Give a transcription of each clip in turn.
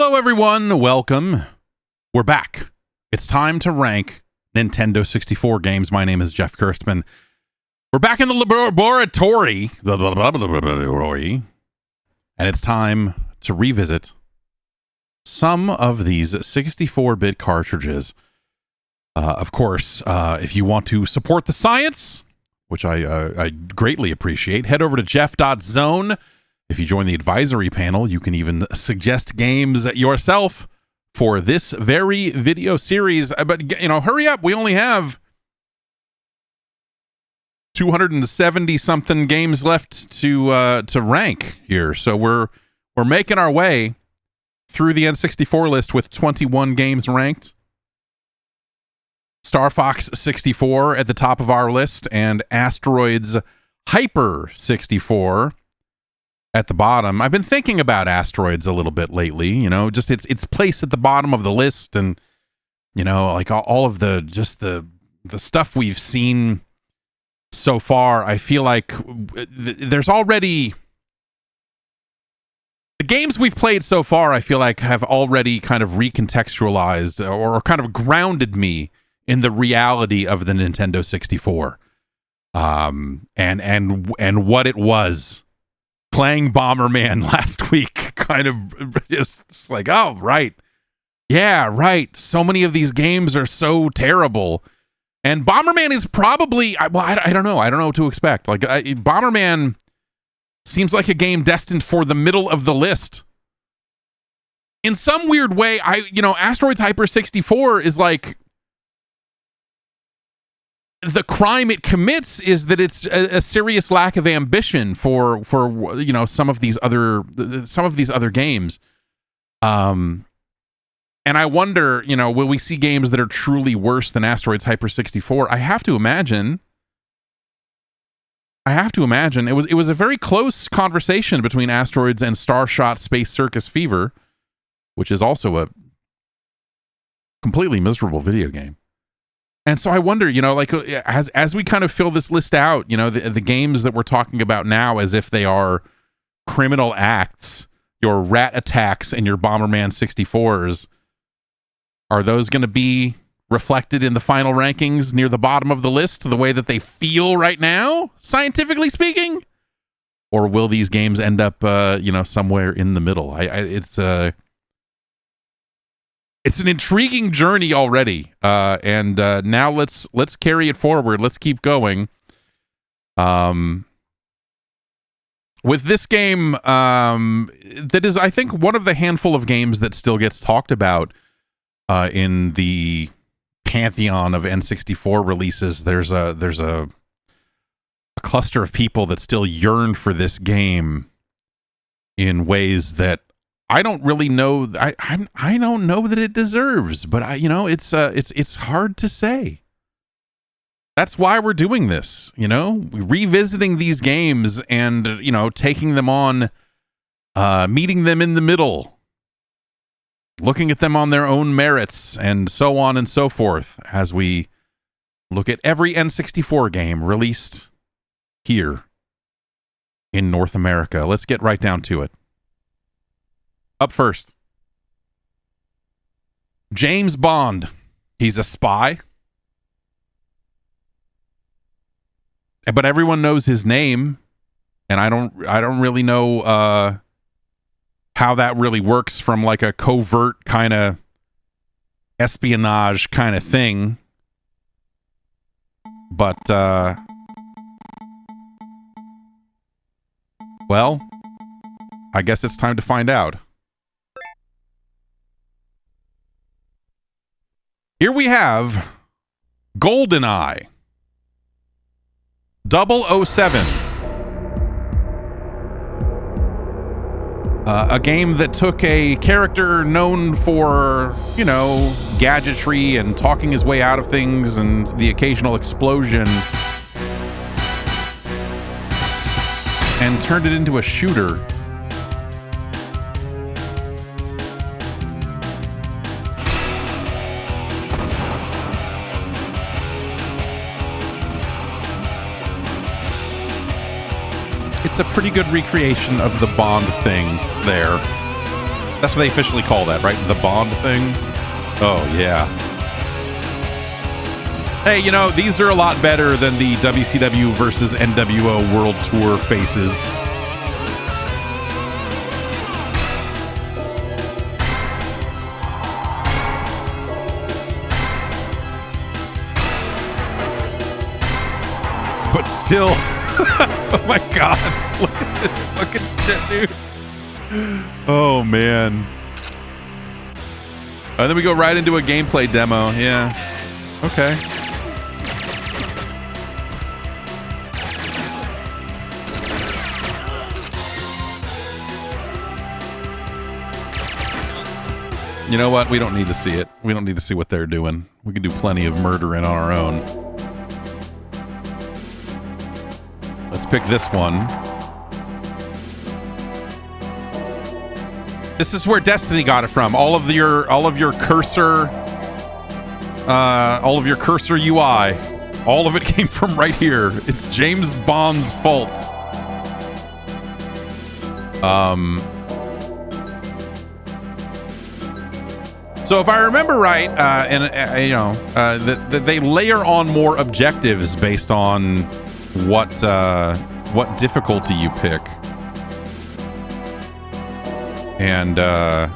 Hello, everyone. Welcome. We're back. It's time to rank Nintendo 64 games. My name is Jeff Gerstmann. We're back in the laboratory. And it's time to revisit some of these 64-bit cartridges. Of course, if you want to support the science, which I greatly appreciate, head over to jeff.zone. If you join the advisory panel, you can even suggest games yourself for this very video series. But, you know, hurry up. We only have 270-something games left to rank here. So we're making our way through the N64 list with 21 games ranked. Star Fox 64 at the top of our list, and Asteroids Hyper 64 at the bottom. I've been thinking about Asteroids a little bit lately, you know, just its place at the bottom of the list, and, you know, like all of the stuff we've seen so far. I feel like there's already the games we've played so far, I feel like have already kind of recontextualized or kind of grounded me in the reality of the Nintendo 64. And what it was. Playing Bomberman last week, kind of just like, oh, right. Yeah, right. So many of these games are so terrible. And Bomberman is probably, well, I don't know. I don't know what to expect. Like, Bomberman seems like a game destined for the middle of the list. In some weird way, Asteroids Hyper 64 is like, the crime it commits is that it's a serious lack of ambition for you know, some of these other games. And I wonder, you know, will we see games that are truly worse than Asteroids Hyper 64? I have to imagine it was a very close conversation between Asteroids and Starshot Space Circus Fever, which is also a completely miserable video game. And so I wonder, you know, like as we kind of fill this list out, you know, the games that we're talking about now as if they are criminal acts, your Rat Attacks and your Bomberman 64s, are those going to be reflected in the final rankings near the bottom of the list the way that they feel right now, scientifically speaking? Or will these games end up, you know, somewhere in the middle? It's an intriguing journey already, and now let's carry it forward. Let's keep going. With this game, that is, I think, one of the handful of games that still gets talked about in the pantheon of N64 releases. There's a cluster of people that still yearn for this game in ways that I don't really know. I don't know that it deserves, but it's hard to say. That's why we're doing this, you know, revisiting these games and, you know, taking them on, meeting them in the middle, looking at them on their own merits, and so on and so forth as we look at every N64 game released here in North America. Let's get right down to it. Up first, James Bond. He's a spy, but everyone knows his name, and I don't really know how that really works from like a covert kind of espionage kind of thing. But well, I guess it's time to find out. Here we have GoldenEye 007. A game that took a character known for, you know, gadgetry and talking his way out of things and the occasional explosion and turned it into a shooter. It's a pretty good recreation of the Bond thing there. That's what they officially call that, right? The Bond thing? Oh, yeah. Hey, you know, these are a lot better than the WCW versus NWO World Tour faces. But still, oh my God, look at this fucking shit, dude. Oh man. And then we go right into a gameplay demo. Yeah. Okay. You know what? We don't need to see it. We don't need to see what they're doing. We can do plenty of murdering on our own. Let's pick this one. This is where Destiny got it from. All of your cursor UI. All of it came from right here. It's James Bond's fault. So if I remember right, that they layer on more objectives based on what difficulty you pick, and I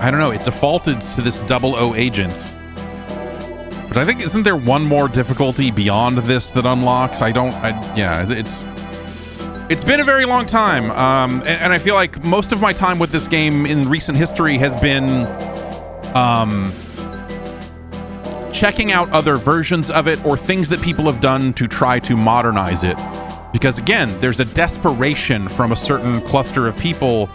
don't know. It defaulted to this 00 agent, but I think isn't there one more difficulty beyond this that unlocks? It's been a very long time, and I feel like most of my time with this game in recent history has been checking out other versions of it or things that people have done to try to modernize it. Because again, there's a desperation from a certain cluster of people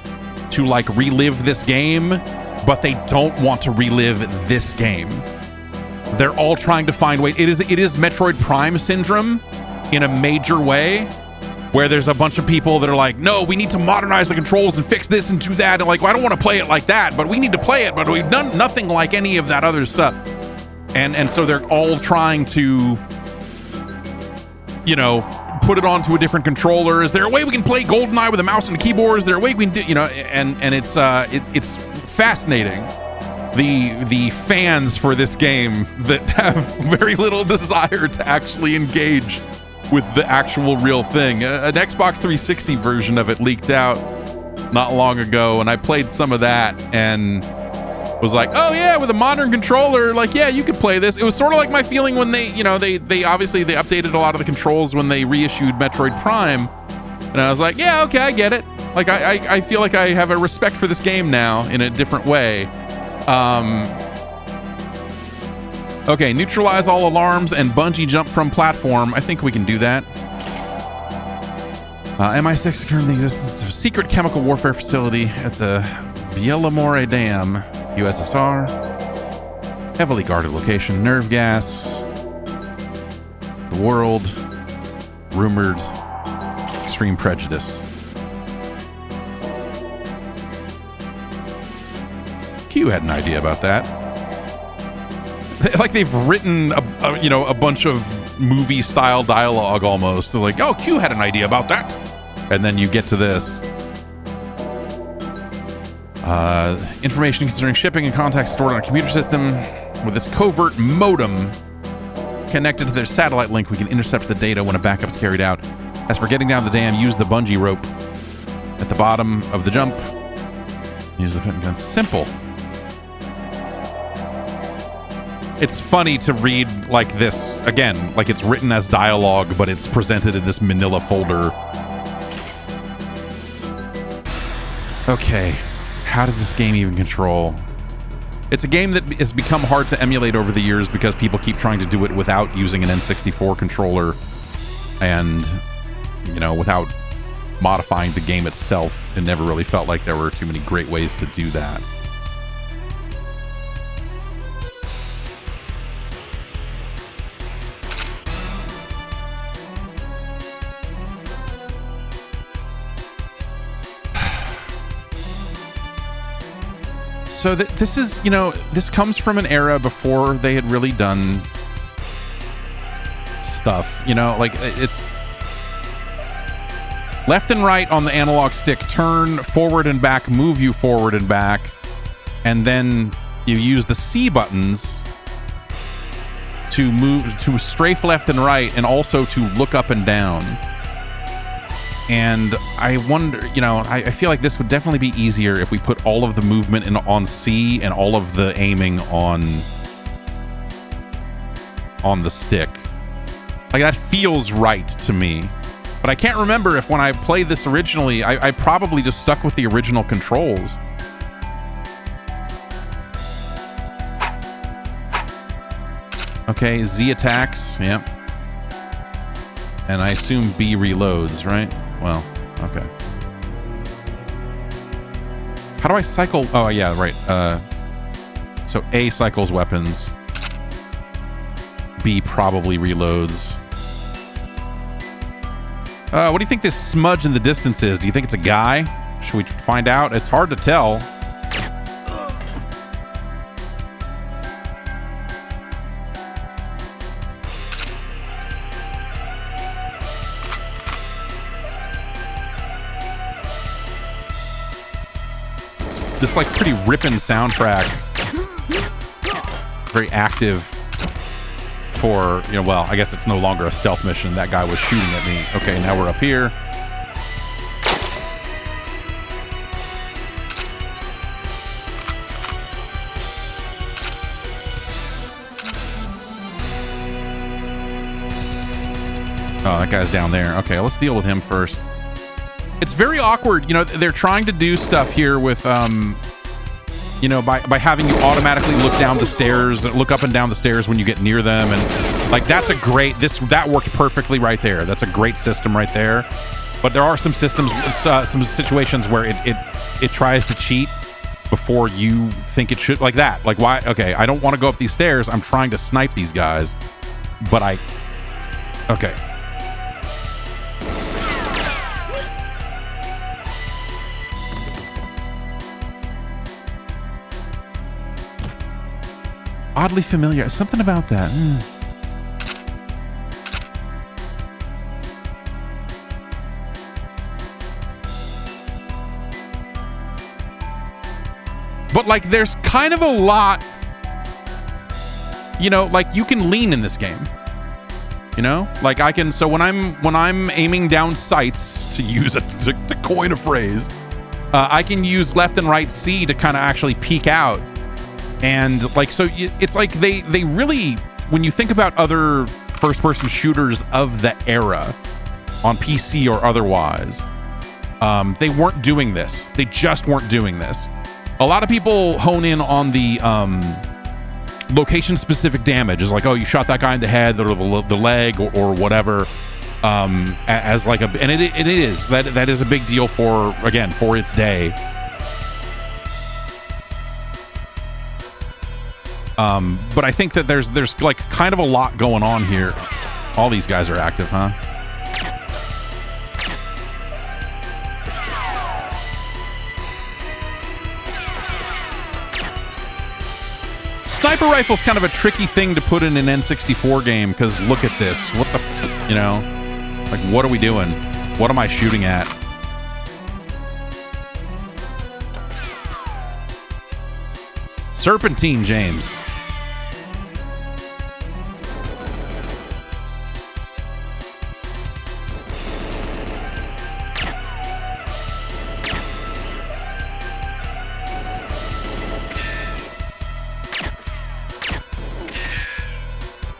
to like relive this game, but they don't want to relive this game. They're all trying to find ways. It is Metroid Prime syndrome in a major way, where there's a bunch of people that are like, no, we need to modernize the controls and fix this and do that. And like, well, I don't want to play it like that, but we need to play it, but we've done nothing like any of that other stuff. And so they're all trying to, you know, put it onto a different controller. Is there a way we can play GoldenEye with a mouse and a keyboard? Is there a way we can do, you know, and it's fascinating. The fans for this game that have very little desire to actually engage with the actual real thing. An Xbox 360 version of it leaked out not long ago, and I played some of that and was like, oh yeah, with a modern controller, like, yeah, you could play this. It was sort of like my feeling when they obviously they updated a lot of the controls when they reissued Metroid Prime, and I was like, yeah, okay, I get it. Like, I feel like I have a respect for this game now in a different way. Okay, neutralize all alarms and bungee jump from platform. I think we can do that. MI6 confirmed the existence of a secret chemical warfare facility at the Bielamore Dam, USSR. Heavily guarded location. Nerve gas. The world. Rumored extreme prejudice. Q had an idea about that. Like they've written a bunch of movie style dialogue almost. So like, oh, Q had an idea about that. And then you get to this. Information concerning shipping and contacts stored on a computer system. With this covert modem connected to their satellite link, we can intercept the data when a backup is carried out. As for getting down the dam, use the bungee rope at the bottom of the jump. Use the gun. Simple. It's funny to read like this, again, like it's written as dialogue, but it's presented in this manila folder. Okay, how does this game even control? It's a game that has become hard to emulate over the years because people keep trying to do it without using an N64 controller and, you know, without modifying the game itself. It never really felt like there were too many great ways to do that. So this is, you know, this comes from an era before they had really done stuff, you know, like Left and right on the analog stick turn, forward and back move you forward and back, and then you use the C buttons to move, to strafe left and right, and also to look up and down. And I wonder, you know, I feel like this would definitely be easier if we put all of the movement on C and all of the aiming on the stick. Like, that feels right to me. But I can't remember if when I played this originally, I probably just stuck with the original controls. Okay, Z attacks, yep. And I assume B reloads, right? Well, okay. How do I cycle? Oh, yeah, right. So A cycles weapons. B probably reloads. What do you think this smudge in the distance is? Do you think it's a guy? Should we find out? It's hard to tell. This like pretty ripping soundtrack, very active for, you know, well, I guess it's no longer a stealth mission. That guy was shooting at me. Okay, now we're up here. Oh, that guy's down there. Okay, let's deal with him first. It's very awkward. You know, they're trying to do stuff here with, you know, by having you automatically look down the stairs, look up and down the stairs when you get near them. And like, that's a great, that worked perfectly right there. That's a great system right there. But there are some systems, some situations where it tries to cheat before you think it should, like that. Like, why? Okay, I don't want to go up these stairs. I'm trying to snipe these guys, but okay. Oddly familiar. Something about that. But like, there's kind of a lot, you know, like you can lean in this game. You know, like I can. So when I'm aiming down sights, to use to coin a phrase, I can use left and right C to kind of actually peek out. And like, so it's like they really, when you think about other first-person shooters of the era on PC or otherwise, they weren't doing this. They just weren't doing this. A lot of people hone in on the location-specific damage. It's like, oh, you shot that guy in the head or the leg or whatever, as like a, and it is that is a big deal for its day. But I think that there's like kind of a lot going on here. All these guys are active, huh? Sniper rifle's kind of a tricky thing to put in an N64 game, because look at this. What the, you know, like, what are we doing? What am I shooting at? Serpentine, James.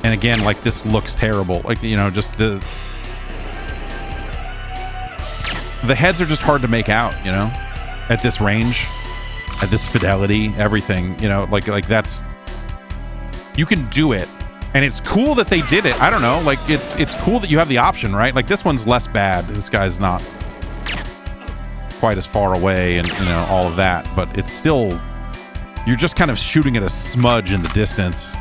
And again, like, this looks terrible. Like, you know, just the heads are just hard to make out, you know, at this range, at this fidelity, everything, you know, like that's, you can do it. And it's cool that they did it. I don't know, like, it's cool that you have the option, right? Like, this one's less bad. This guy's not quite as far away and, you know, all of that, but it's still, you're just kind of shooting at a smudge in the distance.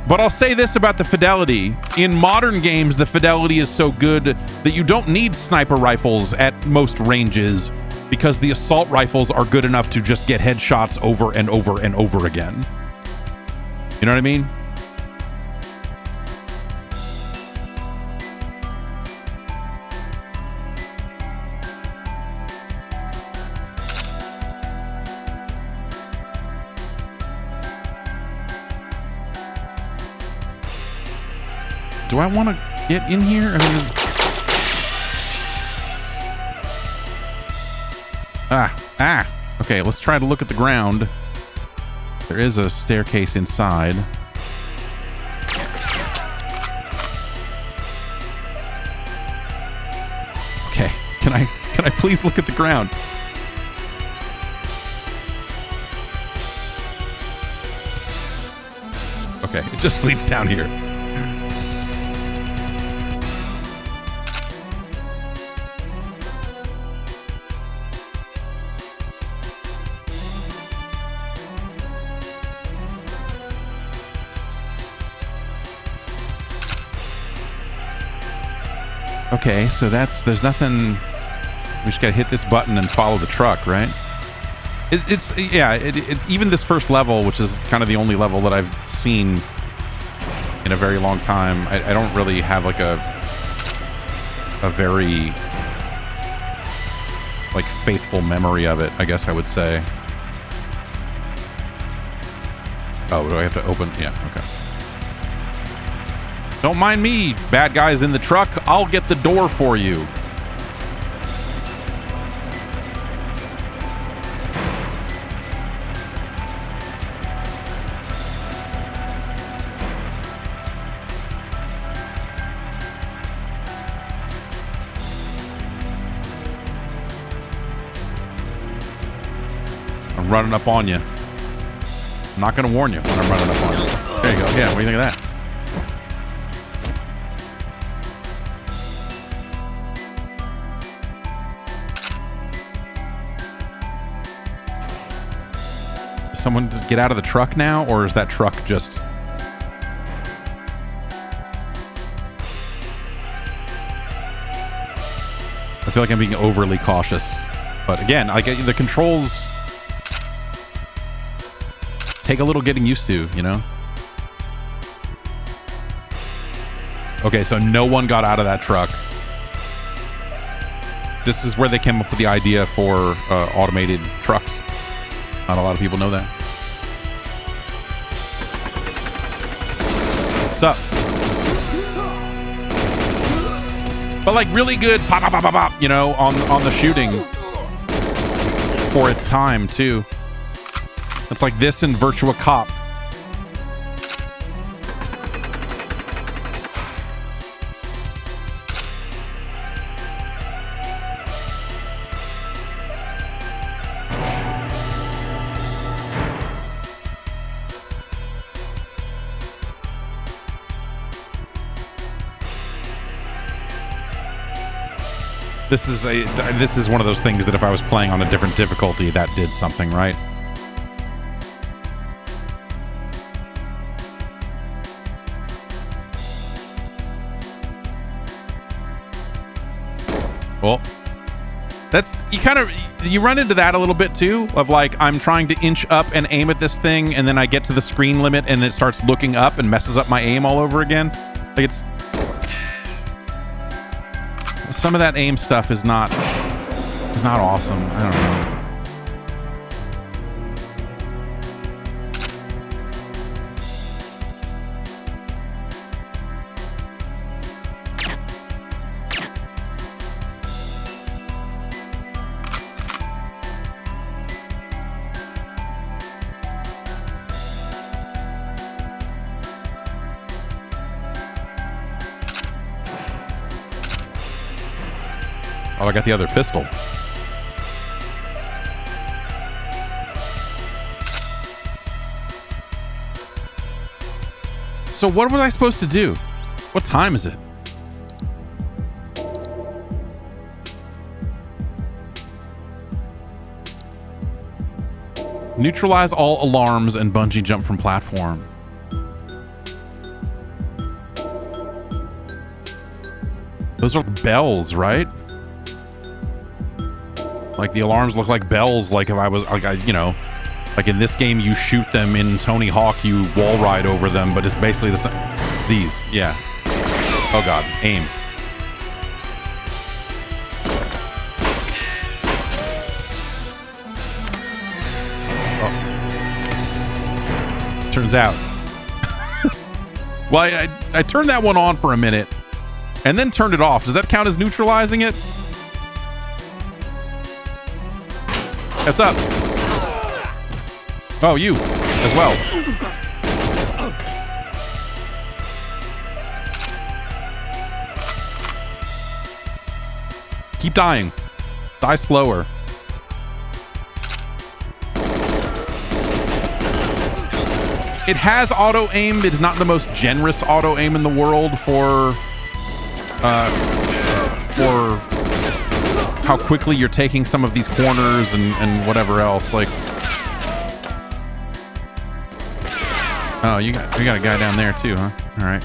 But I'll say this about the fidelity. In modern games, the fidelity is so good that you don't need sniper rifles at most ranges, because the assault rifles are good enough to just get headshots over and over and over again. You know what I mean? Do I want to get in here? I mean, okay, let's try to look at the ground. There is a staircase inside. Okay, can I please look at the ground? Okay, it just leads down here. Okay, so there's nothing. We just gotta hit this button and follow the truck, right? It's even this first level, which is kind of the only level that I've seen in a very long time. I don't really have like a very like faithful memory of it, I guess I would say. Oh, do I have to open? Yeah, okay. Don't mind me, bad guys in the truck. I'll get the door for you. I'm running up on you. I'm not going to warn you when I'm running up on you. There you go. Yeah, what do you think of that? Someone just get out of the truck now, or is that truck just... I feel like I'm being overly cautious. But again, like the controls take a little getting used to, you know? Okay, so no one got out of that truck. This is where they came up with the idea for automated trucks. Not a lot of people know that. What's up? But like really good pop, pop, pop, pop, pop, you know, on the shooting for its time too. It's like this in Virtua Cop. This is one of those things that if I was playing on a different difficulty, that did something, right? Well, that's, you run into that a little bit too, of like, I'm trying to inch up and aim at this thing, and then I get to the screen limit and it starts looking up and messes up my aim all over again. Like it's... Some of that aim stuff is not awesome. I don't know. Oh, I got the other pistol. So what was I supposed to do? What time is it? Neutralize all alarms and bungee jump from platform. Those are bells, right? Like the alarms look like bells. Like if I was like, you know, like in this game, you shoot them. In Tony Hawk, you wall ride over them. But it's basically the same. It's these, yeah. Oh God, aim. Oh. Turns out, Well, I turned that one on for a minute and then turned it off. Does that count as neutralizing it? What's up? Oh, you as well. Keep dying. Die slower. It has auto aim. It is not the most generous auto aim in the world for how quickly you're taking some of these corners and whatever else. Like, oh, you got a guy down there too, huh? All right.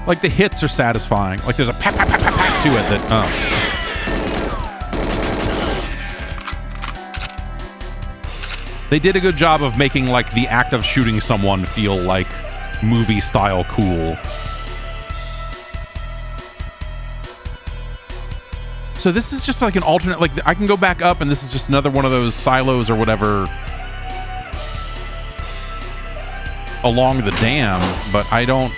Like, the hits are satisfying. Like, there's a pat, pat, pat, pat, pat to it that, They did a good job of making, like, the act of shooting someone feel like movie-style cool. So this is just like an alternate, like, I can go back up and this is just another one of those silos or whatever along the dam, but I don't...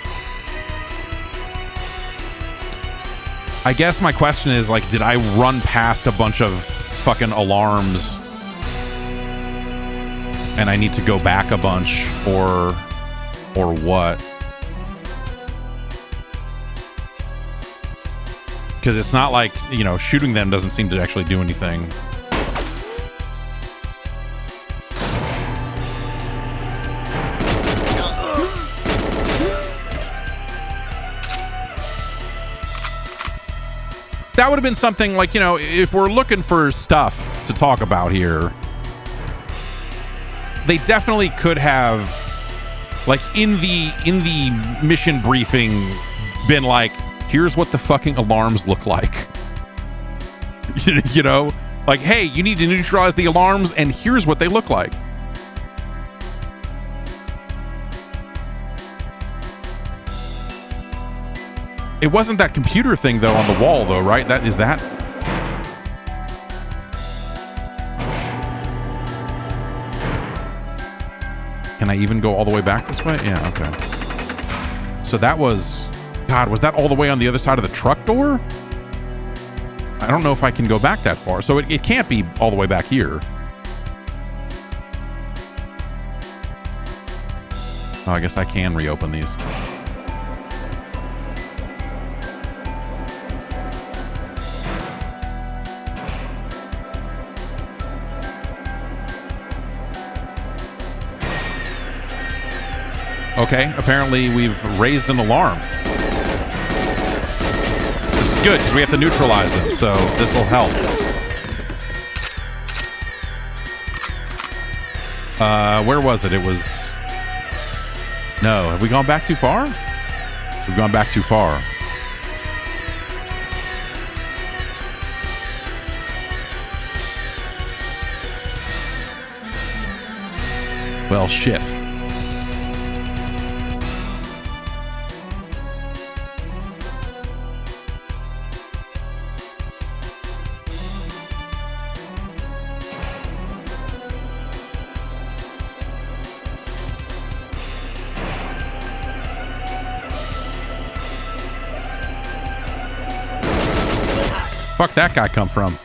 I guess my question is, like, did I run past a bunch of fucking alarms and I need to go back a bunch, or what? Because it's not like, you know, shooting them doesn't seem to actually do anything. That would have been something like, you know, if we're looking for stuff to talk about here, they definitely could have, like, in the mission briefing, been like, here's what the fucking alarms look like. You know? Like, hey, you need to neutralize the alarms, and here's what they look like. It wasn't that computer thing, though, on the wall, though, right? That is that. Can I even go all the way back this way? Yeah, okay. So that was... God, was that all the way on the other side of the truck door? I don't know if I can go back that far. So it can't be all the way back here. Oh, I guess I can reopen these. Okay, apparently we've raised an alarm. Which is good, because we have to neutralize them, so this will help. Where was it? It was... No, have we gone back too far? We've gone back too far. Well, shit. Fuck that guy come from?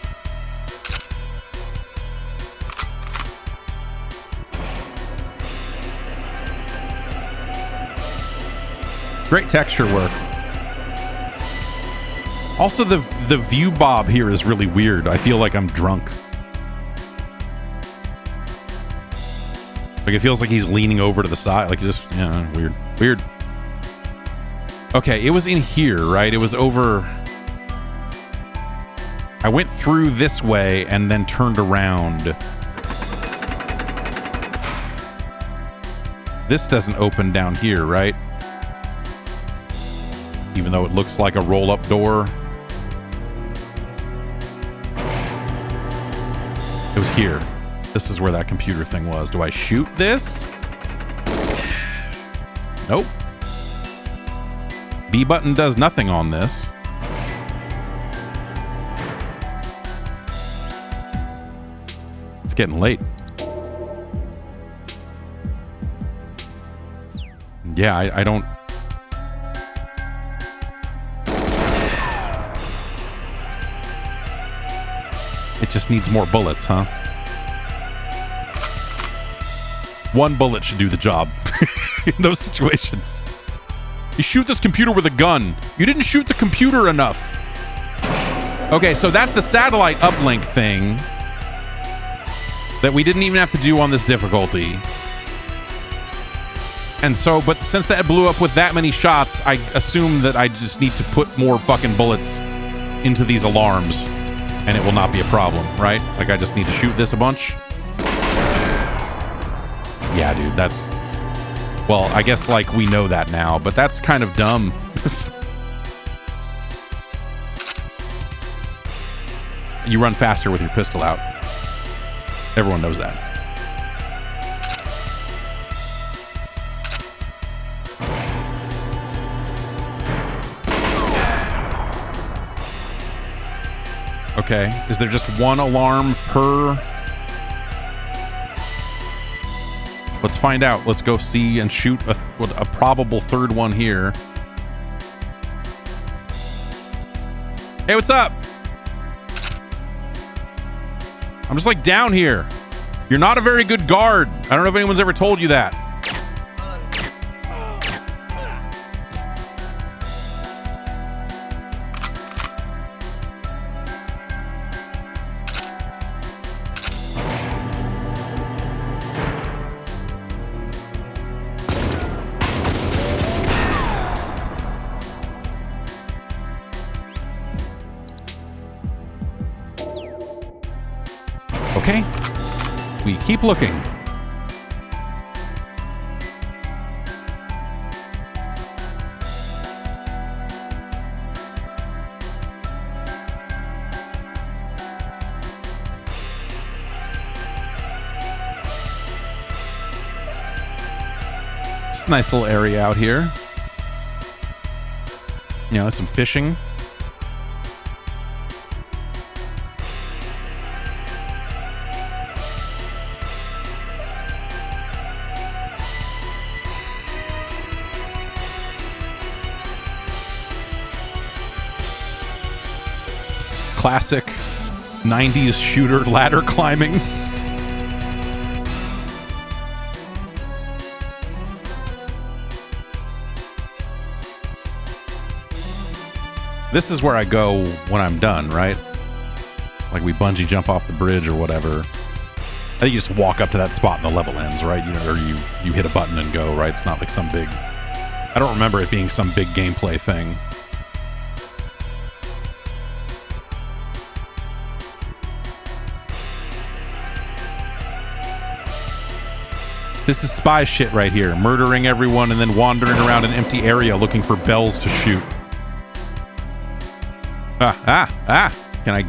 Great texture work. Also, the view bob here is really weird. I feel like I'm drunk. Like, it feels like he's leaning over to the side. Like, just, yeah, weird. Weird. Okay, it was in here, right? It was over... I went through this way and then turned around. This doesn't open down here, right? Even though it looks like a roll-up door. It was here. This is where that computer thing was. Do I shoot this? Nope. B button does nothing on this. It's getting late. Yeah, I don't... It just needs more bullets, huh? One bullet should do the job in those situations. You shoot this computer with a gun. You didn't shoot the computer enough. Okay, so that's the satellite uplink thing that we didn't even have to do on this difficulty. And so, but since that blew up with that many shots, I assume that I just need to put more fucking bullets into these alarms and it will not be a problem, right? Like I just need to shoot this a bunch. Yeah, dude, that's... Well, I guess, like, we know that now, but that's kind of dumb. You run faster with your pistol out. Everyone knows that. Okay, is there just one alarm per... Let's find out. Let's go see and shoot a probable third one here. Hey, what's up? I'm just like down here. You're not a very good guard. I don't know if anyone's ever told you that. Okay, we keep looking. Just a nice little area out here. You know, some fishing. Classic 90s shooter ladder climbing. This is where I go when I'm done, right? Like we bungee jump off the bridge or whatever. I think you just walk up to that spot and the level ends, right? You know, or you hit a button and go, right? It's not like some big... I don't remember it being some big gameplay thing. This is spy shit right here. Murdering everyone and then wandering around an empty area looking for bells to shoot. Can I...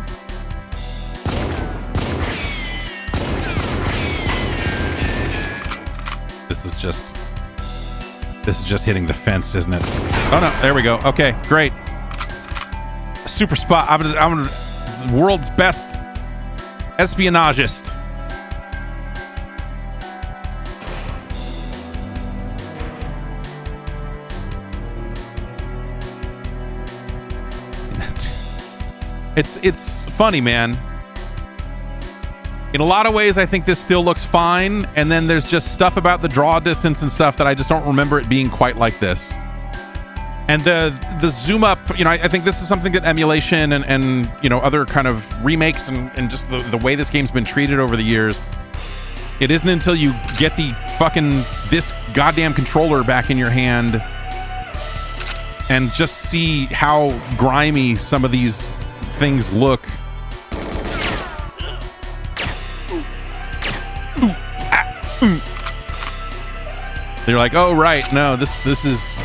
This is just hitting the fence, isn't it? Oh no, there we go. Okay, great. Super spot. I'm the world's best espionagist. It's funny, man. In a lot of ways, I think this still looks fine, and then there's just stuff about the draw distance and stuff that I just don't remember it being quite like this. And the zoom up, you know, I think this is something that emulation and you know, other kind of remakes and just the way this game's been treated over the years, it isn't until you get this goddamn controller back in your hand and just see how grimy some of these things look. They're like, oh right, no, this is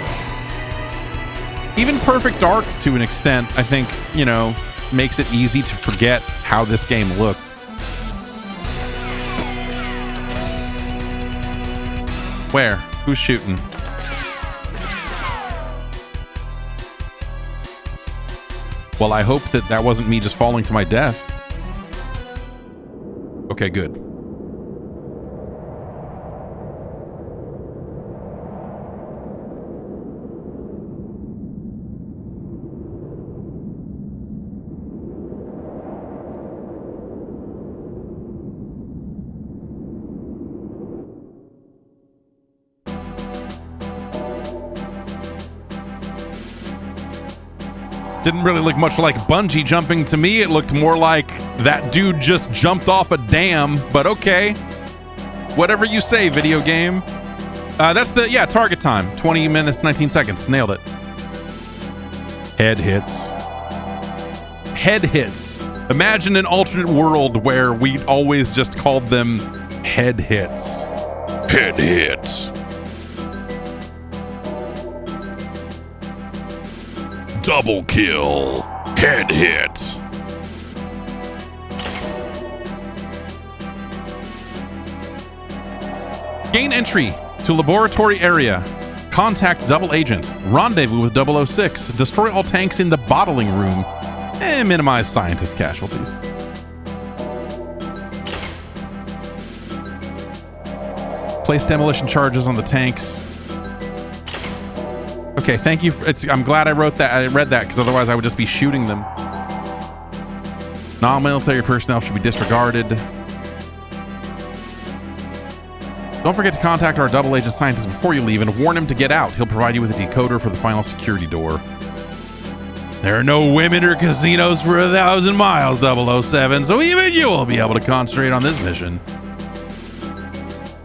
even Perfect Dark to an extent. I think, you know, makes it easy to forget how this game looked. Where? Who's shooting? Well, I hope that that wasn't me just falling to my death. Okay, good. Didn't really look much like bungee jumping to me. It looked more like that dude just jumped off a dam, but okay. Whatever you say, video game. That's the, yeah, target time. 20 minutes, 19 seconds. Nailed it. Head hits. Head hits. Imagine an alternate world where we always just called them head hits. Head hits. Double kill. Head hit. Gain entry to laboratory area. Contact double agent. Rendezvous with 006. Destroy all tanks in the bottling room. And minimize scientist casualties. Place demolition charges on the tanks. Okay, thank you. I'm glad I wrote that. I read that because otherwise I would just be shooting them. Non-military personnel should be disregarded. Don't forget to contact our double agent scientist before you leave and warn him to get out. He'll provide you with a decoder for the final security door. There are no women or casinos for 1,000 miles, 007, so even you will be able to concentrate on this mission.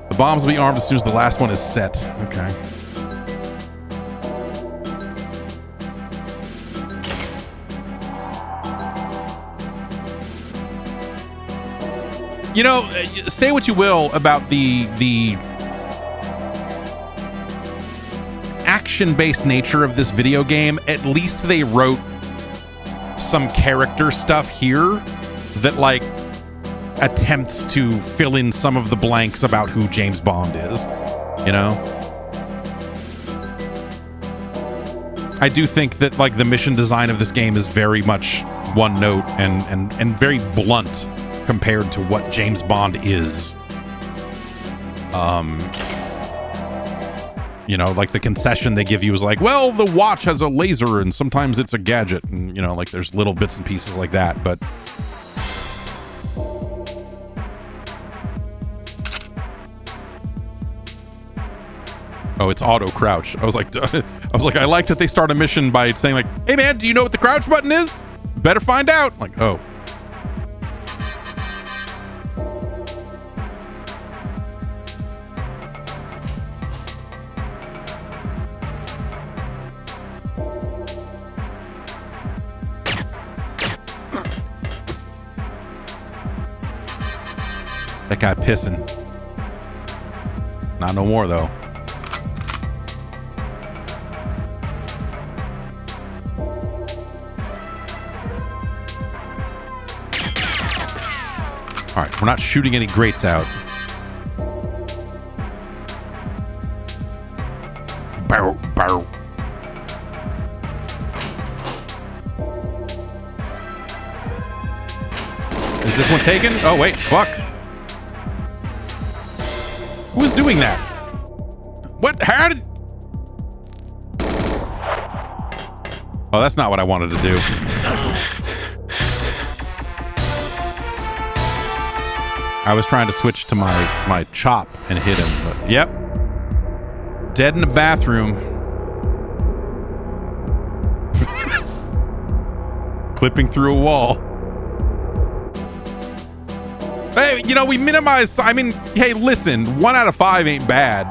The bombs will be armed as soon as the last one is set. Okay. You know, say what you will about the action-based nature of this video game. At least they wrote some character stuff here that, like, attempts to fill in some of the blanks about who James Bond is, you know? I do think that, like, the mission design of this game is very much one note and very blunt compared to what James Bond is. You know, like the concession they give you is like, well, the watch has a laser and sometimes it's a gadget, and you know, like there's little bits and pieces like that, but oh, it's auto crouch. I was like, I like that they start a mission by saying like, hey man, do you know what the crouch button is? Better find out. Like, oh. That guy pissing. Not no more though. All right, we're not shooting any grates out. Bow, bow. Is this one taken? Oh wait, fuck. Who's doing that? What? How did... Oh, that's not what I wanted to do. I was trying to switch to my chop and hit him, but yep. Dead in the bathroom. Clipping through a wall. Hey, you know, we minimize... I mean, hey, listen, 1 out of 5 ain't bad.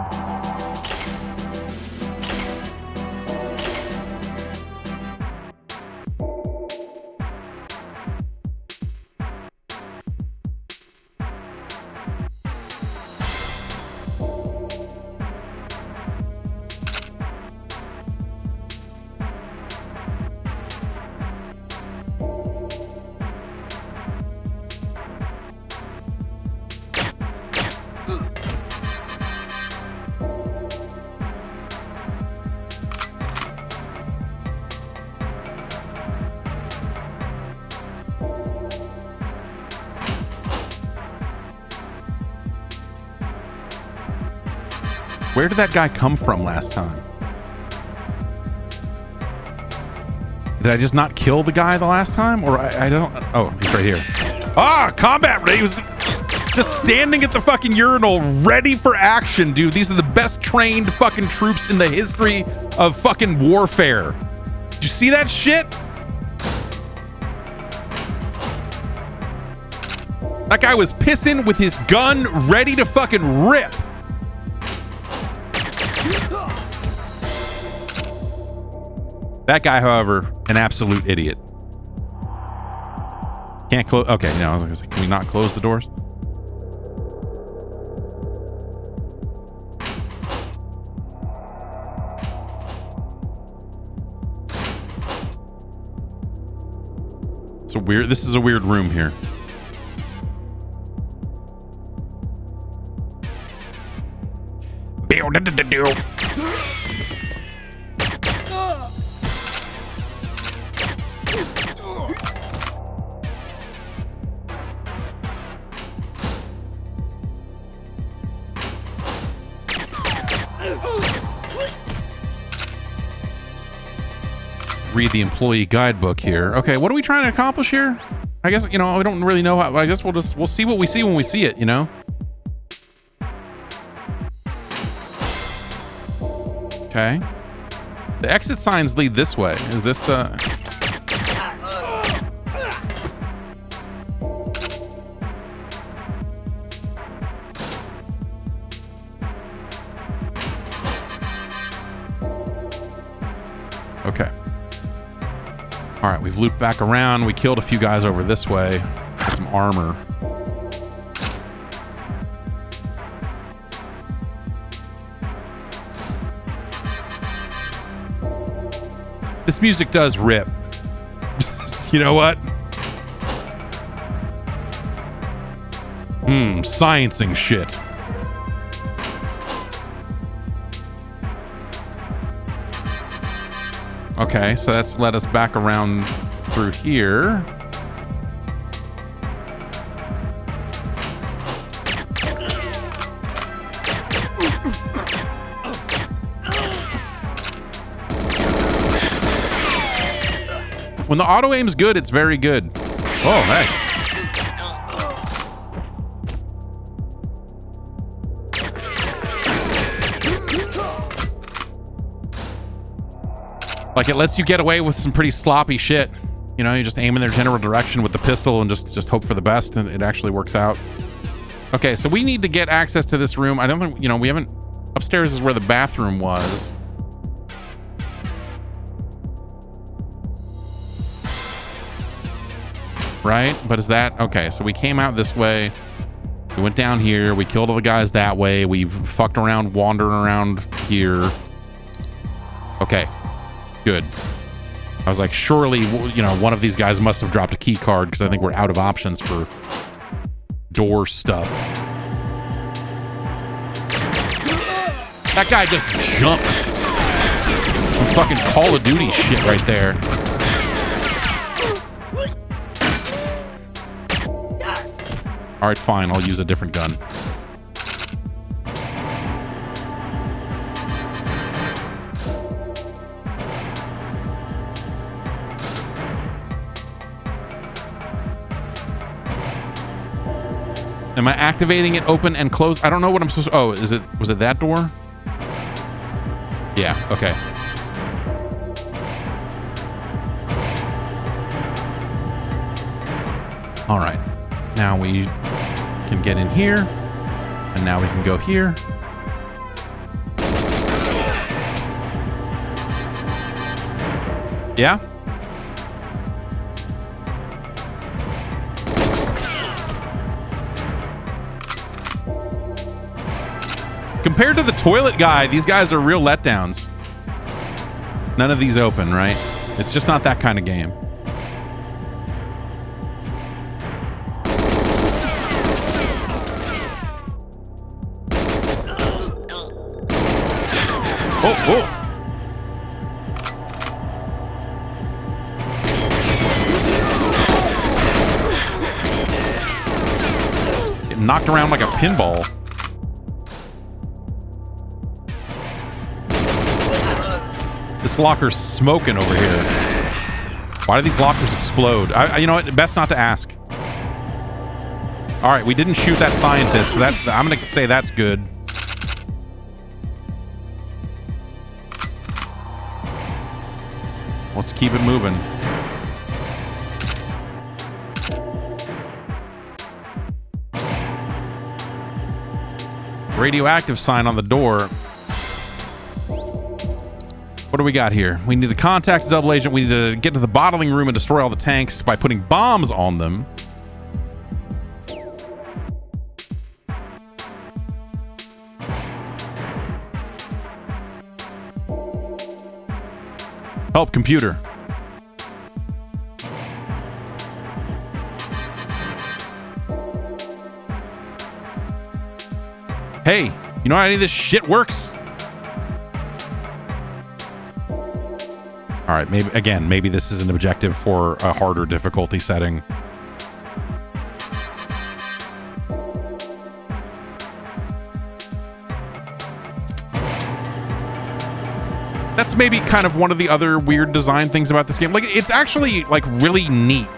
Where did that guy come from last time? Did I just not kill the guy the last time? Or I don't... Oh, he's right here. Ah, combat! He was just standing at the fucking urinal, ready for action, dude. These are the best trained fucking troops in the history of fucking warfare. Did you see that shit? That guy was pissing with his gun, ready to fucking rip. That guy, however, an absolute idiot. Can't close. Okay, no, I was gonna say, can we not close the doors? It's a weird. This is a weird room here. Read the employee guidebook here. Okay, what are we trying to accomplish here? I guess, you know, we don't really know how. I guess we'll see what we see when we see it, you know? Okay. The exit signs lead this way. Is this Okay. All right, we've looped back around. We killed a few guys over this way. Got some armor. This music does rip. You know what? Sciencing shit. Okay, so that's led us back around through here. When the auto aim's good, it's very good. Oh, hey. Like, it lets you get away with some pretty sloppy shit. You know, you just aim in their general direction with the pistol and just hope for the best, and it actually works out. Okay, so we need to get access to this room. I don't think, you know, we haven't... Upstairs is where the bathroom was. Right? But is that... Okay, so we came out this way. We went down here. We killed all the guys that way. We fucked around, wandering around here. Okay. Good. I was like, surely, you know, one of these guys must have dropped a key card because I think we're out of options for door stuff. That guy just jumped. Some fucking Call of Duty shit right there. All right, fine. I'll use a different gun. Am I activating it open and close? I don't know what I'm supposed to... Oh, was it that door? Yeah, okay. All right. Now we can get in here. And now we can go here. Yeah? Compared to the toilet guy, these guys are real letdowns. None of these open, right? It's just not that kind of game. Oh. Getting knocked around like a pinball. this locker's smoking over here. Why do these lockers explode? You know what? Best not to ask. All right, we didn't shoot that scientist. So I'm going to say that's good. Let's keep it moving. Radioactive sign on the door. What do we got here? We need to contact a double agent. We need to get to the bottling room and destroy all the tanks by putting bombs on them. Help, computer. Hey, you know how any of this shit works? All right, maybe this is an objective for a harder difficulty setting. That's maybe kind of one of the other weird design things about this game. Like, it's actually like really neat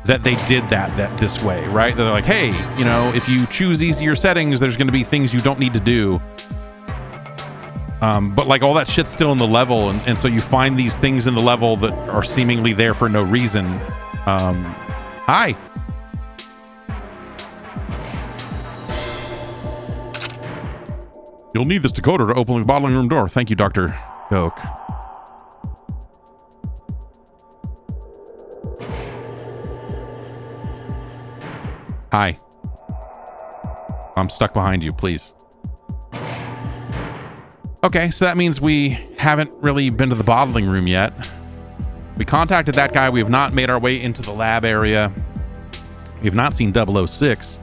that they did that this way, right? They're like, hey, you know, if you choose easier settings, there's going to be things you don't need to do. But like all that shit's still in the level, and so you find these things in the level that are seemingly there for no reason. Hi. You'll need this decoder to open the bottling room door. Thank you, Dr. Coke. Hi. I'm stuck behind you, please. Okay, so that means we haven't really been to the bottling room yet. We contacted that guy. We have not made our way into the lab area. We have not seen 006.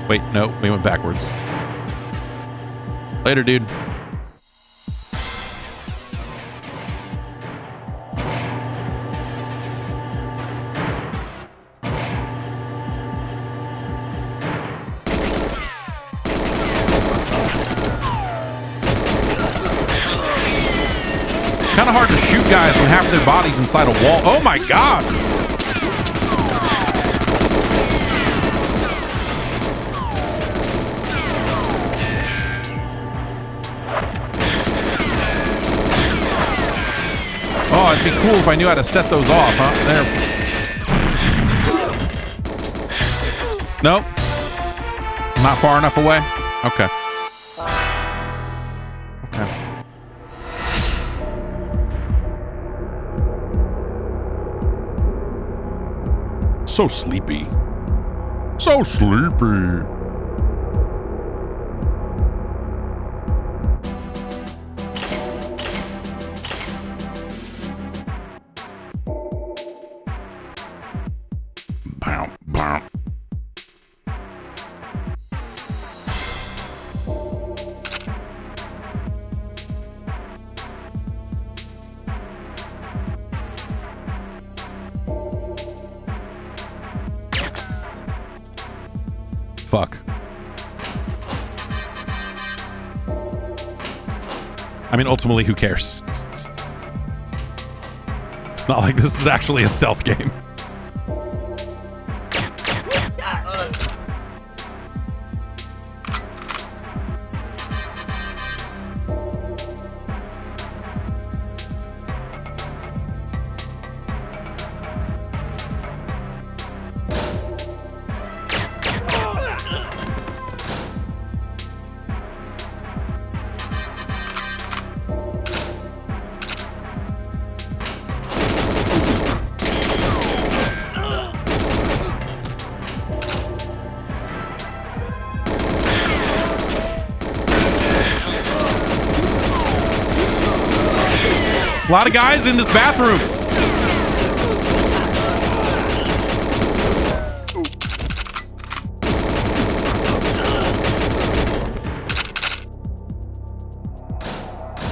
Wait, no, we went backwards. Later, dude. Kind of hard to shoot guys when half of their body's inside a wall. Oh my god! Oh, it'd be cool if I knew how to set those off, huh? There. Nope. Not far enough away? Okay. Okay. So sleepy. So sleepy. Bow, bow. Fuck. I mean, ultimately, who cares? It's not like this is actually a stealth game. A lot of guys in this bathroom.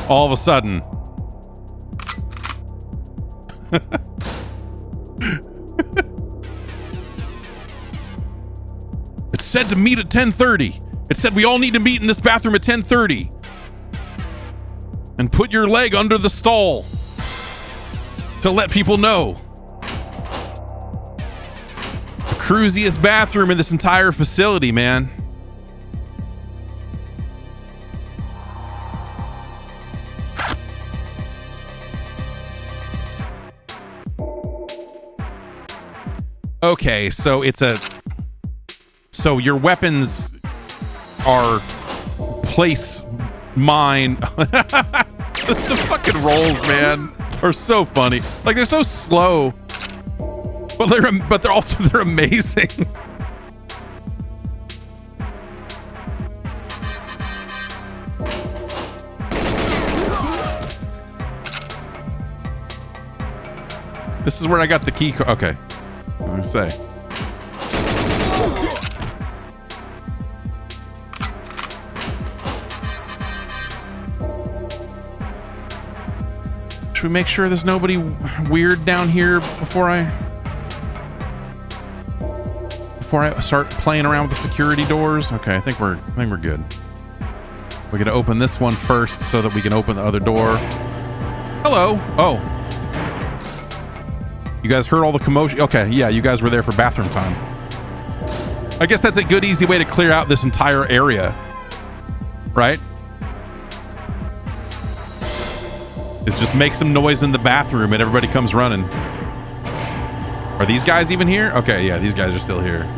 All of a sudden. It's said to meet at 10:30. It said we all need to meet in this bathroom at 10:30. And put your leg under the stall to let people know. The cruisiest bathroom in this entire facility, man. Okay, so so your weapons are place mine. The fucking rolls, man, are so funny. Like, they're so slow, but they're amazing. This is where I got the key. Okay, I'm gonna say. Should we make sure there's nobody weird down here before I start playing around with the security doors? Okay, I think we're good. We're gonna open this one first so that we can open the other door. Hello. Oh. You guys heard all the commotion? Okay, yeah, you guys were there for bathroom time. I guess that's a good, easy way to clear out this entire area, right? Is just make some noise in the bathroom and everybody comes running. Are these guys even here? Okay, yeah, these guys are still here.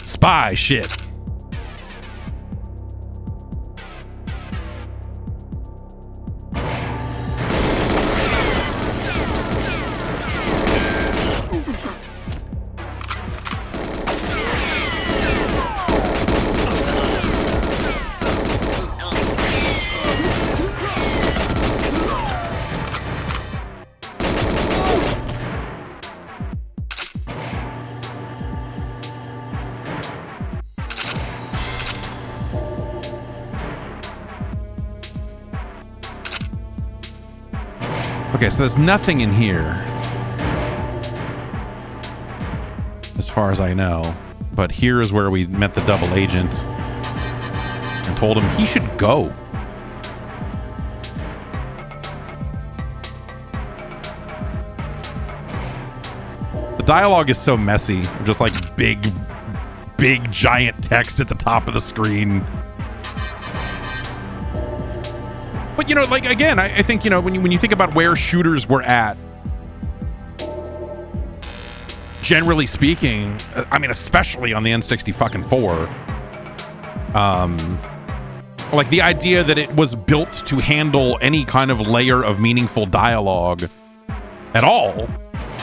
Spy shit. Okay, so there's nothing in here, as far as I know. But here is where we met the double agent and told him he should go. The dialogue is so messy, just like big giant text at the top of the screen. But, you know, like, again, I think, you know, when you think about where shooters were at, generally speaking, I mean, especially on the N64, like, the idea that it was built to handle any kind of layer of meaningful dialogue at all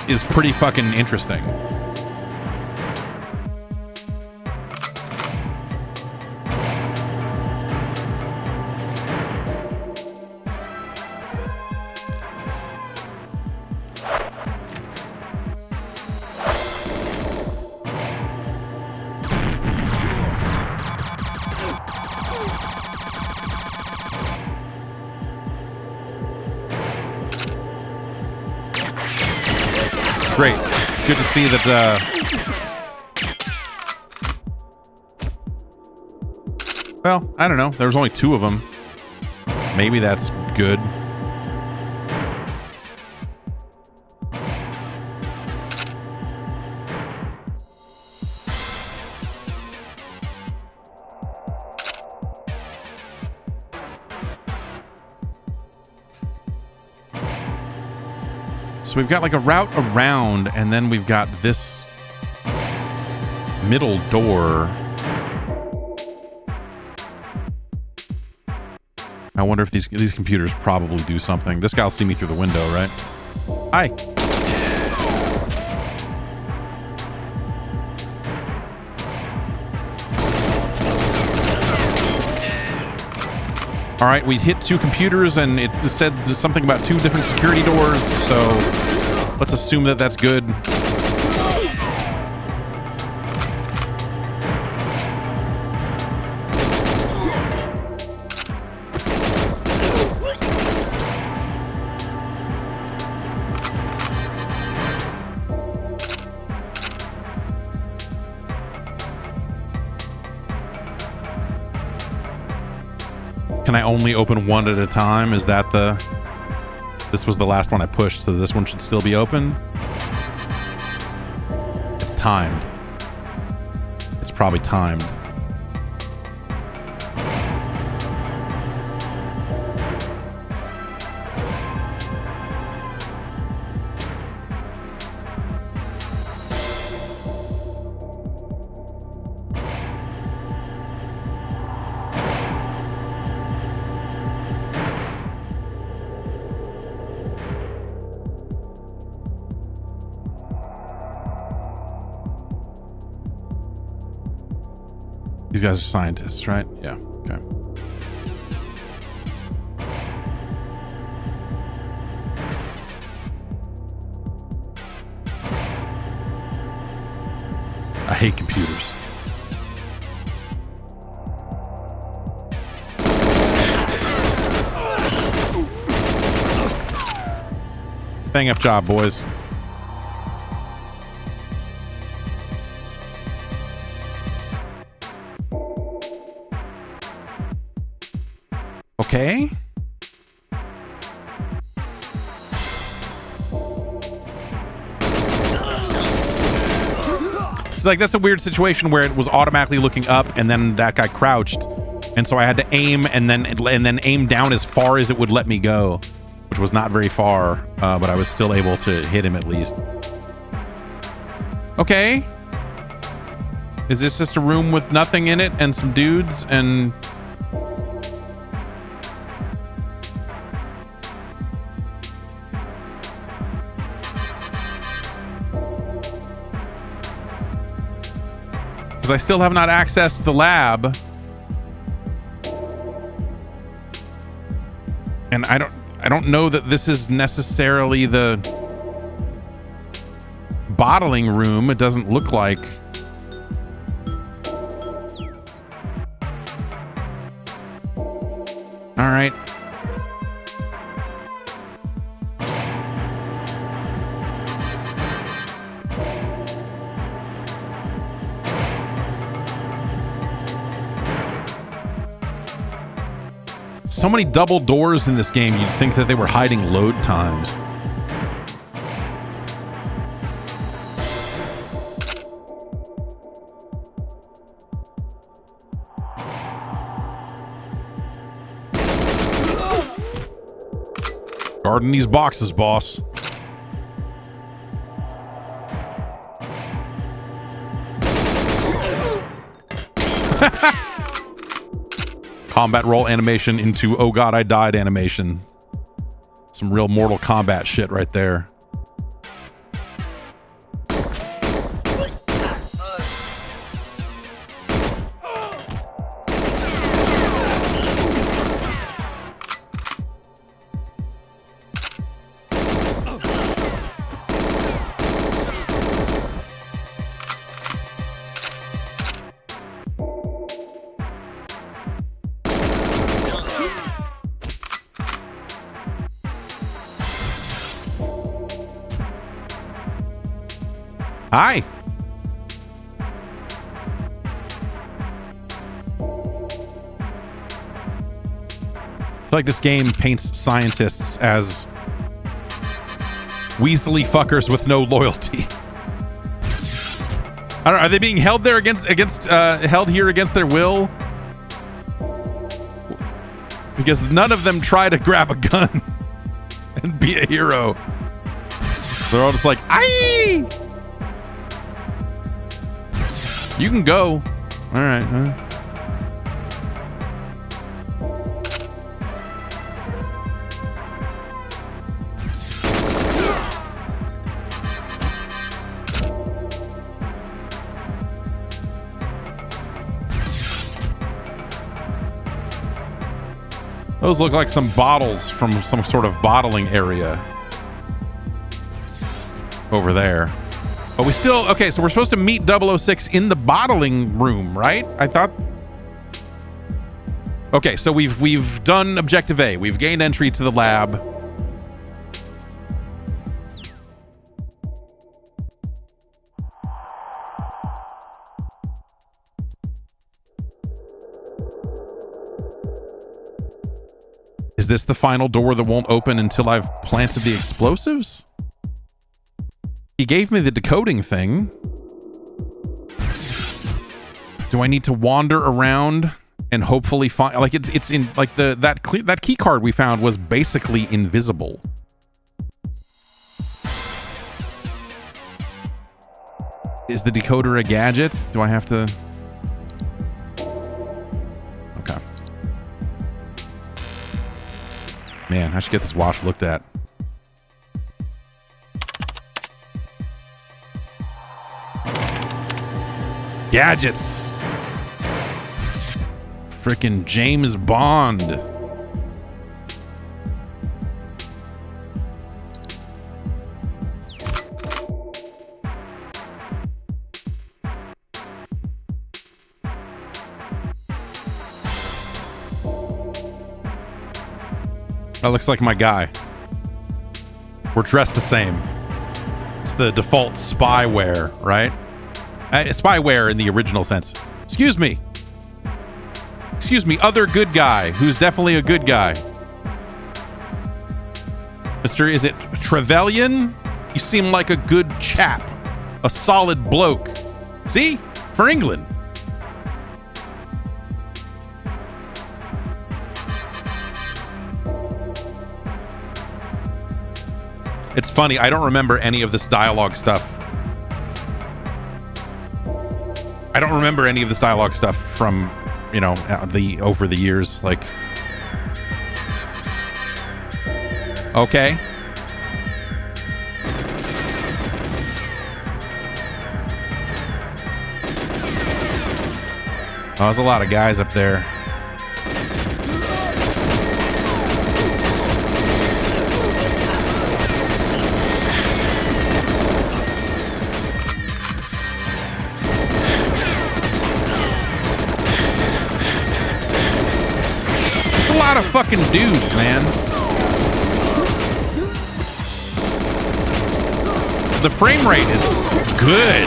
is pretty fucking interesting. Great. Good to see that, well, I don't know. There was only 2 of them. Maybe that's good. So we've got like a route around, and then we've got this middle door. I wonder if these computers probably do something. This guy'll see me through the window, right? Hi. All right, we hit 2 computers, and it said something about 2 different security doors, so let's assume that that's good. Can I only open one at a time? Is that the... This was the last one I pushed, so this one should still be open. It's timed. It's probably timed. These guys are scientists, right? Yeah, okay. I hate computers. Bang up job, boys. Okay. It's like, that's a weird situation where it was automatically looking up and then that guy crouched. And so I had to aim and then aim down as far as it would let me go, which was not very far, but I was still able to hit him at least. Okay. Is this just a room with nothing in it and some dudes and... I still have not accessed the lab, and I don't know that this is necessarily the bottling room. It doesn't look like. All right. So many double doors in this game, you'd think that they were hiding load times. Guarding these boxes, boss. Combat roll animation into oh god I died animation. Some real Mortal Kombat shit right there. Hi. It's like this game paints scientists as weaselly fuckers with no loyalty. I don't know, are they being held there held here against their will? Because none of them try to grab a gun and be a hero. They're all just like, aye! You can go. All right. Those look like some bottles from some sort of bottling area over there. But we still... Okay, so we're supposed to meet 006 in the bottling room, right? I thought... Okay, so we've done Objective A. We've gained entry to the lab. Is this the final door that won't open until I've planted the explosives? He gave me the decoding thing. Do I need to wander around and hopefully find, like, it's in, like, that key card we found was basically invisible. Is the decoder a gadget? Do I have to? Okay. Man, I should get this watch looked at. Gadgets. Frickin' James Bond. That looks like my guy. We're dressed the same. It's the default spyware, right? Spyware in the original sense. Excuse me. Excuse me, other good guy, who's definitely a good guy. Mr. Is it Trevelyan? You seem like a good chap. A solid bloke. See? For England. It's funny, I don't remember any of this dialogue stuff. I don't remember any of this dialogue stuff from, you know, over the years. Like, okay. Oh, there's a lot of guys up there. A lot of fucking dudes, man. The frame rate is good.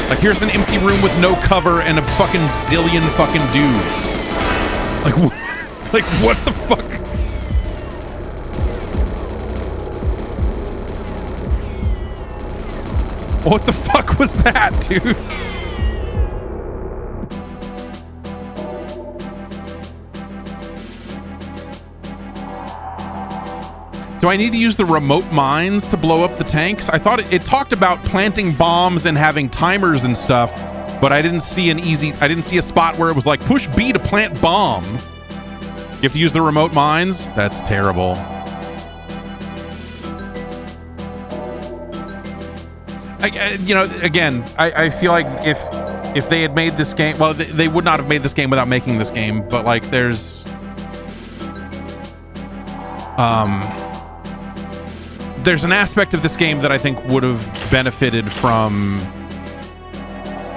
Like, here's an empty room with no cover and a fucking zillion fucking dudes. Like, like what the fuck? What the fuck was that, dude? Do I need to use the remote mines to blow up the tanks? I thought it talked about planting bombs and having timers and stuff, but I didn't see I didn't see a spot where it was like, push B to plant bomb. You have to use the remote mines? That's terrible. You know, again, I feel like if they had made this game, well, they would not have made this game without making this game, but like there's an aspect of this game that I think would have benefited from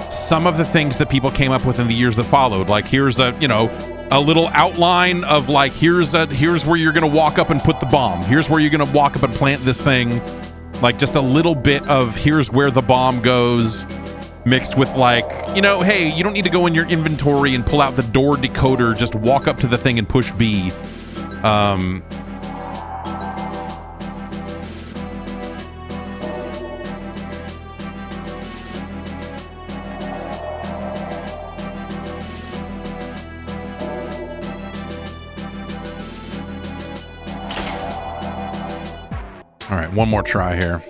some of the things that people came up with in the years that followed. Like, here's a, you know, a little outline of like, here's where you're gonna walk up and put the bomb. Here's where you're gonna walk up and plant this thing. Like, just a little bit of here's where the bomb goes, mixed with like, you know, hey, you don't need to go in your inventory and pull out the door decoder. Just walk up to the thing and push B. All right, one more try here.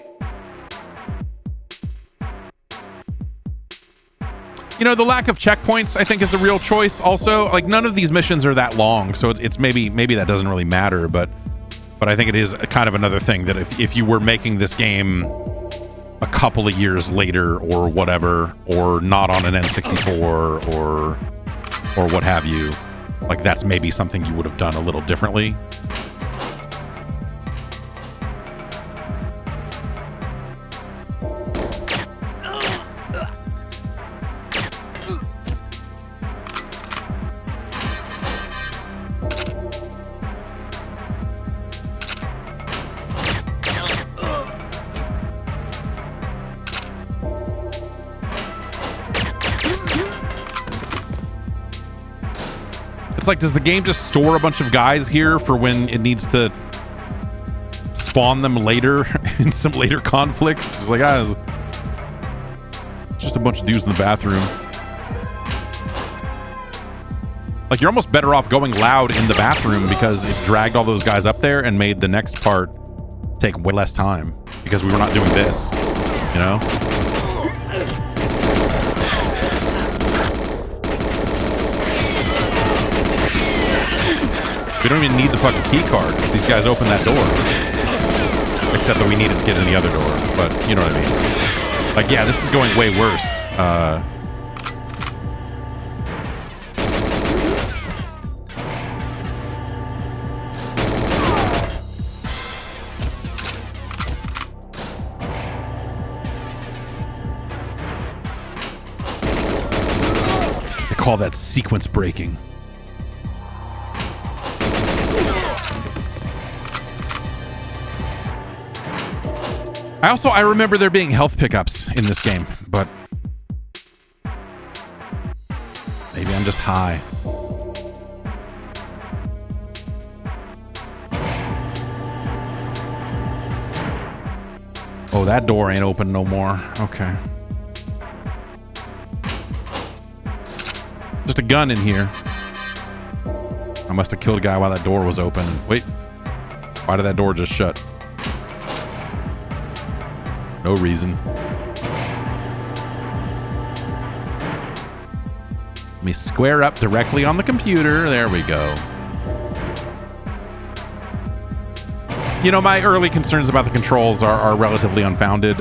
You know, the lack of checkpoints, I think, is a real choice also. Like, none of these missions are that long, so it's maybe that doesn't really matter, but I think it is kind of another thing that if you were making this game a couple of years later or whatever, or not on an N64 or what have you, like, that's maybe something you would have done a little differently. It's like, does the game just store a bunch of guys here for when it needs to spawn them later in some later conflicts? It's like, it's just a bunch of dudes in the bathroom. Like, you're almost better off going loud in the bathroom because it dragged all those guys up there and made the next part take way less time because we were not doing this, you know? We don't even need the fucking key card because these guys open that door. Except that we needed to get in the other door, but you know what I mean. Like, yeah, this is going way worse. They call that sequence breaking. I remember there being health pickups in this game, but maybe I'm just high. Oh, that door ain't open no more. Okay. Just a gun in here. I must have killed a guy while that door was open. Wait. Why did that door just shut? No reason. Let me square up directly on the computer. There we go. You know, my early concerns about the controls are relatively unfounded.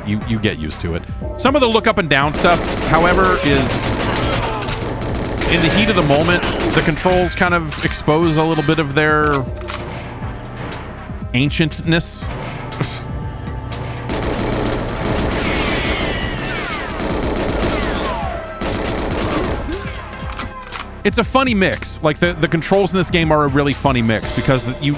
You get used to it. Some of the look up and down stuff, however, is in the heat of the moment, the controls kind of expose a little bit of their ancientness. It's a funny mix. Like, the controls in this game are a really funny mix because you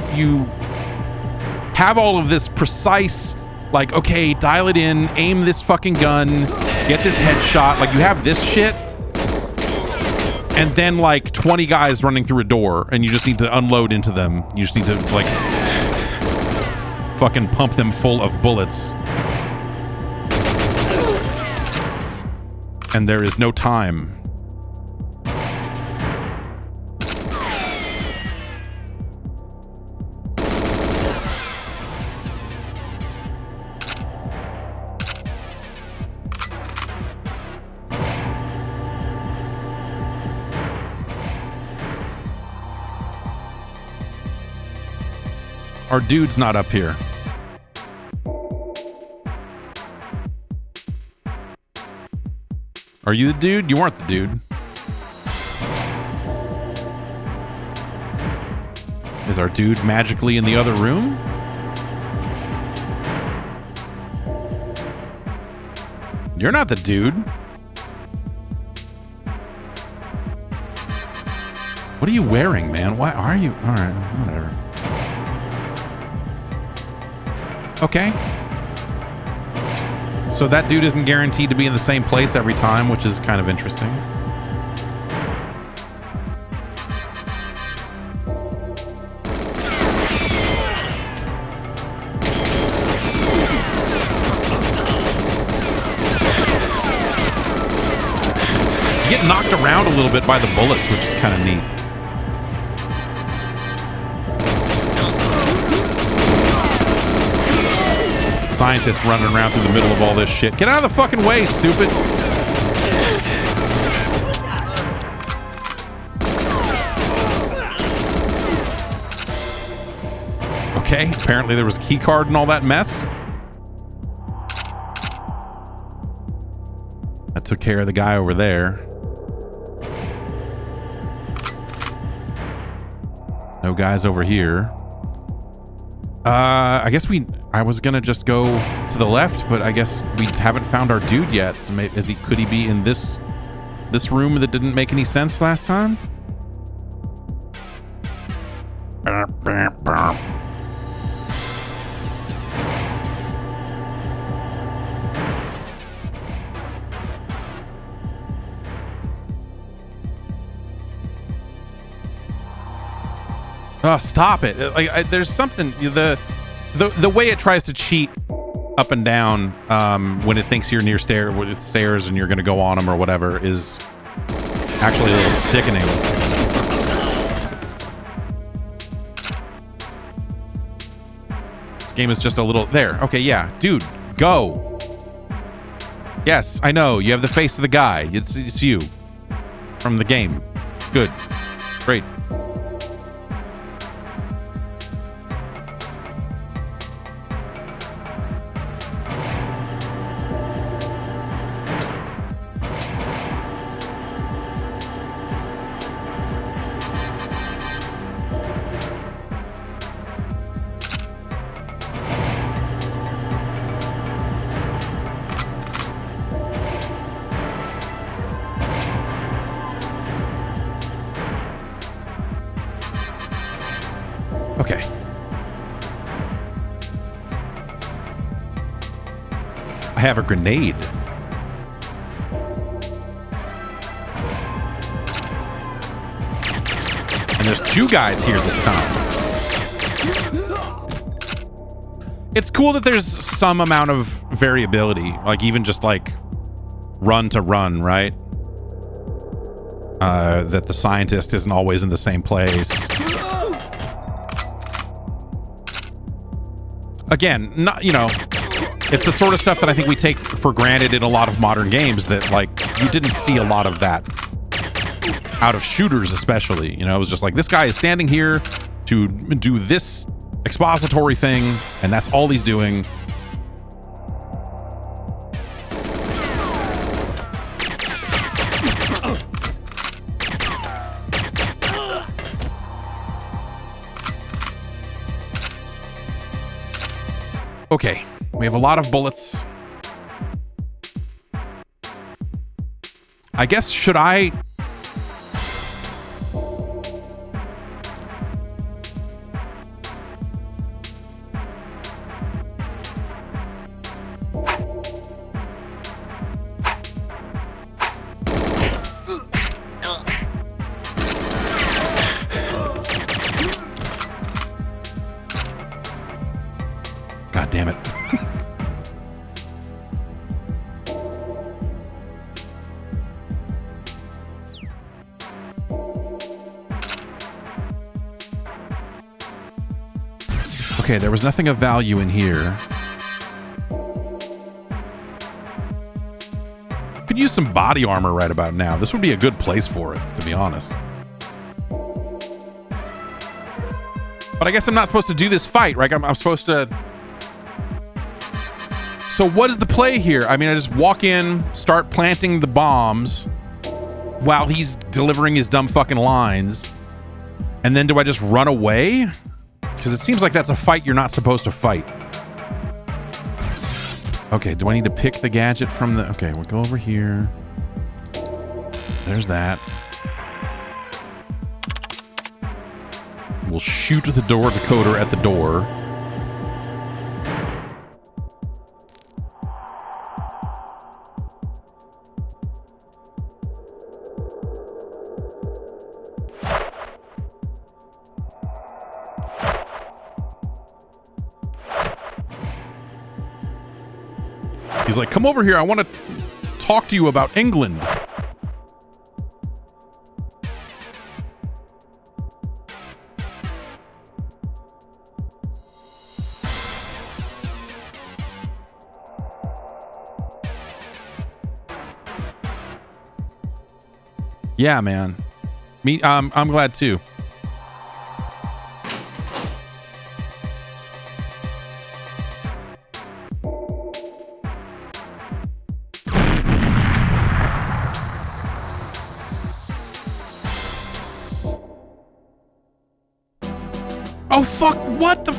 have all of this precise, like, okay, dial it in, aim this fucking gun, get this headshot. Like, you have this shit, and then, like, 20 guys running through a door, and you just need to unload into them. You just need to, like, fucking pump them full of bullets. And there is no time. Our dude's not up here. Are you the dude? You weren't the dude. Is our dude magically in the other room? You're not the dude. What are you wearing, man? Why are you? All right, whatever. Okay. So that dude isn't guaranteed to be in the same place every time, which is kind of interesting. You get knocked around a little bit by the bullets, which is kind of neat. Scientist running around through the middle of all this shit. Get out of the fucking way, stupid. Okay, apparently there was a key card and all that mess. That took care of the guy over there. No guys over here. I guess I was gonna just go to the left, but I guess we haven't found our dude yet. So maybe, could he be in this room that didn't make any sense last time? Oh, stop it. There's something, the way it tries to cheat up and down when it thinks you're near stairs and you're going to go on them or whatever is actually a little sickening. This game is just a little... There. Okay, yeah. Dude, go. Yes, I know. You have the face of the guy. It's you. From the game. Good. Great. Okay. I have a grenade. And there's 2 guys here this time. It's cool that there's some amount of variability, like even just like run to run, right? That the scientist isn't always in the same place. Again, not, you know, it's the sort of stuff that I think we take for granted in a lot of modern games that, like, you didn't see a lot of that out of shooters, especially. You know, it was just like, this guy is standing here to do this expository thing, and that's all he's doing. Okay, we have a lot of bullets. I guess, should I... God damn it. Okay, there was nothing of value in here. Could use some body armor right about now. This would be a good place for it, to be honest. But I guess I'm not supposed to do this fight, right? I'm supposed to... So what is the play here? I mean, I just walk in, start planting the bombs while he's delivering his dumb fucking lines. And then do I just run away? Because it seems like that's a fight you're not supposed to fight. Okay, do I need to pick the gadget from the... Okay, we'll go over here. There's that. We'll shoot the door decoder at the door. He's like, come over here. I want to talk to you about England. Yeah, man. I'm glad too. Oh, fuck. What the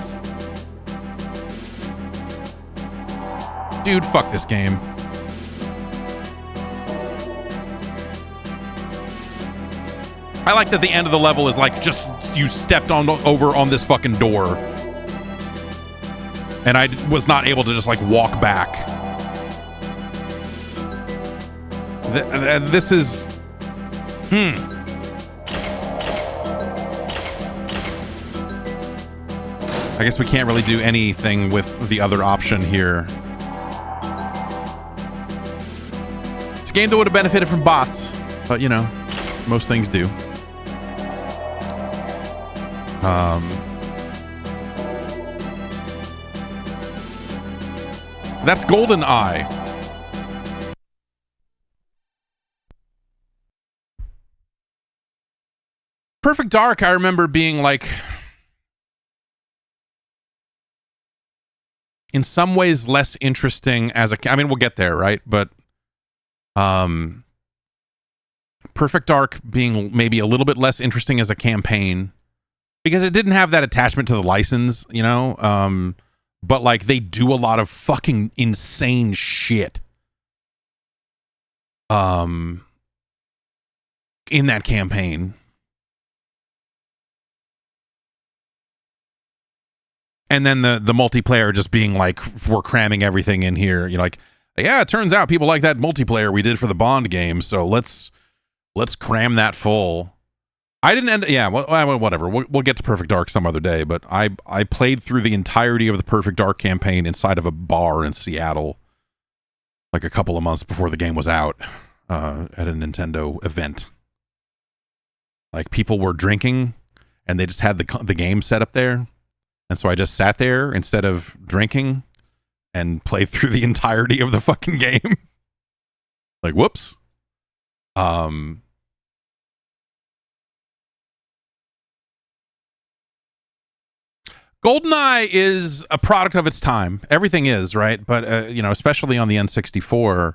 Dude, fuck this game. I like that the end of the level is like, just you stepped over on this fucking door. And I was not able to just like walk back. This is... I guess we can't really do anything with the other option here. It's a game that would have benefited from bots, but you know, most things do. That's GoldenEye. Perfect Dark, I remember being like, in some ways less interesting as a, I mean, we'll get there, right? But Perfect Dark being maybe a little bit less interesting as a campaign because it didn't have that attachment to the license, you know? But like they do a lot of fucking insane shit in that campaign. And then the multiplayer just being like, we're cramming everything in here. You're like, yeah, it turns out people like that multiplayer we did for the Bond game, so let's cram that full. I didn't end. Yeah, well, whatever. We'll get to Perfect Dark some other day. But I played through the entirety of the Perfect Dark campaign inside of a bar in Seattle, like a couple of months before the game was out, at a Nintendo event. Like people were drinking, and they just had the game set up there. And so I just sat there instead of drinking and played through the entirety of the fucking game. Like, whoops. GoldenEye is a product of its time. Everything is, right? But, you know, especially on the N64.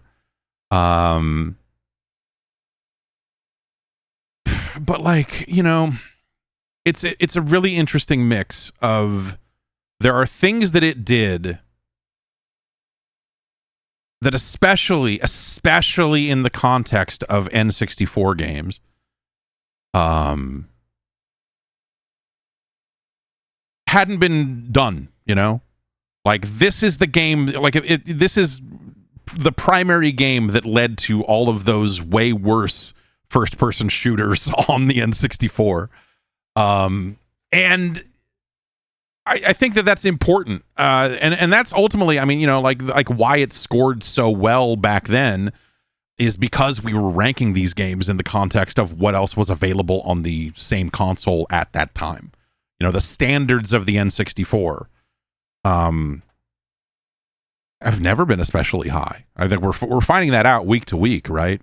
But like, you know, it's a really interesting mix of, there are things that it did that especially in the context of N64 games, hadn't been done, you know? Like, this is the game, like, this is the primary game that led to all of those way worse first-person shooters on the N64. And I think that that's important. And that's ultimately, I mean, you know, like why it scored so well back then is because we were ranking these games in the context of what else was available on the same console at that time. You know, the standards of the N64 have never been especially high. I think we're finding that out week to week, right?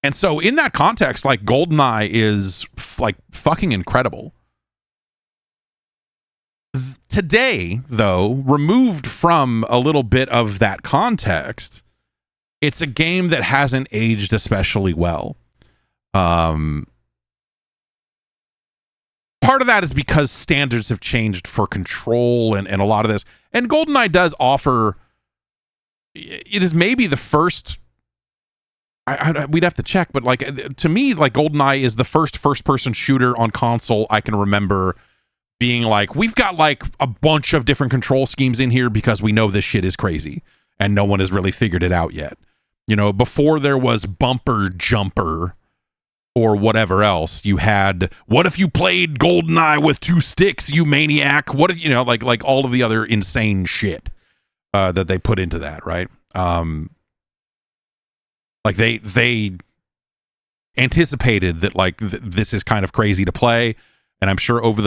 And so in that context, like, GoldenEye is like fucking incredible. Today, though, removed from a little bit of that context, it's a game that hasn't aged especially well. Part of that is because standards have changed for control and a lot of this. And GoldenEye does offer, it is maybe the first, we'd have to check, but like, to me, like, GoldenEye is the first-person shooter on console I can remember being like, we've got like a bunch of different control schemes in here because we know this shit is crazy and no one has really figured it out yet. You know, before there was bumper jumper or whatever else, you had, what if you played GoldenEye with 2 sticks, you maniac? What if, you know, like all of the other insane shit that they put into that, right? Like they anticipated that, like, this is kind of crazy to play. And I'm sure over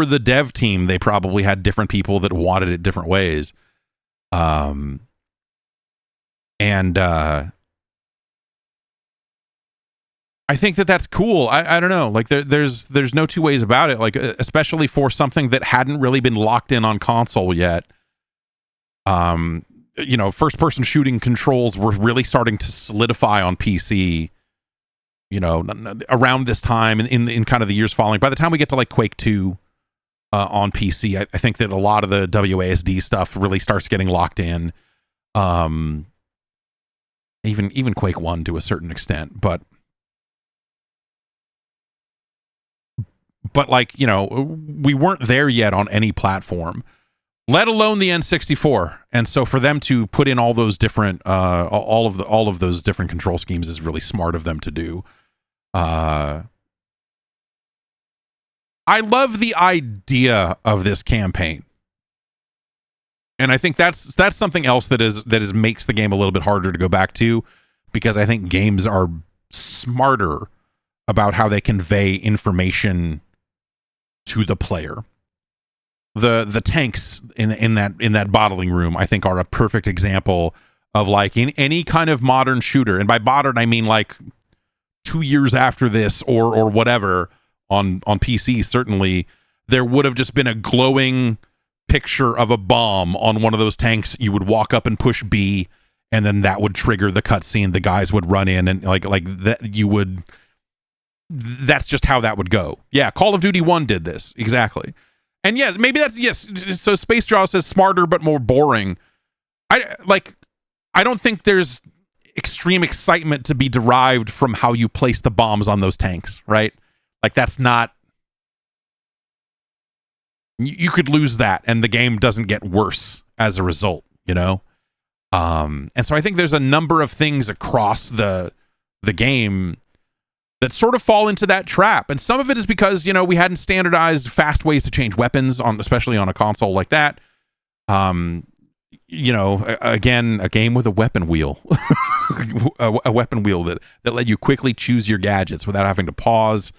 the dev team, they probably had different people that wanted it different ways. And I think that that's cool. I don't know. Like, there's no two ways about it. Like, especially for something that hadn't really been locked in on console yet. You know, first-person shooting controls were really starting to solidify on PC. You know, around this time in kind of the years following. By the time we get to like Quake 2 on PC, I think that a lot of the WASD stuff really starts getting locked in. Even Quake 1 to a certain extent, but like, you know, we weren't there yet on any platform, let alone the N64. And so for them to put in all those different all of those different control schemes is really smart of them to do. I love the idea of this campaign. And I think that's something else that is makes the game a little bit harder to go back to, because I think games are smarter about how they convey information to the player. The tanks in that bottling room, I think, are a perfect example of, like, in any kind of modern shooter, and by modern I mean like 2 years after this or whatever, on PC certainly, there would have just been a glowing picture of a bomb on one of those tanks. You would walk up and push B, and then that would trigger the cutscene. The guys would run in, and like that you would. That's just how that would go. Yeah, Call of Duty 1 did this exactly, and yeah, maybe that's yes. So Space Jaw says smarter but more boring. I don't think there's extreme excitement to be derived from how you place the bombs on those tanks, right? Like, that's not. You could lose that, and the game doesn't get worse as a result, you know? And so I think there's a number of things across the game that sort of fall into that trap. And some of it is because, you know, we hadn't standardized fast ways to change weapons, especially on a console like that. You know, again, a game with a weapon wheel. a weapon wheel that let you quickly choose your gadgets without having to pause,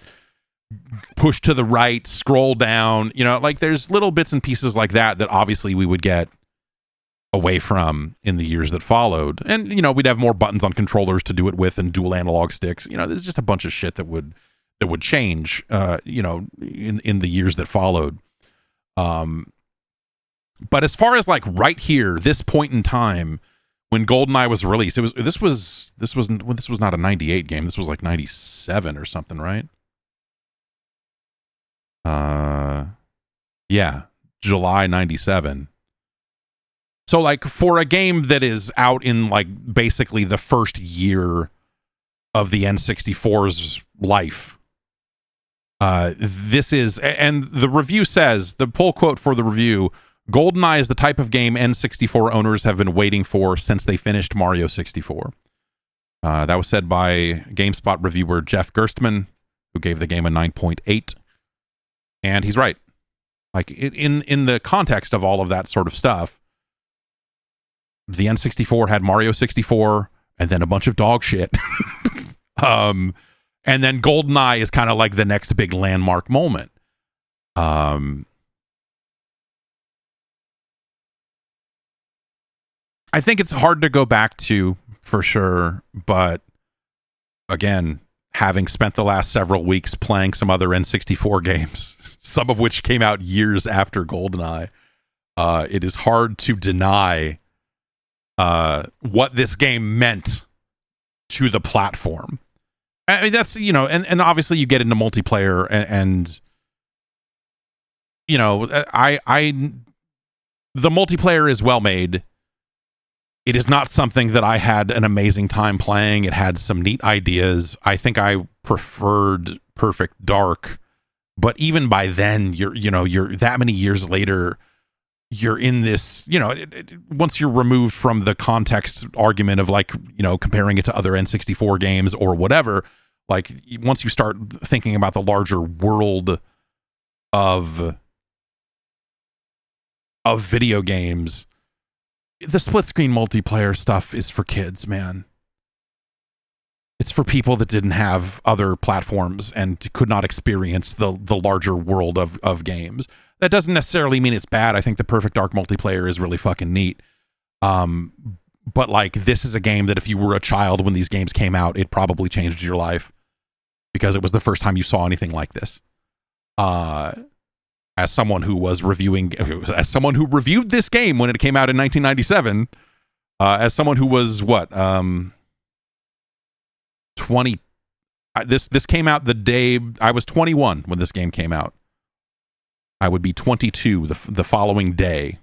push to the right, scroll down, you know, like there's little bits and pieces like that obviously we would get away from in the years that followed. And, you know, we'd have more buttons on controllers to do it with and dual analog sticks. You know, there's just a bunch of shit that would change, you know, in the years that followed. But as far as like right here, this point in time when GoldenEye was released, this was not a 98 game. This was like 97 or something, right? Yeah, July 97. So like for a game that is out in like basically the first year of the N64's life, this is, and the review says, the pull quote for the review, GoldenEye is the type of game N64 owners have been waiting for since they finished Mario 64. That was said by GameSpot reviewer Jeff Gerstmann, who gave the game a 9.8. And he's right. Like, in the context of all of that sort of stuff, the N64 had Mario 64 and then a bunch of dog shit. And then GoldenEye is kind of like the next big landmark moment. I think it's hard to go back to, for sure, but again, having spent the last several weeks playing some other N64 games, some of which came out years after GoldenEye, it is hard to deny what this game meant to the platform. I mean, that's, you know, and obviously you get into multiplayer and you know, the multiplayer is well made. It is not something that I had an amazing time playing. It had some neat ideas. I think I preferred Perfect Dark, but even by then, you're that many years later, you're in this, you know, once you're removed from the context argument of, like, you know, comparing it to other N64 games or whatever, like once you start thinking about the larger world of video games, the split screen multiplayer stuff is for kids, man. It's for people that didn't have other platforms and could not experience the larger world of games. That doesn't necessarily mean it's bad. I think the Perfect Dark multiplayer is really fucking neat. But like, this is a game that if you were a child when these games came out, it probably changed your life because it was the first time you saw anything like this. As someone who reviewed this game when it came out in 1997, as someone who was 20, this came out the day I was 21 when this game came out. I would be 22 the following day.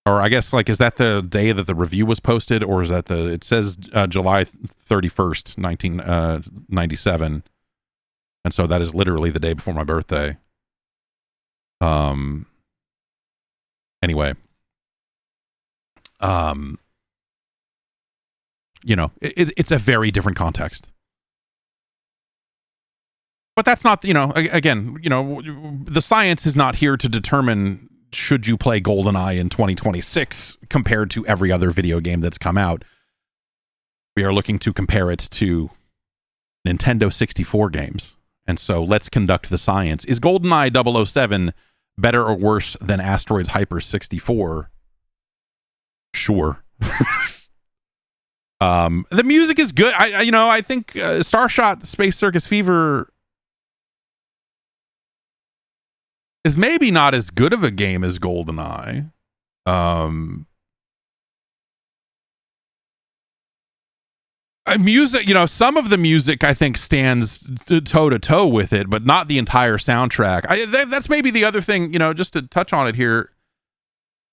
Or I guess, like, is that the day that the review was posted, or is that it says July 31st, 1997. And so that is literally the day before my birthday. Anyway. You know, it's a very different context. But that's not, again, the science is not here to determine should you play GoldenEye in 2026 compared to every other video game that's come out. We are looking to compare it to Nintendo 64 games. And so let's conduct the science. Is GoldenEye 007 better or worse than Asteroids Hyper 64? Sure. The music is good. I think Starshot Space Circus Fever is maybe not as good of a game as GoldenEye. Music, some of the music I think stands toe to toe with it, but not the entire soundtrack. That's maybe the other thing, just to touch on it here.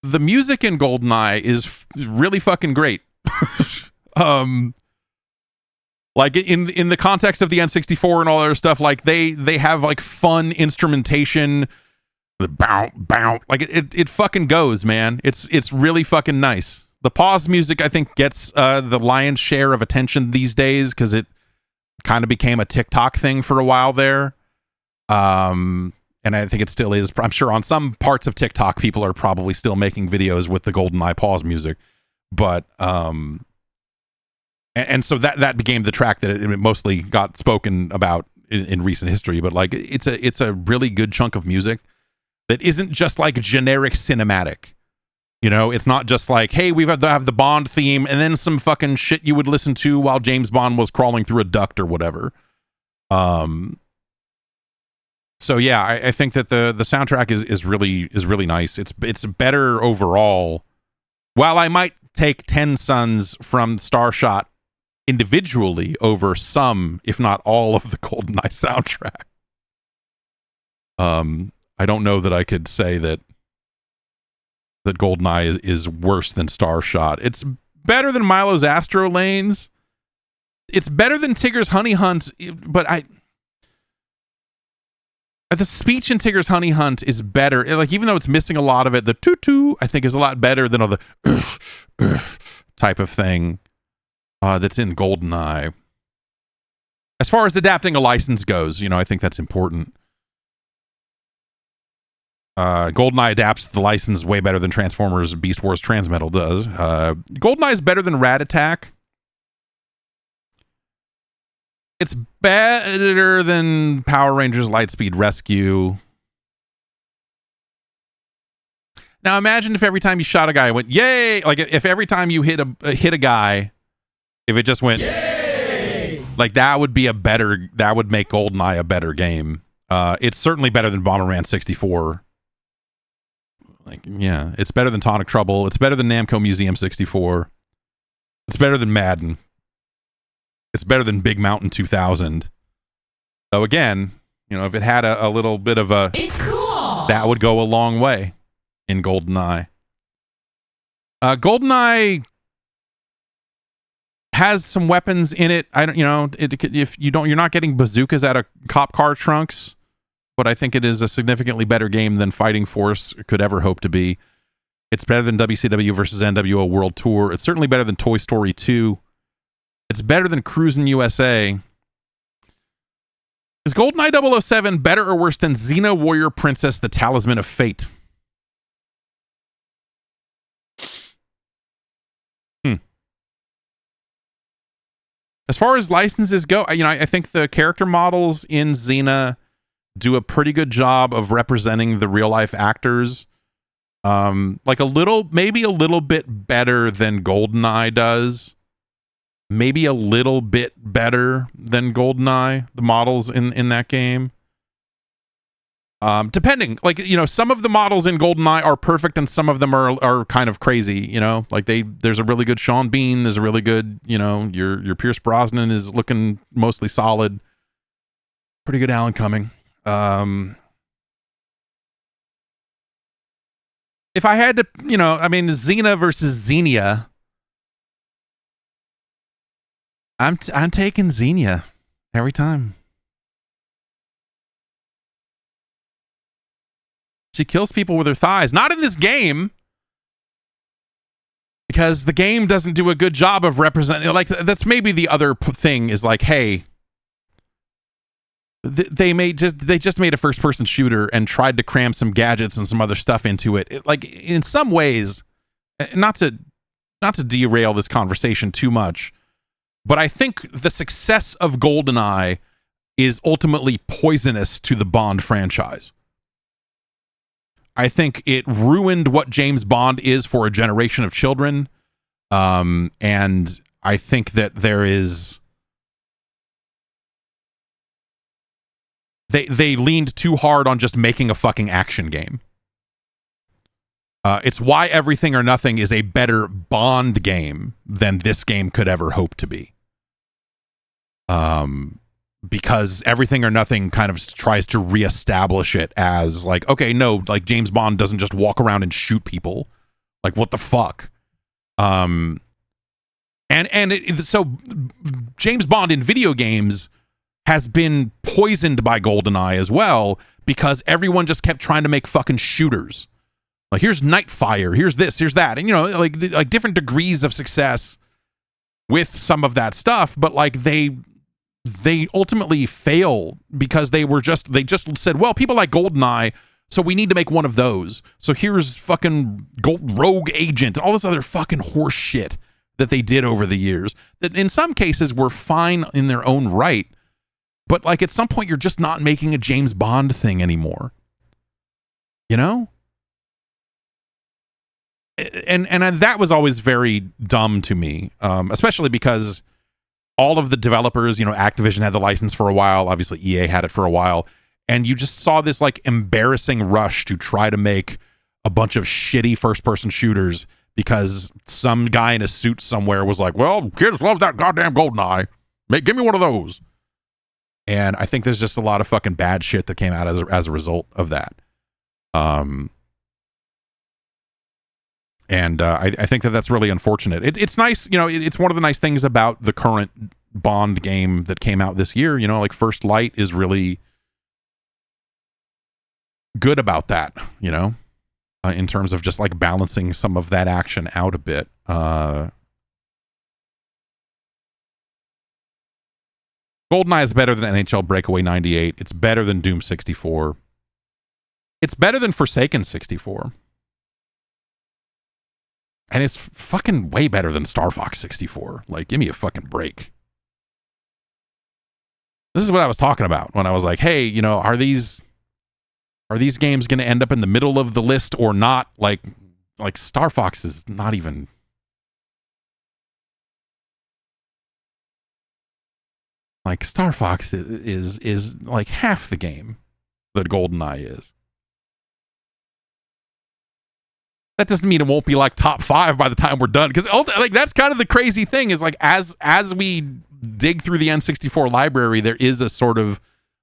The music in GoldenEye is really fucking great. Like in the context of the N64 and all that other stuff, like they have like fun instrumentation. The bow, like it fucking goes, man. It's really fucking nice. The pause music, I think, gets the lion's share of attention these days because it kind of became a TikTok thing for a while there. And I think it still is. I'm sure on some parts of TikTok, people are probably still making videos with the GoldenEye pause music. But and so that became the track that it mostly got spoken about in recent history. But like it's a really good chunk of music that isn't just like generic cinematic. It's not just like, hey, we have the Bond theme and then some fucking shit you would listen to while James Bond was crawling through a duct or whatever. So yeah, I think that the soundtrack is really nice. It's better overall. While I might take 10 Suns from Starshot individually over some, if not all, of the GoldenEye soundtrack. I don't know that I could say that GoldenEye is worse than Starshot. It's better than Milo's Astro Lanes. It's better than Tigger's Honey Hunt, but the speech in Tigger's Honey Hunt is better. Like, even though it's missing a lot of it, the toot-toot, I think, is a lot better than all the type of thing that's in GoldenEye. As far as adapting a license goes, I think that's important. GoldenEye adapts the license way better than Transformers Beast Wars Transmetal does. GoldenEye is better than Rat Attack. It's better than Power Rangers Lightspeed Rescue. Now imagine if every time you shot a guy it went yay, like if every time you hit a guy, if it just went yay, like that would make GoldenEye a better game. It's certainly better than Bomberman 64. Like, yeah, it's better than Tonic Trouble. It's better than Namco Museum 64. It's better than Madden. It's better than Big Mountain 2000. So again, if it had a little bit of a, it's cool, that would go a long way in GoldenEye. GoldenEye has some weapons in it. You're not getting bazookas out of cop car trunks. But I think it is a significantly better game than Fighting Force could ever hope to be. It's better than WCW versus NWO World Tour. It's certainly better than Toy Story 2. It's better than Cruisin' USA. Is GoldenEye 007 better or worse than Xena Warrior Princess: The Talisman of Fate? As far as licenses go, I think the character models in Xena do a pretty good job of representing the real life actors. Maybe a little bit better than GoldenEye does. Maybe a little bit better than GoldenEye, the models in that game. Depending, some of the models in GoldenEye are perfect and some of them are kind of crazy, there's a really good Sean Bean, there's a really good, your Pierce Brosnan is looking mostly solid. Pretty good Alan Cumming. If I had to, Xena versus Xenia, I'm taking Xenia every time. She kills people with her thighs. Not in this game, because the game doesn't do a good job of representing. Like, that's maybe the other thing is like, hey, They just made a first person shooter and tried to cram some gadgets and some other stuff into it. Like in some ways, not to derail this conversation too much, but I think the success of GoldenEye is ultimately poisonous to the Bond franchise. I think it ruined what James Bond is for a generation of children. And I think that there is... They leaned too hard on just making a fucking action game. It's why Everything or Nothing is a better Bond game than this game could ever hope to be. Because Everything or Nothing kind of tries to reestablish it as like, okay, no, like James Bond doesn't just walk around and shoot people. Like, what the fuck? So James Bond in video games has been poisoned by GoldenEye as well, because everyone just kept trying to make fucking shooters. Like, here's Nightfire, here's this, here's that, and like different degrees of success with some of that stuff, but like they ultimately fail because they just said, well, people like GoldenEye, so we need to make one of those. So here's fucking Rogue Agent, all this other fucking horse shit that they did over the years that in some cases were fine in their own right. But like at some point, you're just not making a James Bond thing anymore. You know? And that was always very dumb to me, especially because all of the developers, Activision had the license for a while. Obviously, EA had it for a while. And you just saw this like embarrassing rush to try to make a bunch of shitty first-person shooters because some guy in a suit somewhere was like, well, kids love that goddamn GoldenEye. Give me one of those. And I think there's just a lot of fucking bad shit that came out as a result of that. I think that's really unfortunate. It's nice, it's one of the nice things about the current Bond game that came out this year. Like First Light is really good about that, in terms of just like balancing some of that action out a bit. GoldenEye is better than NHL Breakaway 98. It's better than Doom 64. It's better than Forsaken 64. And it's fucking way better than Star Fox 64. Like, give me a fucking break. This is what I was talking about when I was like, hey, are these games going to end up in the middle of the list or not? Like Star Fox is not even... Like, Star Fox is like half the game that GoldenEye is. That doesn't mean it won't be like top 5 by the time we're done. Because like that's kind of the crazy thing is like as we dig through the N64 library, there is a sort of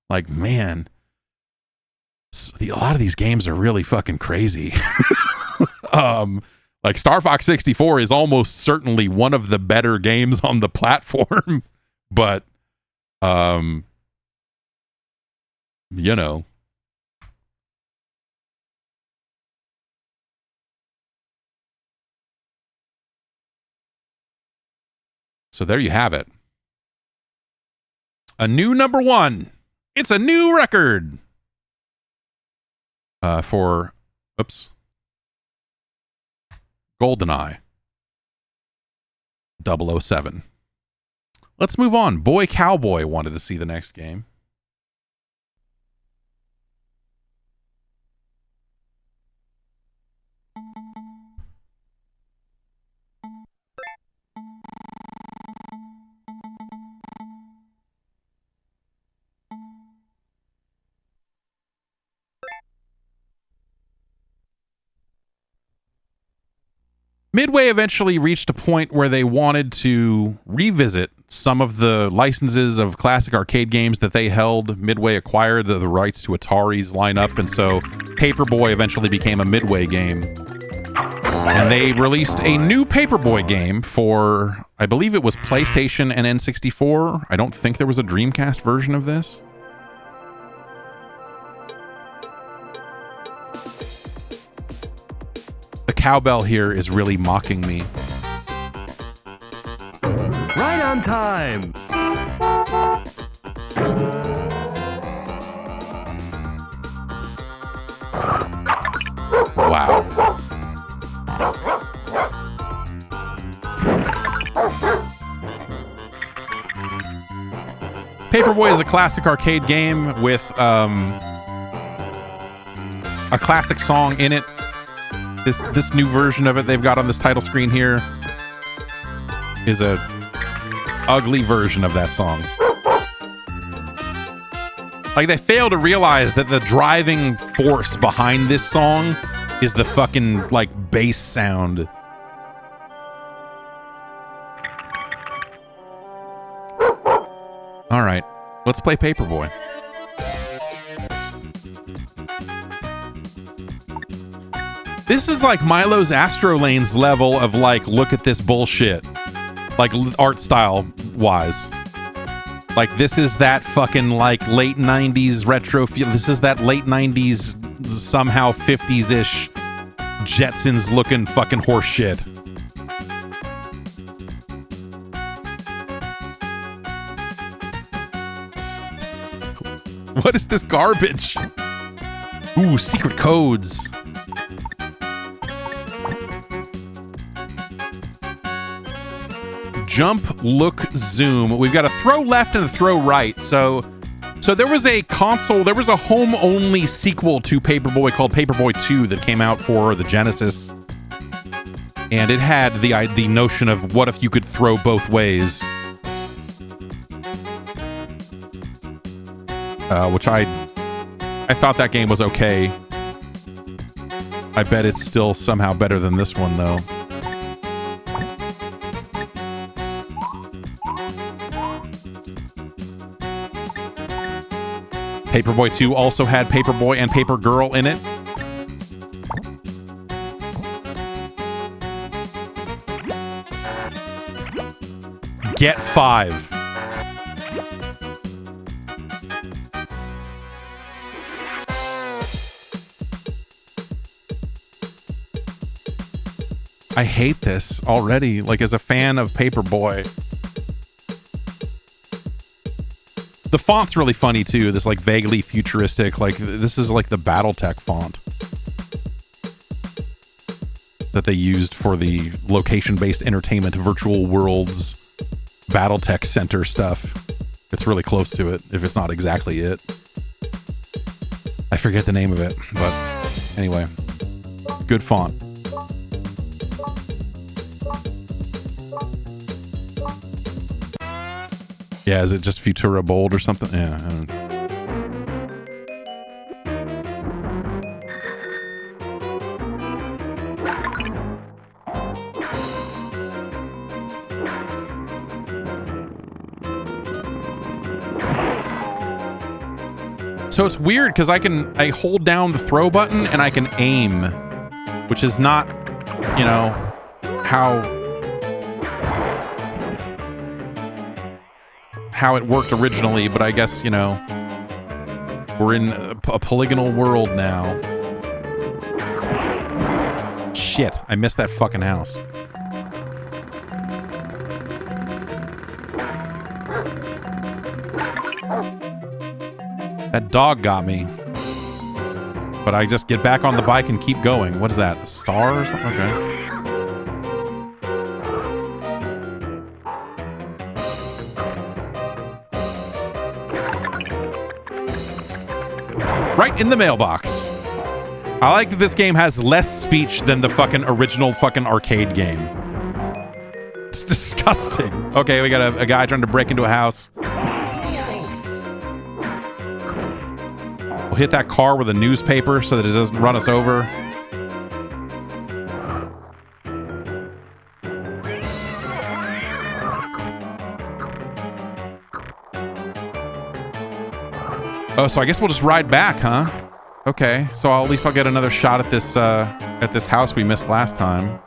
like, man, a lot of these games are really fucking crazy. Like Star Fox 64 is almost certainly one of the better games on the platform, but so there you have it. A new number 1. It's a new record for GoldenEye 007. Let's move on. Boy Cowboy wanted to see the next game. Midway eventually reached a point where they wanted to revisit some of the licenses of classic arcade games that they held. Midway acquired the rights to Atari's lineup, and so Paperboy eventually became a Midway game. And they released a new Paperboy game for, I believe it was PlayStation and N64. I don't think there was a Dreamcast version of this. The cowbell here is really mocking me. Right on time. Paperboy is a classic arcade game with a classic song in it. This new version of it they've got on this title screen here is a ugly version of that song. Like, they fail to realize that the driving force behind this song is the fucking, like, bass sound. All right, let's play Paperboy. This is like Milo's Astrolane's level of, like, look at this bullshit. Like, art style wise. Like, this is that fucking, like, late 90s retro feel. This is that late 90s, somehow 50s-ish Jetsons looking fucking horse shit. What is this garbage? Ooh, secret codes. Jump, look, zoom. We've got a throw left and a throw right. So there was a console, there was a home-only sequel to Paperboy called Paperboy 2 that came out for the Genesis. And it had the notion of what if you could throw both ways. Which I thought that game was okay. I bet it's still somehow better than this one, though. Paperboy 2 also had Paperboy and Paper Girl in it. Get 5. I hate this already, like, as a fan of Paperboy. The font's really funny, too. This, like, vaguely futuristic, like, this is, like, the Battletech font that they used for the location-based entertainment virtual worlds Battletech Center stuff. It's really close to it, if it's not exactly it. I forget the name of it, but anyway. Good font. Yeah, is it just Futura Bold or something? Yeah. I don't know. So it's weird because I hold down the throw button and I can aim, which is not, you know, how it worked originally, but I guess, you know, we're in a polygonal world now. Shit, I missed that fucking house. That dog got me. But I just get back on the bike and keep going. What is that? A star or something? Okay. Right in the mailbox. I like that this game has less speech than the fucking original fucking arcade game. It's disgusting. Okay, we got a guy trying to break into a house. We'll hit that car with a newspaper so that it doesn't run us over. Oh, so I guess we'll just ride back, huh? Okay, so at least I'll get another shot at this house we missed last time.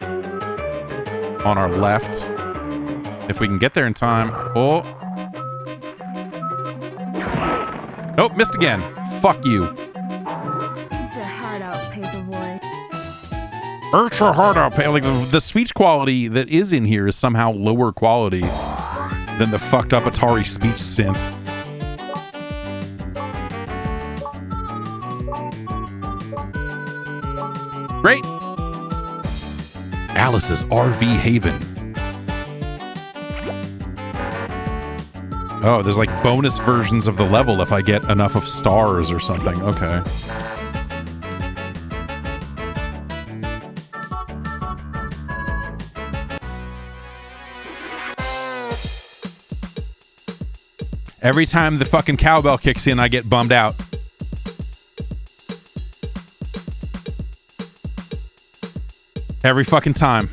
On our left. If we can get there in time. Oh. Nope, missed again. Fuck you. It's a hard out, Paperboy. It's a hard out. Like, the speech quality that is in here is somehow lower quality than the fucked up Atari speech synth. Great. Alice's RV Haven. Oh, there's like bonus versions of the level if I get enough of stars or something. Okay. Every time the fucking cowbell kicks in, I get bummed out. Every fucking time.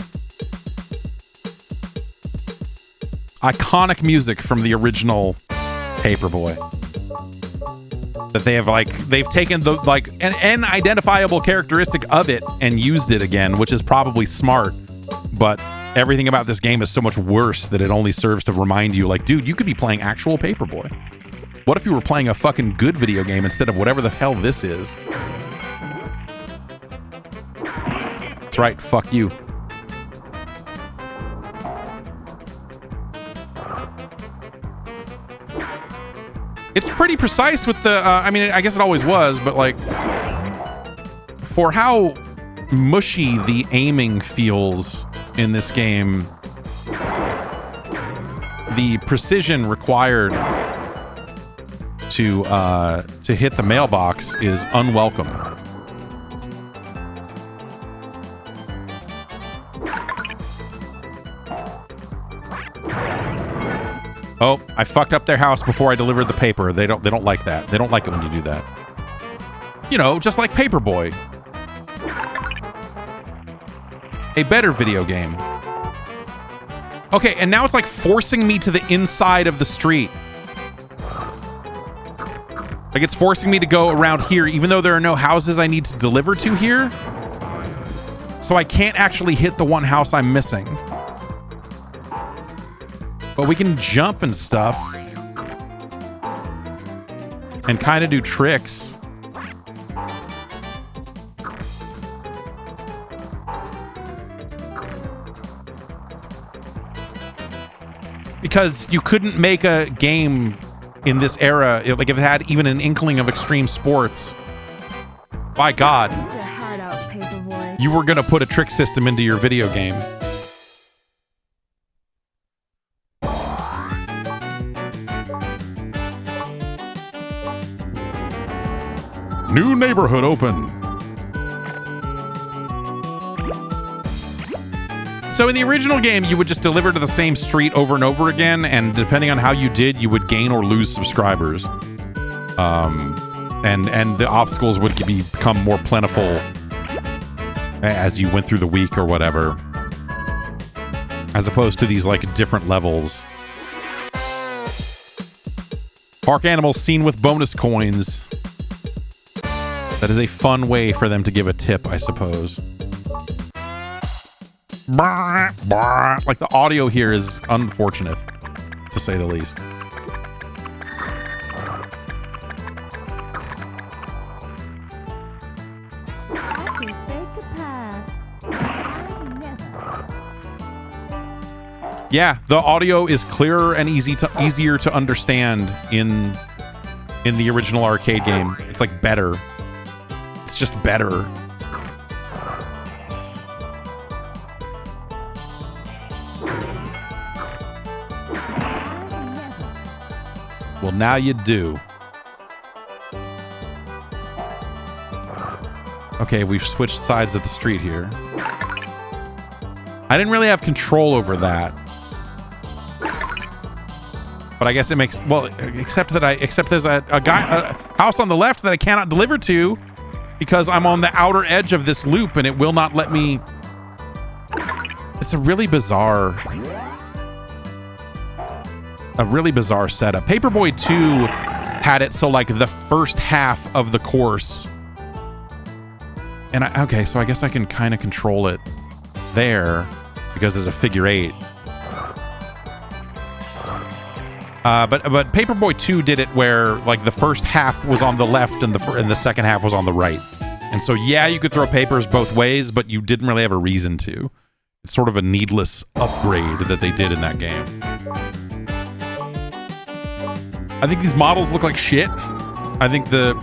Iconic music from the original Paperboy. That they have they've taken the an identifiable characteristic of it and used it again, which is probably smart, but everything about this game is so much worse that it only serves to remind you, like, dude, you could be playing actual Paperboy. What if you were playing a fucking good video game instead of whatever the hell this is? That's right, fuck you. It's pretty precise with the, I mean, I guess it always was, but like, for how mushy the aiming feels in this game, the precision required to hit the mailbox is unwelcome. Oh, I fucked up their house before I delivered the paper. They don't like that. They don't like it when you do that. You know, just like Paperboy. A better video game. Okay, and now it's like forcing me to the inside of the street. Like it's forcing me to go around here, even though there are no houses I need to deliver to here. So I can't actually hit the one house I'm missing. But we can jump and stuff. And kind of do tricks. Because you couldn't make a game in this era, like if it had even an inkling of extreme sports. By God, you were going to put a trick system into your video game. New neighborhood open. So in the original game, you would just deliver to the same street over and over again, and depending on how you did, you would gain or lose subscribers. And the obstacles would become more plentiful as you went through the week or whatever, as opposed to these like different levels. Park animals seen with bonus coins. That is a fun way for them to give a tip, I suppose. Like the audio here is unfortunate, to say the least. Yeah, the audio is clearer and easier to understand in the original arcade game. It's like better. It's just better. Well, now you do. Okay, we've switched sides of the street here. I didn't really have control over that. But I guess it makes, well, except there's a house on the left that I cannot deliver to because I'm on the outer edge of this loop and it will not let me. It's a really bizarre setup. Paperboy 2 had it so like the first half of the course. And okay, so I guess I can kind of control it there because there's a figure 8. But Paperboy 2 did it where like the first half was on the left and the second half was on the right. And so yeah, you could throw papers both ways, but you didn't really have a reason to. It's sort of a needless upgrade that they did in that game. I think these models look like shit. I think the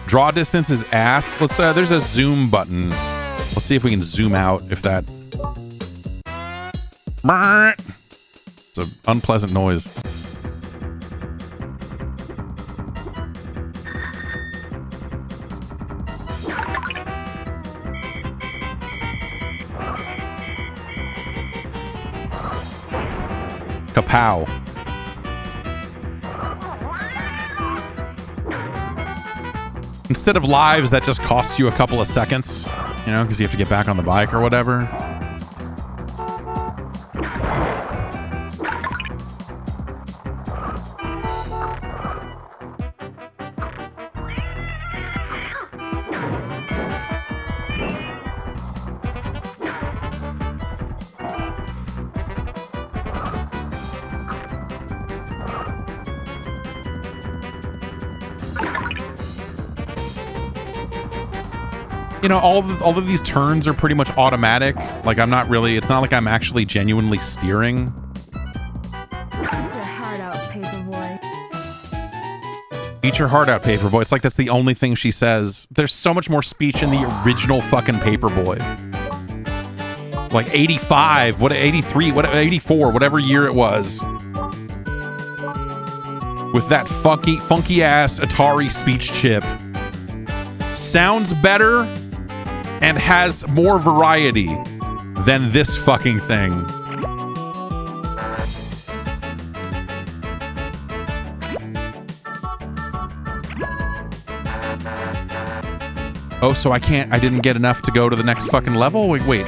draw distance is ass. Let's there's a zoom button. Let's see if we can zoom out if that. It's an unpleasant noise. Kapow. Instead of lives, that just costs you a couple of seconds, you know, because you have to get back on the bike or whatever. You know, all of these turns are pretty much automatic. Like, I'm not really, it's not like I'm actually genuinely steering. Eat your heart out, Paperboy. Eat your heart out, Paperboy. It's like that's the only thing she says. There's so much more speech in the original fucking Paperboy. Like 85, what 83, what 84, whatever year it was. With that funky ass Atari speech chip. Sounds better and has more variety than this fucking thing. Oh, so I didn't get enough to go to the next fucking level? Wait.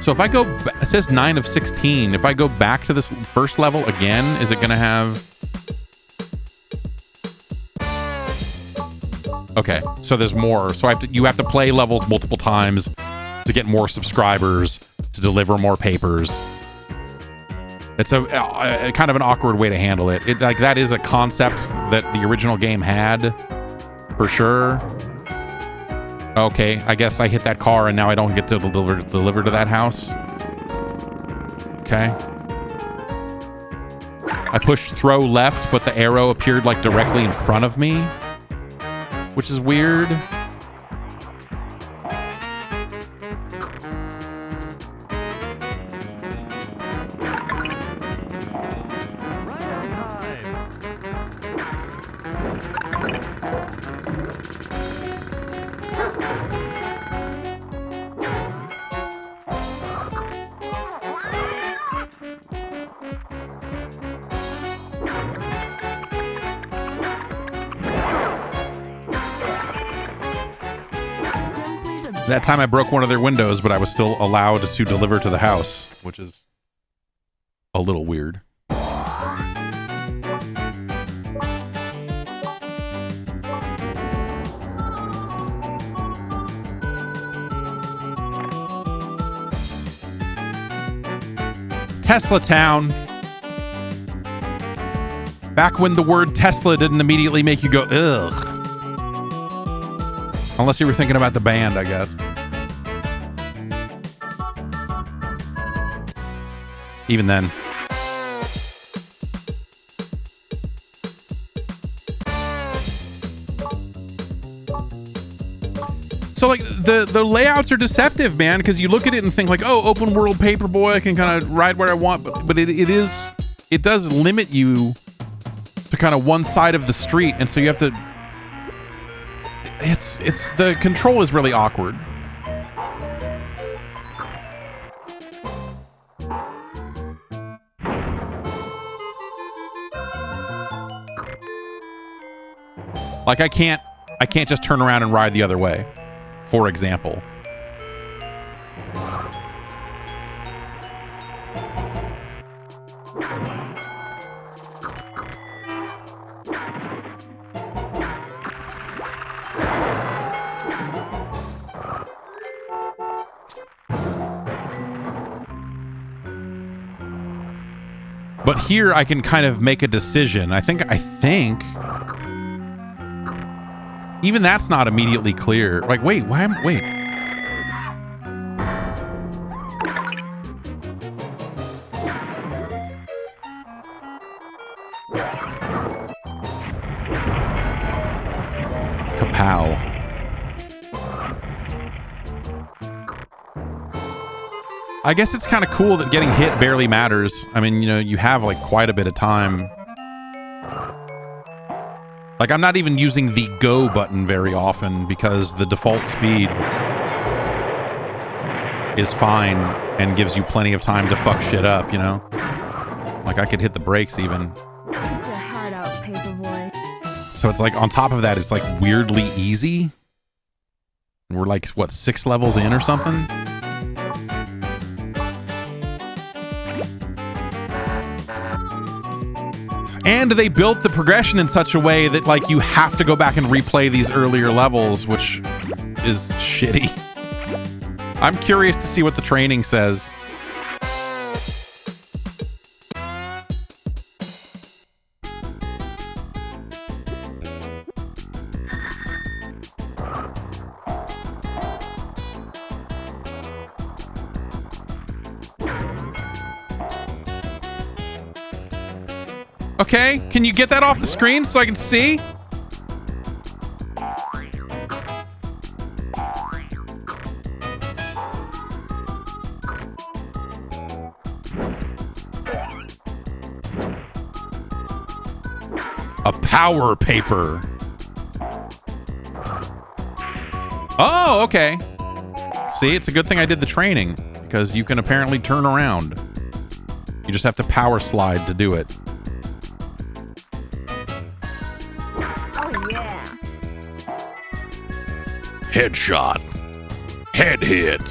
So if I go, it says 9 of 16. If I go back to this first level again, is it going to have... Okay, so there's more. So you have to play levels multiple times to get more subscribers, to deliver more papers. It's a kind of an awkward way to handle it. Like, that is a concept that the original game had, for sure. Okay, I guess I hit that car and now I don't get to deliver to that house. Okay. I pushed throw left, but the arrow appeared like directly in front of me, which is weird. That time I broke one of their windows, but I was still allowed to deliver to the house, which is a little weird. Tesla Town. Back when the word Tesla didn't immediately make you go, ugh. Unless you were thinking about the band, I guess. Even then. So, like, the layouts are deceptive, man, because you look at it and think, like, oh, open world Paperboy, I can kind of ride where I want, but it does limit you to kind of one side of the street, and so you have to... It's the control is really awkward. Like, I can't just turn around and ride the other way, for example. But here I can kind of make a decision. I think even that's not immediately clear. Like, wait, wait. Kapow. I guess it's kind of cool that getting hit barely matters. I mean, you know, you have like quite a bit of time. Like, I'm not even using the go button very often because the default speed is fine and gives you plenty of time to fuck shit up, you know? Like, I could hit the brakes even. Get your heart out, Paperboy. So it's like, on top of that, it's like weirdly easy. We're like, what, 6 levels in or something? And they built the progression in such a way that, like, you have to go back and replay these earlier levels, which is shitty. I'm curious to see what the training says. Okay, can you get that off the screen so I can see? A power paper. Oh, okay. See, it's a good thing I did the training because you can apparently turn around. You just have to power slide to do it. Headshot. Head hit.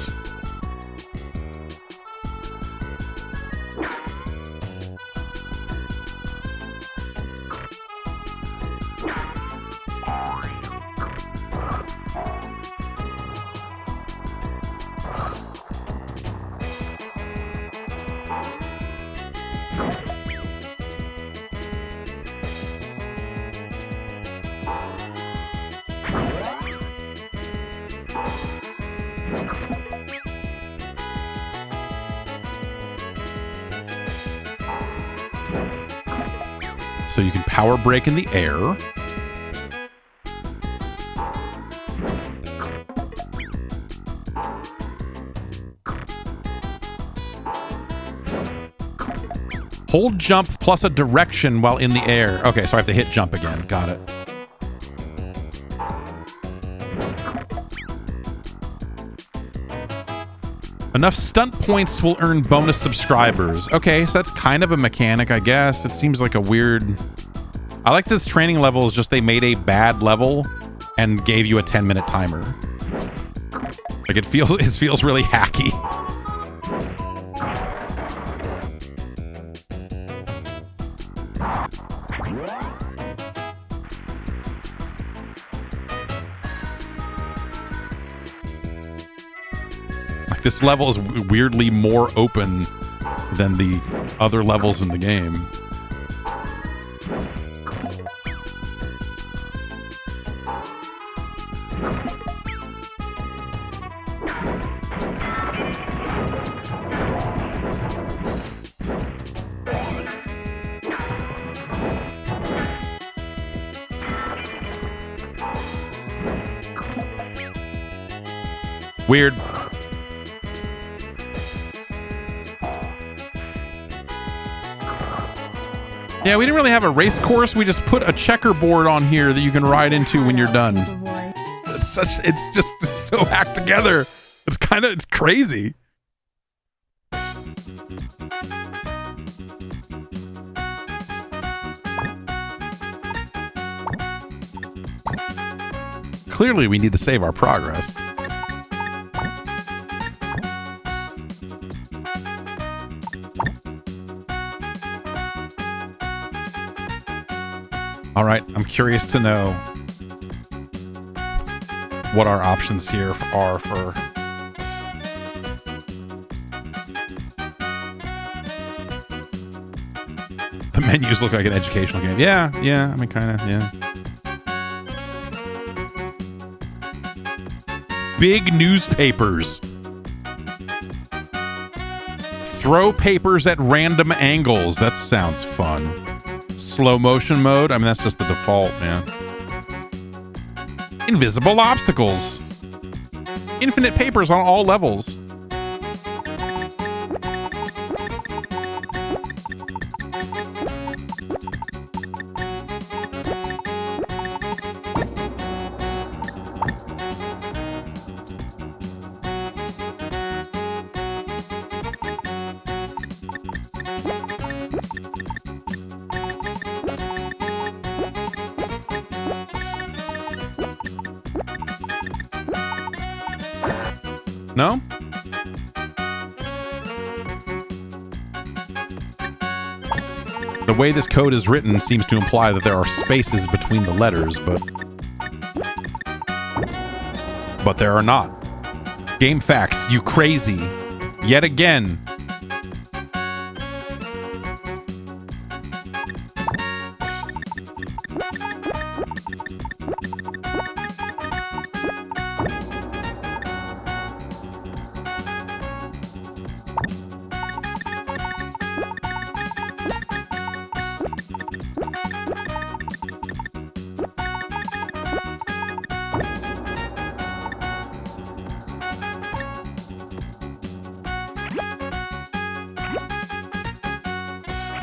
So you can power brake in the air. Hold jump plus a direction while in the air. Okay, so I have to hit jump again. Got it. Enough stunt points will earn bonus subscribers. Okay, so that's kind of a mechanic, I guess. It seems like a weird... I like this training level is just they made a bad level and gave you a 10-minute timer. Like, it feels really hacky. This level is weirdly more open than the other levels in the game. Weird. Yeah, we didn't really have a race course. We just put a checkerboard on here that you can ride into when you're done. It's just so hacked together. It's crazy. Clearly, we need to save our progress. All right, I'm curious to know what our options here are for... The menus look like an educational game. Yeah, I mean, kind of, yeah. Big newspapers. Throw papers at random angles. That sounds fun. Slow motion mode. I mean, that's just the default, man. Invisible obstacles. Infinite papers on all levels. No? The way this code is written seems to imply that there are spaces between the letters, but there are not. Game facts, you crazy. Yet again.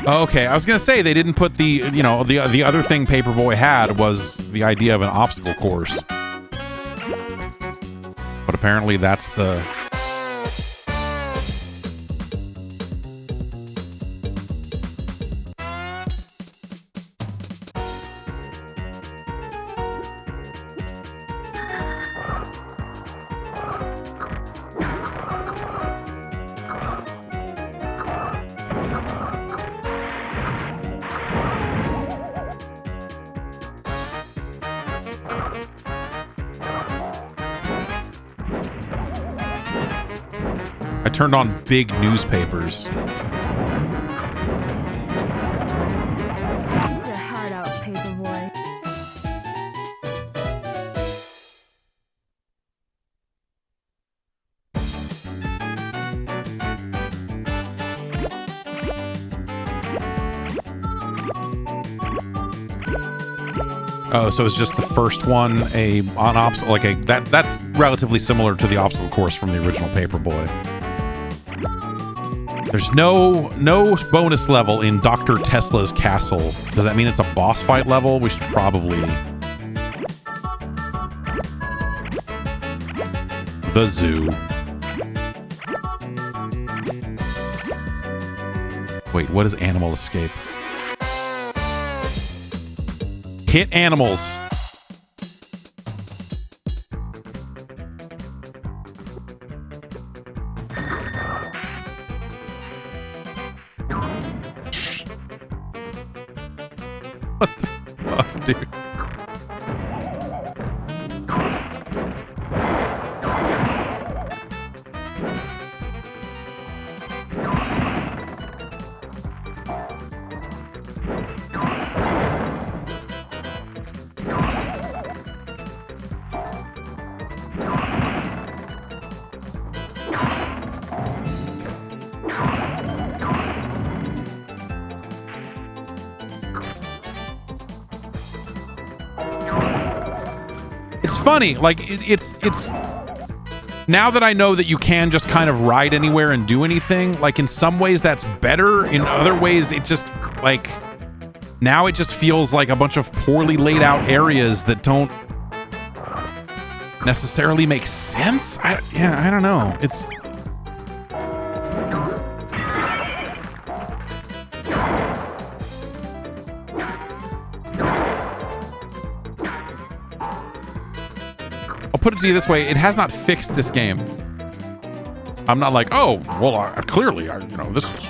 Okay, I was gonna say they didn't put the the other thing Paperboy had was the idea of an obstacle course, but apparently that's the. I turned on big newspapers. Your heart out, Paperboy. Oh, so it's just the first one, that's relatively similar to the obstacle course from the original Paperboy. There's no bonus level in Dr. Tesla's castle. Does that mean it's a boss fight level? We should probably... The zoo. Wait, what is Animal Escape? Hit animals. What the fuck, dude? Funny, like it's now that I know that you can just kind of ride anywhere and do anything, like in some ways that's better, in other ways it just like now it just feels like a bunch of poorly laid out areas that don't necessarily make sense. I don't know. It's put it to you this way, it has not fixed this game. I'm not like, oh, well, clearly, this is...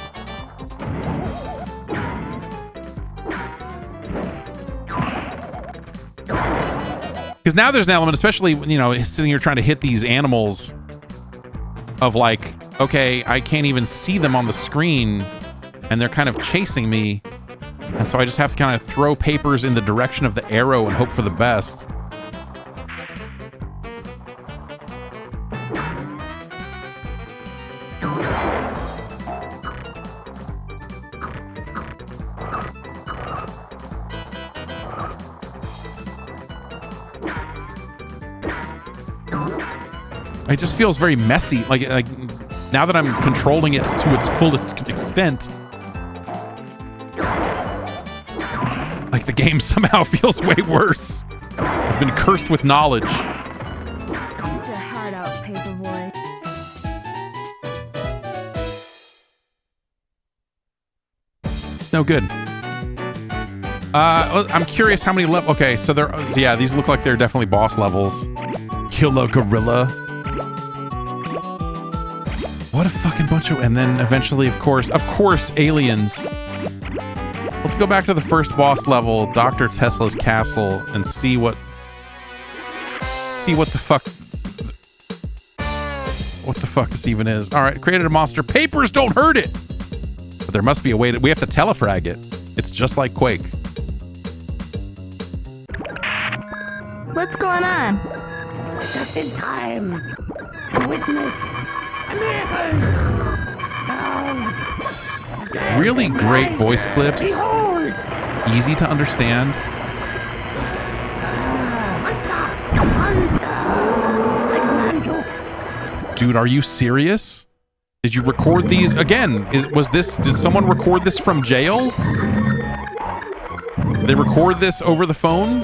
Because now there's an element, especially, sitting here trying to hit these animals of like, okay, I can't even see them on the screen, and they're kind of chasing me, and so I just have to kind of throw papers in the direction of the arrow and hope for the best. It just feels very messy. Like now that I'm controlling it to its fullest extent, like the game somehow feels way worse. I've been cursed with knowledge. Your heart out, Paperboy. It's no good. I'm curious how many levels. Okay, so these look like they're definitely boss levels. Kill a gorilla. What a fucking bunch of... And then eventually, of course, aliens. Let's go back to the first boss level, Dr. Tesla's castle, and see what the fuck... What the fuck this even is. Alright, created a monster. Papers don't hurt it! But there must be a way to... We have to telefrag it. It's just like Quake. What's going on? Just in time to witness a miracle. Now, Really great voice clips. behold, Easy to understand. Dude, are you serious? Did you record these again? Did someone record this from jail? They record this over the phone?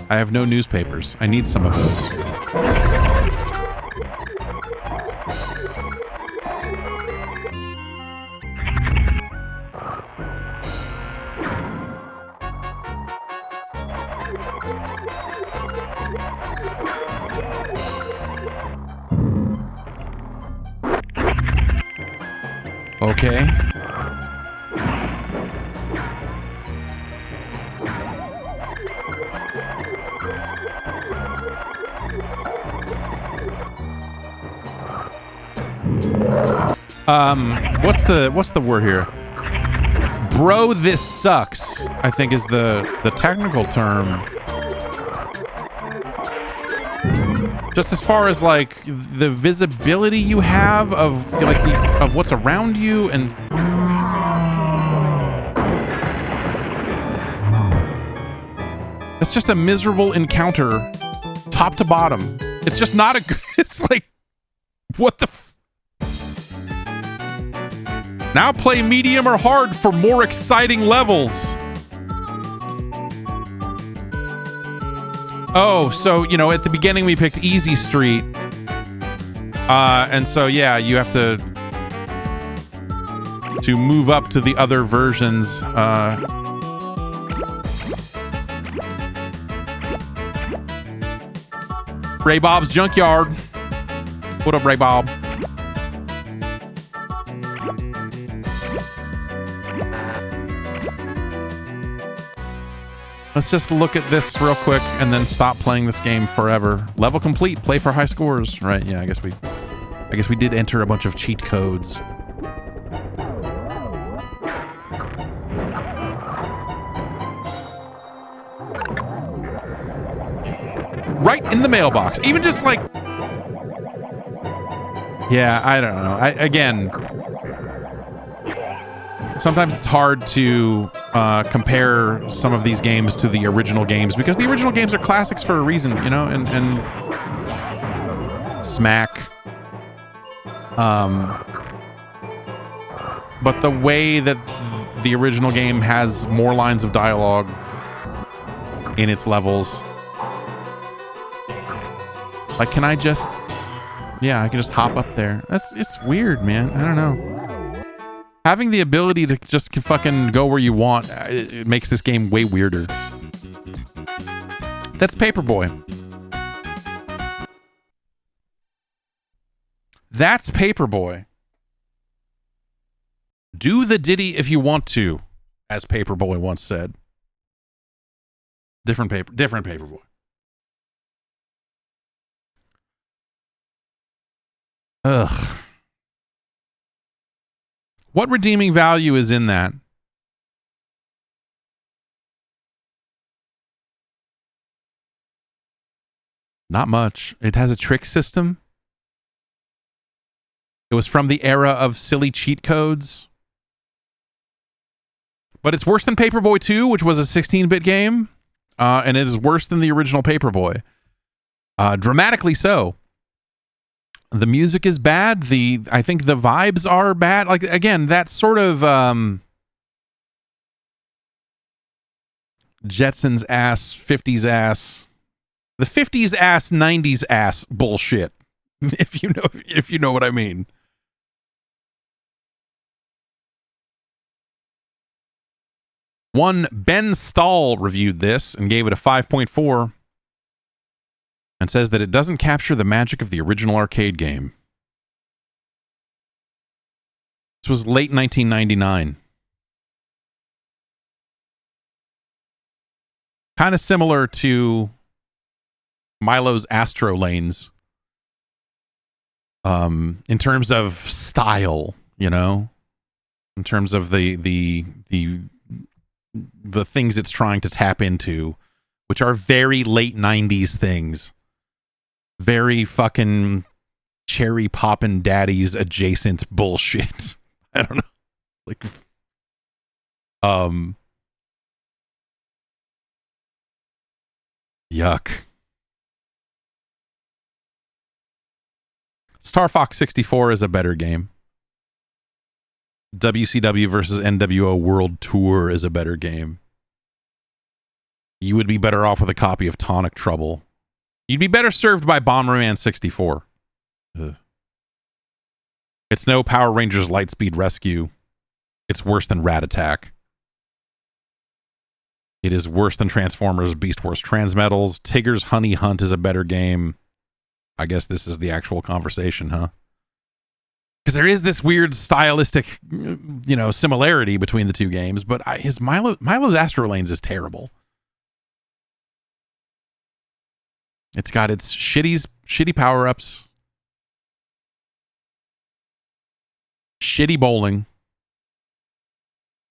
I have no newspapers. I need some of those. Okay. What's the word here? Bro, this sucks, I think is the technical term. Just as far as like the visibility you have of like of what's around you, and it's just a miserable encounter top to bottom. It's just not a good, it's like, what the now play medium or hard for more exciting levels. Oh, so, you know, at the beginning we picked Easy Street. And so, yeah, you have to move up to the other versions. Ray Bob's Junkyard. What up, Ray Bob? Let's just look at this real quick and then stop playing this game forever. Level complete. Play for high scores. Right? Yeah, I guess we did enter a bunch of cheat codes. Right in the mailbox. Even just like, yeah, I don't know. Again, sometimes it's hard to compare some of these games to the original games because the original games are classics for a reason, you know, and smack. But the way that the original game has more lines of dialogue in its levels, like, can I just, yeah, I can just hop up there. It's weird, man. I don't know. Having the ability to just fucking go where you want, it makes this game way weirder. That's Paperboy. That's Paperboy. Do the ditty if you want to, as Paperboy once said. Different Paperboy. Ugh. What redeeming value is in that? Not much. It has a trick system. It was from the era of silly cheat codes. But it's worse than Paperboy 2, which was a 16-bit game. And it is worse than the original Paperboy. Dramatically so. The music is bad. I think the vibes are bad. Like, again, that sort of Jetsons ass, 50s ass The 50s ass, 90s ass bullshit. If you know what I mean. One Ben Stahl reviewed this and gave it a 5.4 and says that it doesn't capture the magic of the original arcade game. This was late 1999. Kind of similar to Milo's Astro Lanes. In terms of style, you know, in terms of the things it's trying to tap into, which are very late 90s things. Very fucking cherry poppin' daddies adjacent bullshit. I don't know. Like, yuck. Star Fox 64 is a better game. WCW versus NWO World Tour is a better game. You would be better off with a copy of Tonic Trouble. You'd be better served by Bomberman 64. Ugh. It's no Power Rangers Lightspeed Rescue. It's worse than Rat Attack. It is worse than Transformers Beast Wars Transmetals. Tigger's Honey Hunt is a better game. I guess this is the actual conversation, huh? Because there is this weird stylistic, you know, similarity between the two games, but Milo's Astro Lanes is terrible. It's got its shitty power-ups, shitty bowling.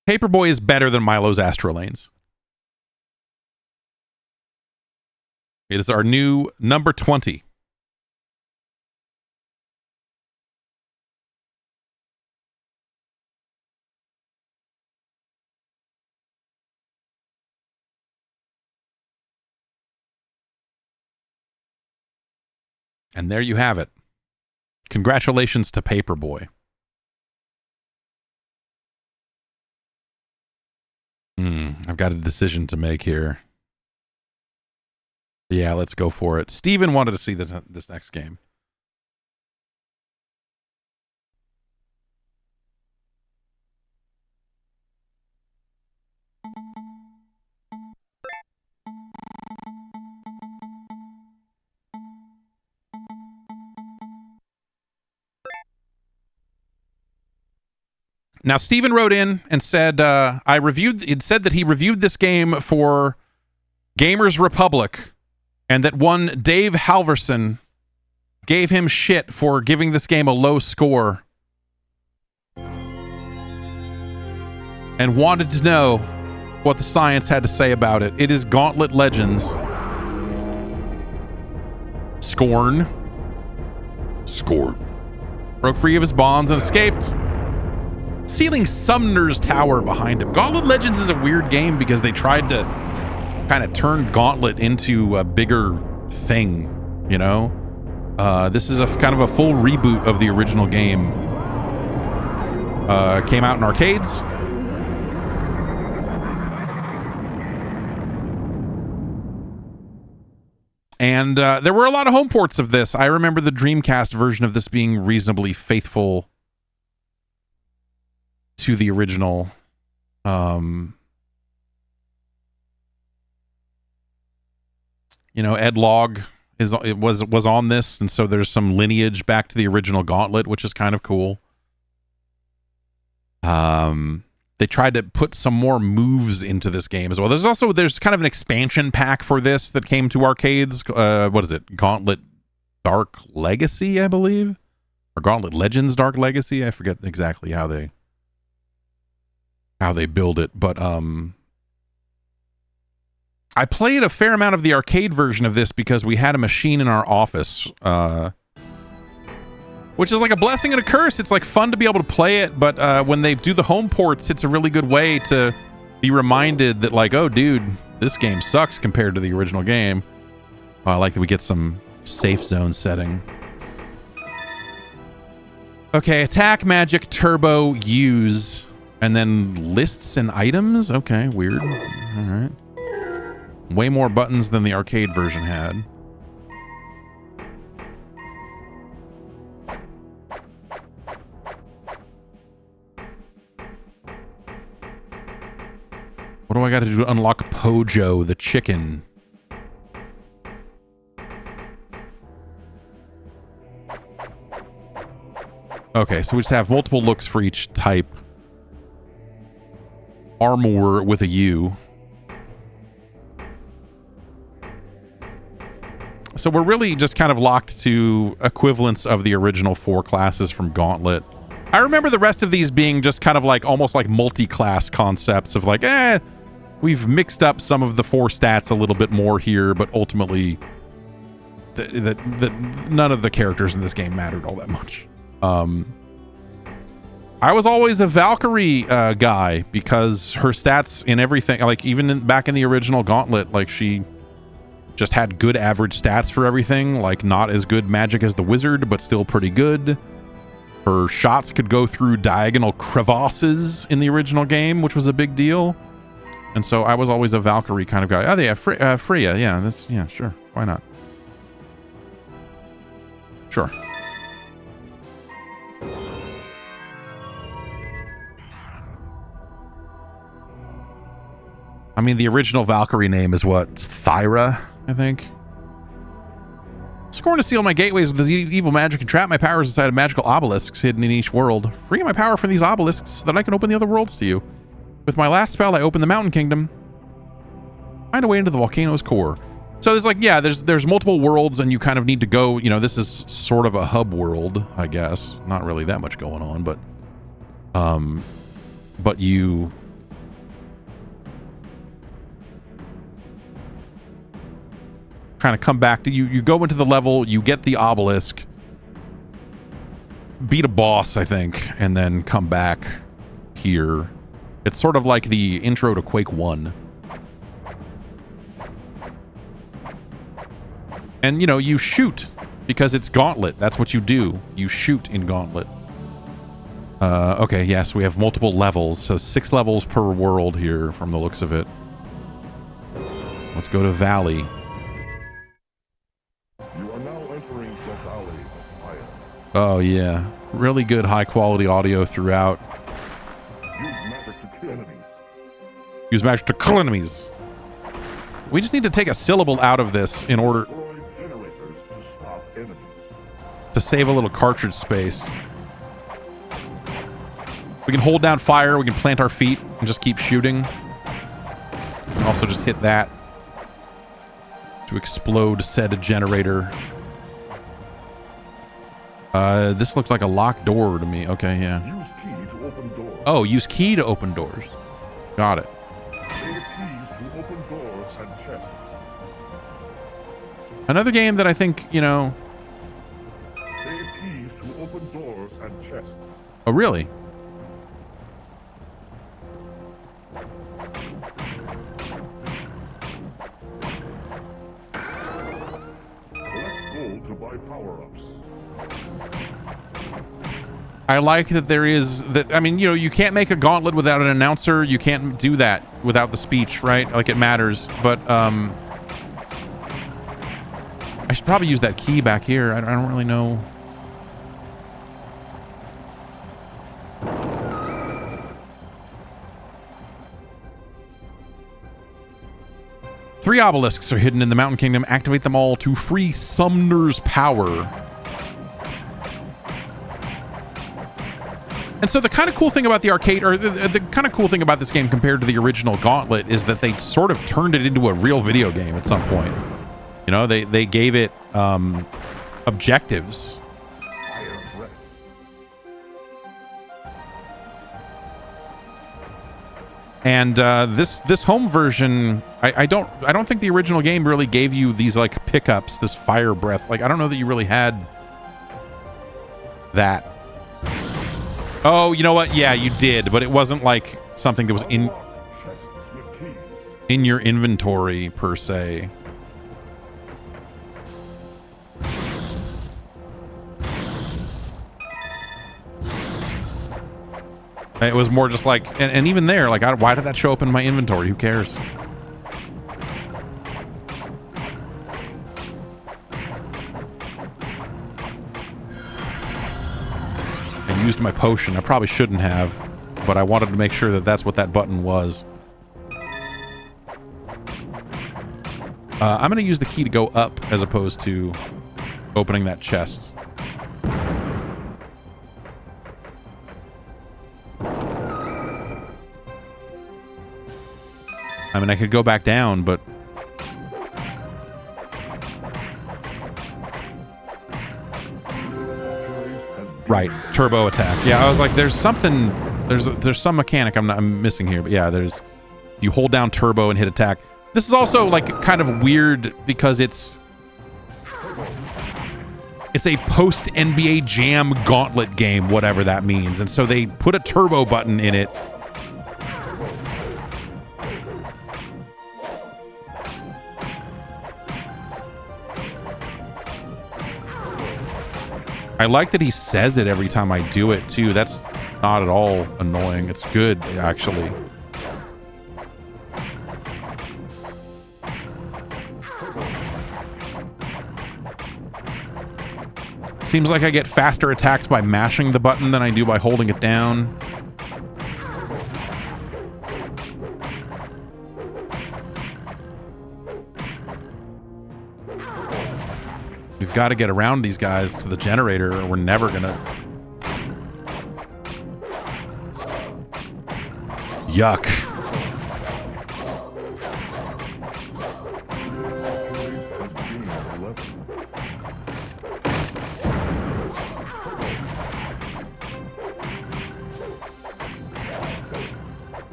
Paperboy is better than Milo's Astro Lanes. It is our new number 20. And there you have it. Congratulations to Paperboy. I've got a decision to make here. Yeah, let's go for it. Steven wanted to see this next game. Now, Steven wrote in and said, it said that he reviewed this game for Gamers Republic and that one Dave Halverson gave him shit for giving this game a low score and wanted to know what the science had to say about it. It is Gauntlet Legends. Scorn. Broke free of his bonds and escaped, sealing Sumner's Tower behind him. Gauntlet Legends is a weird game because they tried to kind of turn Gauntlet into a bigger thing, you know? This is a kind of a full reboot of the original game. Came out in arcades. And there were a lot of home ports of this. I remember the Dreamcast version of this being reasonably faithful to the original. You know, Ed Log was on this, and so there's some lineage back to the original Gauntlet, which is kind of cool. They tried to put some more moves into this game as well. There's kind of an expansion pack for this that came to arcades. What is it? Gauntlet Dark Legacy, I believe, or Gauntlet Legends Dark Legacy. I forget exactly how they build it, but I played a fair amount of the arcade version of this because we had a machine in our office, which is like a blessing and a curse. It's like fun to be able to play it, but when they do the home ports, it's a really good way to be reminded that, like, oh, dude, this game sucks compared to the original game. I like that we get some safe zone setting. Okay, attack, magic, turbo, use, and then lists and items. Okay, weird. All right. Way more buttons than the arcade version had. What do I got to do to unlock Pojo, the chicken? Okay, so we just have multiple looks for each type. Armor with a U. So we're really just kind of locked to equivalents of the original 4 classes from Gauntlet. I remember the rest of these being just kind of like almost like multi-class concepts of like, we've mixed up some of the 4 stats a little bit more here, but ultimately none of the characters in this game mattered all that much. I was always a Valkyrie guy because her stats in everything, like even back in the original Gauntlet, like she just had good average stats for everything, like not as good magic as the wizard, but still pretty good. Her shots could go through diagonal crevasses in the original game, which was a big deal. And so I was always a Valkyrie kind of guy. Oh, yeah, Freya. Yeah, sure. Why not? Sure. I mean, the original Valkyrie name is what? It's Thyra, I think. Scorn to seal my gateways with this evil magic and trap my powers inside of magical obelisks hidden in each world. Free my power from these obelisks so that I can open the other worlds to you. With my last spell, I open the Mountain Kingdom. Find a way into the volcano's core. So there's like, yeah, there's multiple worlds and you kind of need to go, you know, this is sort of a hub world, I guess. Not really that much going on, but you kind of come back to you go into the level, you get the obelisk, beat a boss, I think, and then come back here. It's sort of like the intro to Quake 1. And you know, you shoot because it's Gauntlet. That's what you do. You shoot in Gauntlet. Okay, yes, we have multiple levels, so 6 levels per world here from the looks of it. Let's go to Valley. Oh yeah, really good high quality audio throughout. Use magic to kill enemies. We just need to take a syllable out of this in order to save a little cartridge space. We can hold down fire, we can plant our feet and just keep shooting. Also just hit that to explode said generator. This looks like a locked door to me. Okay, yeah. Use key to open doors. Oh, use key to open doors. Got it. Save keys to open doors and chests. Another game that I think, you know... Save keys to open doors and chests. Oh, really? Collect gold to buy power-ups. I like that there is that. I mean, you know, you can't make a Gauntlet without an announcer. You can't do that without the speech, right? Like it matters. But I should probably use that key back here. I don't really know. Three obelisks are hidden in the Mountain Kingdom. Activate them all to free Sumner's power. And so the kind of cool thing about the arcade, or the kind of cool thing about this game compared to the original Gauntlet, is that they sort of turned it into a real video game at some point. You know, they gave it objectives. And this home version, I don't think the original game really gave you these like pickups, this fire breath. Like I don't know that you really had that. Oh, you know what? Yeah, you did, but it wasn't like something that was in your inventory per se. It was more just like, and even there, like, why did that show up in my inventory? Who cares? I used my potion. I probably shouldn't have, but I wanted to make sure that that's what that button was. I'm going to use the key to go up as opposed to opening that chest. I mean, I could go back down, but... Right, turbo attack. Yeah, I was like, there's something... There's some mechanic I'm missing here, but yeah, there's... You hold down turbo and hit attack. This is also, like, kind of weird because it's a post-NBA Jam Gauntlet game, whatever that means. And so they put a turbo button in it. I like that he says it every time I do it, too. That's not at all annoying. It's good, actually. Seems like I get faster attacks by mashing the button than I do by holding it down. We've got to get around these guys to the generator or we're never gonna... Yuck.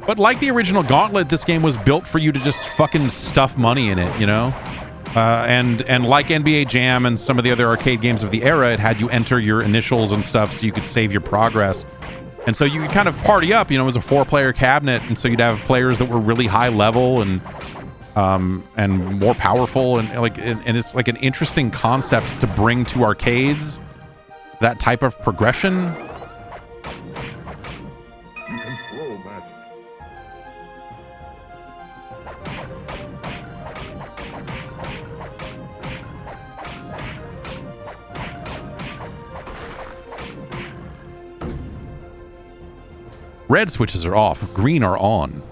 But like the original Gauntlet, this game was built for you to just fucking stuff money in it, you know? And like NBA Jam and some of the other arcade games of the era, it had you enter your initials and stuff so you could save your progress. And so you could kind of party up, you know, it was a 4-player cabinet, and so you'd have players that were really high level and more powerful, and it's like an interesting concept to bring to arcades, that type of progression. Red switches are off, green are on.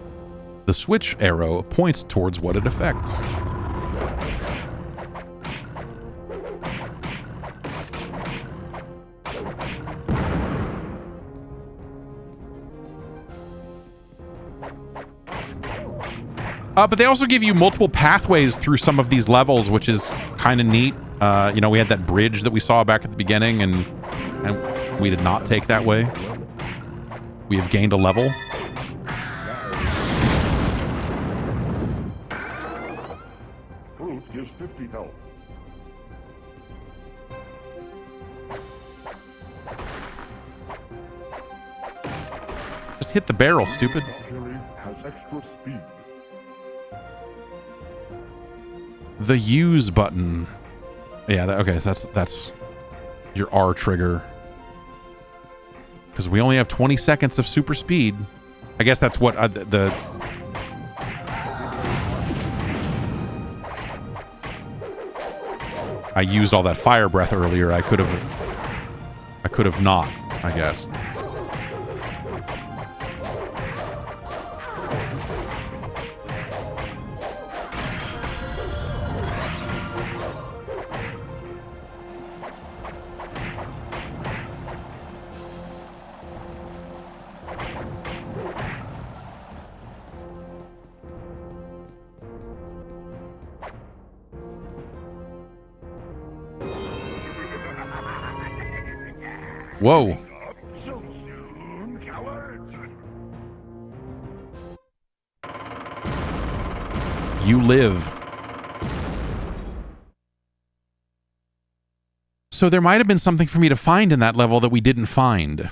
The switch arrow points towards what it affects. But they also give you multiple pathways through some of these levels, which is kind of neat. You know, we had that bridge that we saw back at the beginning, and we did not take that way. We have gained a level. Fruit gives 50 health. Just hit the barrel, stupid. Cherry has extra speed. The use button. Yeah, okay, so that's your R trigger. Because we only have 20 seconds of super speed. I guess that's what I used all that fire breath earlier. I could have not, I guess. Whoa. So soon, coward. You live. So there might have been something for me to find in that level that we didn't find.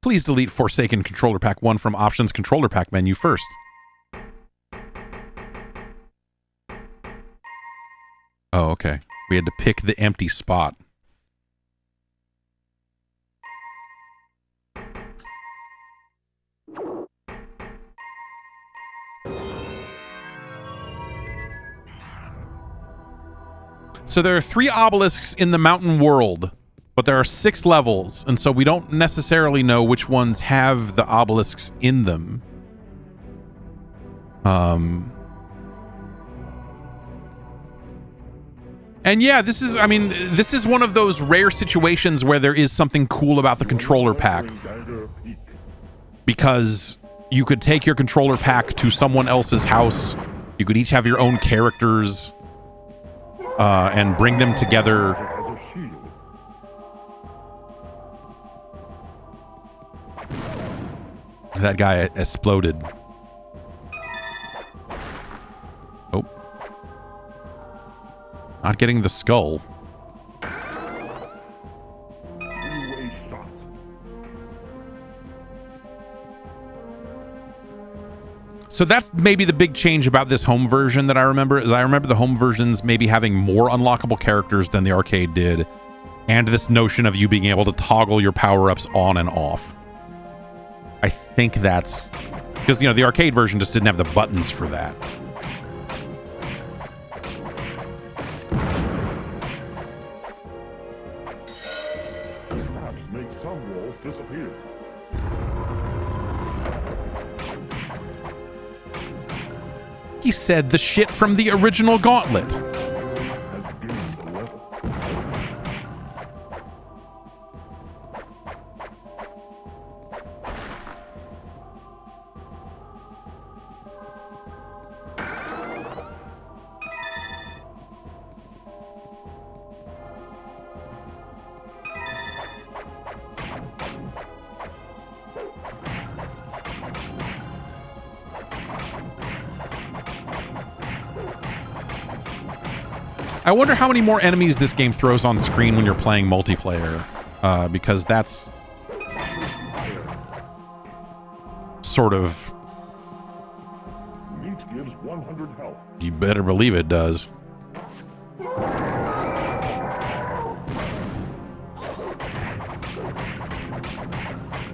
Please delete Forsaken Controller Pack 1 from Options Controller Pack menu first. Oh, okay. We had to pick the empty spot. So there are 3 obelisks in the mountain world, but there are 6 levels, and so we don't necessarily know which ones have the obelisks in them. And yeah, this is, I mean, this is one of those rare situations where there is something cool about the controller pack. Because you could take your controller pack to someone else's house. You could each have your own characters and bring them together. That guy exploded. Oh. Not getting the skull. So that's maybe the big change about this home version that I remember, is I remember the home versions maybe having more unlockable characters than the arcade did, and this notion of you being able to toggle your power-ups on and off. I think that's because, you know, the arcade version just didn't have the buttons for that. Perhaps make some walls disappear. He said the shit from the original Gauntlet. Has gained a level. I wonder how many more enemies this game throws on screen when you're playing multiplayer, because that's sort of... Meat gives 100 health. You better believe it does.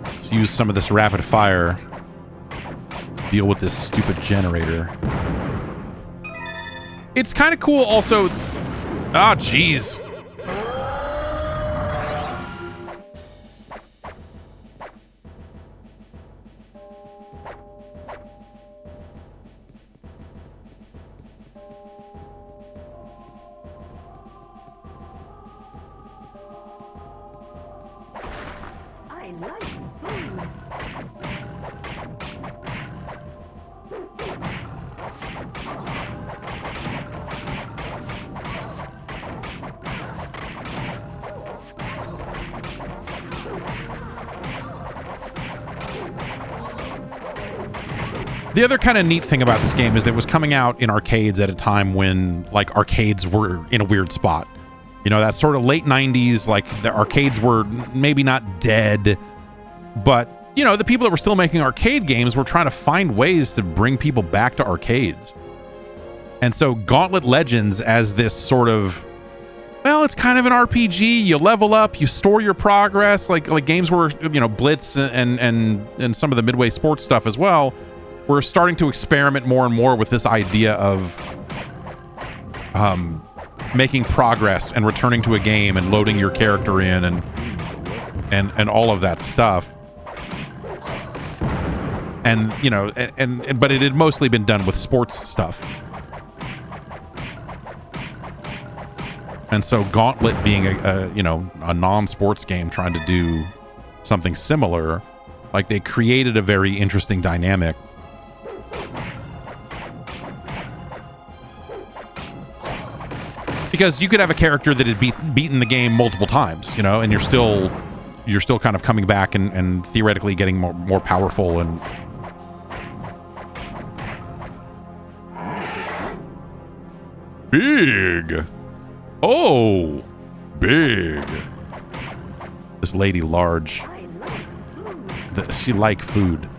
Let's use some of this rapid fire to deal with this stupid generator. It's kind of cool also... Ah, oh, jeez. I like food. The other kind of neat thing about this game is that it was coming out in arcades at a time when, like, arcades were in a weird spot. You know, that sort of late 90s, like, the arcades were maybe not dead, but, you know, the people that were still making arcade games were trying to find ways to bring people back to arcades. And so Gauntlet Legends, as this sort of, well, it's kind of an RPG. You level up, you store your progress, like games were, you know, Blitz and some of the Midway sports stuff as well. We're starting to experiment more and more with this idea of making progress and returning to a game and loading your character in and all of that stuff. And, you know, but it had mostly been done with sports stuff. And so Gauntlet being a non-sports game trying to do something similar, like, they created a very interesting dynamic. Because you could have a character that had beaten the game multiple times, you know, and you're still kind of coming back and theoretically getting more powerful and... Big! Oh! Big! This lady large. She like food.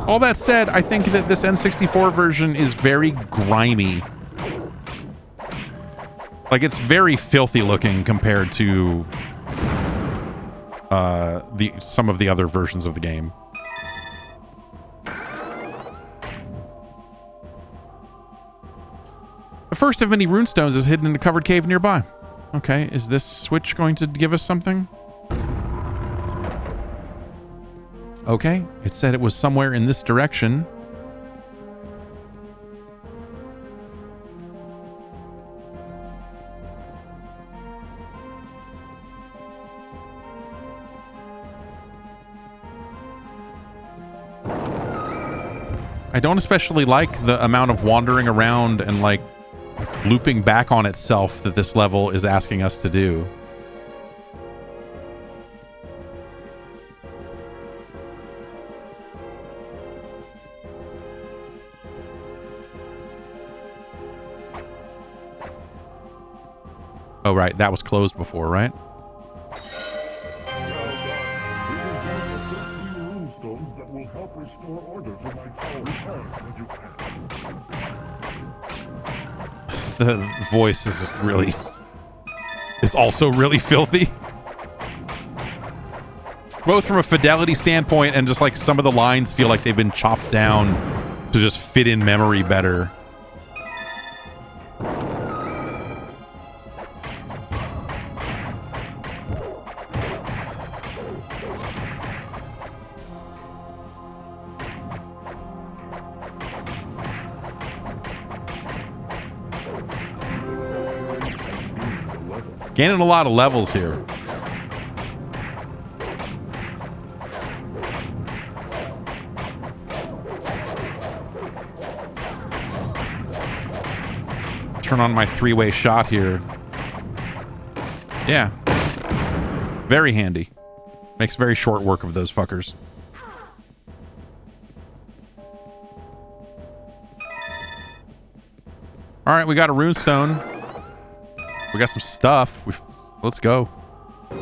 All that said, I think that this N64 version is very grimy. Like, it's very filthy looking compared to some of the other versions of the game. The first of many runestones is hidden in a covered cave nearby. Okay, is this switch going to give us something? Okay, it said it was somewhere in this direction. I don't especially like the amount of wandering around and like looping back on itself that this level is asking us to do. Oh, right. That was closed before, right? Runestones that will help restore order to my tower. Return when you can. The voice is really... is also really filthy. Both from a fidelity standpoint and just like some of the lines feel like they've been chopped down to just fit in memory better. Gaining a lot of levels here. Turn on my three-way shot here. Yeah. Very handy. Makes very short work of those fuckers. All right, we got a runestone. We got some stuff. Let's go. So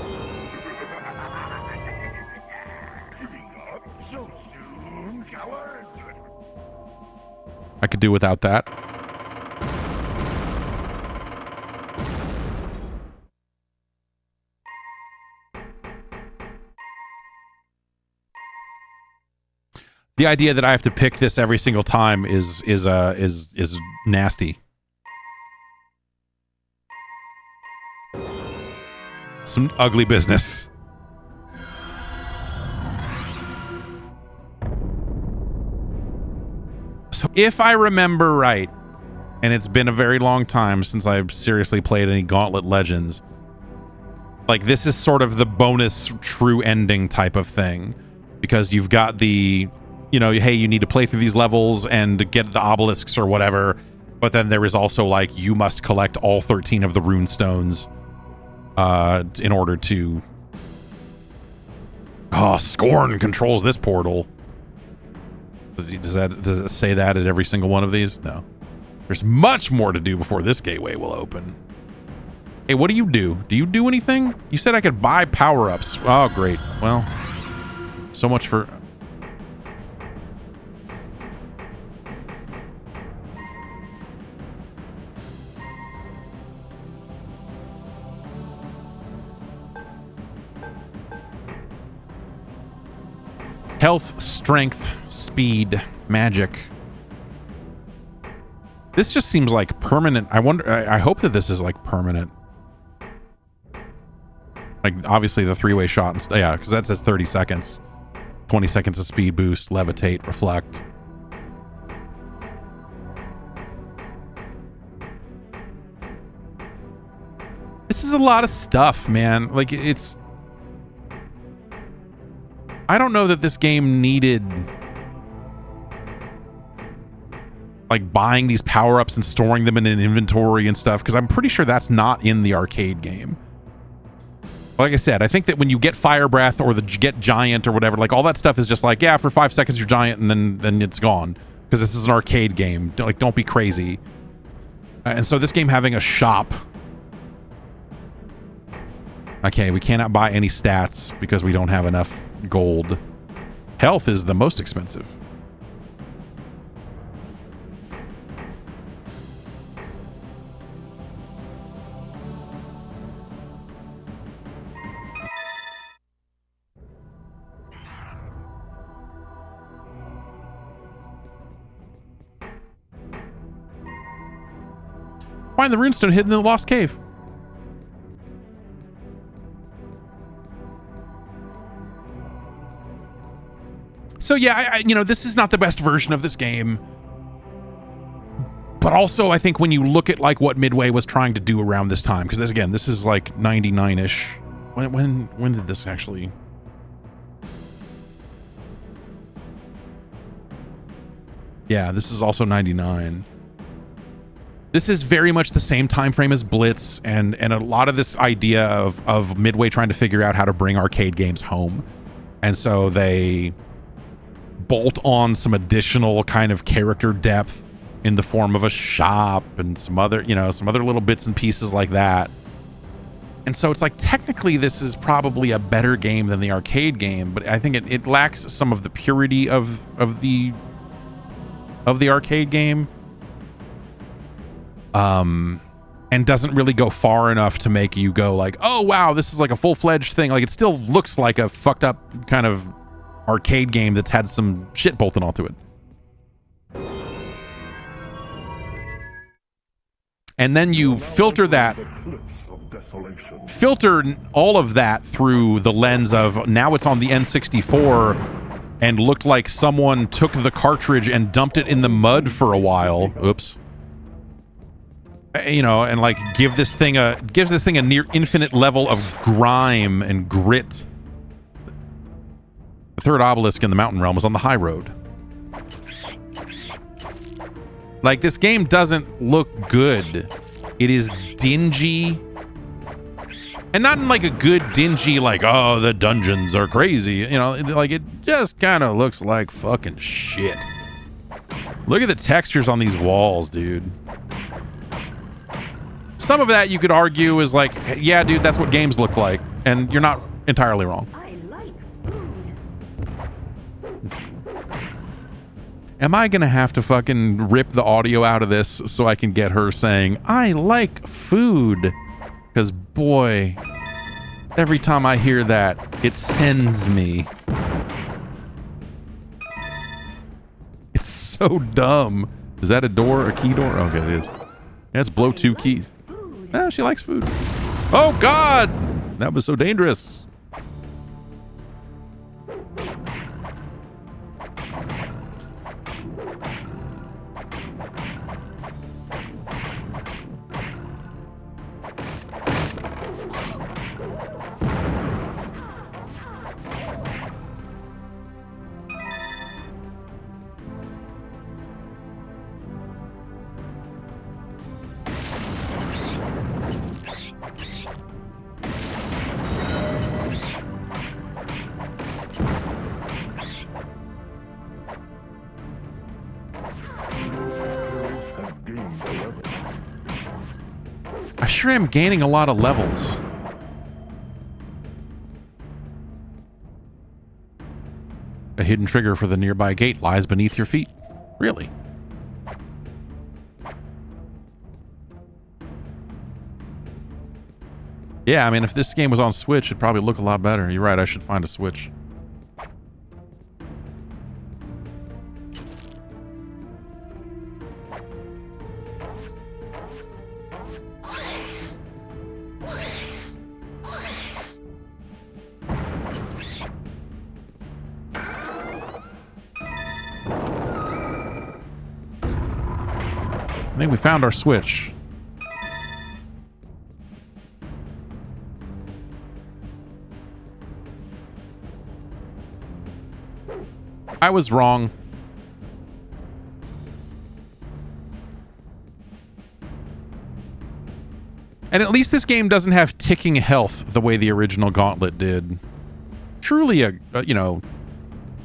soon, coward. I could do without that. The idea that I have to pick this every single time is nasty. Some ugly business. So if I remember right, and it's been a very long time since I've seriously played any Gauntlet Legends, like this is sort of the bonus true ending type of thing, because you've got the, you know, hey, you need to play through these levels and get the obelisks or whatever, but then there is also like you must collect all 13 of the rune stones in order to... Oh, Scorn controls this portal. Does it say that at every single one of these? No. There's much more to do before this gateway will open. Hey, what do? Do you do anything? You said I could buy power-ups. Oh, great. Well, so much for... Health, strength, speed, magic. This just seems like permanent. I wonder, I hope that this is like permanent. Like obviously the three-way shot and yeah, because that says 30 seconds. 20 seconds of speed boost, levitate, reflect. This is a lot of stuff, man. Like it's... I don't know that this game needed like buying these power-ups and storing them in an inventory and stuff, because I'm pretty sure that's not in the arcade game. Like I said, I think that when you get Fire Breath or the get Giant or whatever, like all that stuff is just like, yeah, for 5 seconds you're Giant and then it's gone, because this is an arcade game. Like, don't be crazy. And so this game having a shop. Okay, we cannot buy any stats because we don't have enough gold. Health is the most expensive. Find the runestone hidden in the lost cave. So yeah, you know, this is not the best version of this game. But also, I think when you look at like what Midway was trying to do around this time, because this is like 99-ish. When did this actually? Yeah, this is also 99. This is very much the same time frame as Blitz, and a lot of this idea of Midway trying to figure out how to bring arcade games home. And so they bolt on some additional kind of character depth in the form of a shop and some other little bits and pieces like that. And so it's like, technically this is probably a better game than the arcade game, but I think it lacks some of the purity of the arcade game. And doesn't really go far enough to make you go like, oh wow, this is like a full-fledged thing. Like, it still looks like a fucked up kind of arcade game that's had some shit bolted onto it. And then you filter all of that through the lens of, now it's on the N64 and looked like someone took the cartridge and dumped it in the mud for a while. Oops. You know, and like gives this thing a near infinite level of grime and grit. The third obelisk in the mountain realm was on the high road. Like, this game doesn't look good. It is dingy. And not in like a good dingy, like, oh, the dungeons are crazy. You know, it just kind of looks like fucking shit. Look at the textures on these walls, dude. Some of that you could argue is like, yeah, dude, that's what games look like. And you're not entirely wrong. I like food. Am I going to have to fucking rip the audio out of this so I can get her saying, I like food? Because, boy, every time I hear that, it sends me. It's so dumb. Is that a door? A key door? Okay, it is. Let's blow 2 keys. Oh, she likes food. Oh, God! That was so dangerous. I sure am gaining a lot of levels. A hidden trigger for the nearby gate lies beneath your feet. Really? Yeah, I mean, if this game was on Switch, it'd probably look a lot better. You're right, I should find a Switch. I think we found our Switch. I was wrong. And at least this game doesn't have ticking health the way the original Gauntlet did. Truly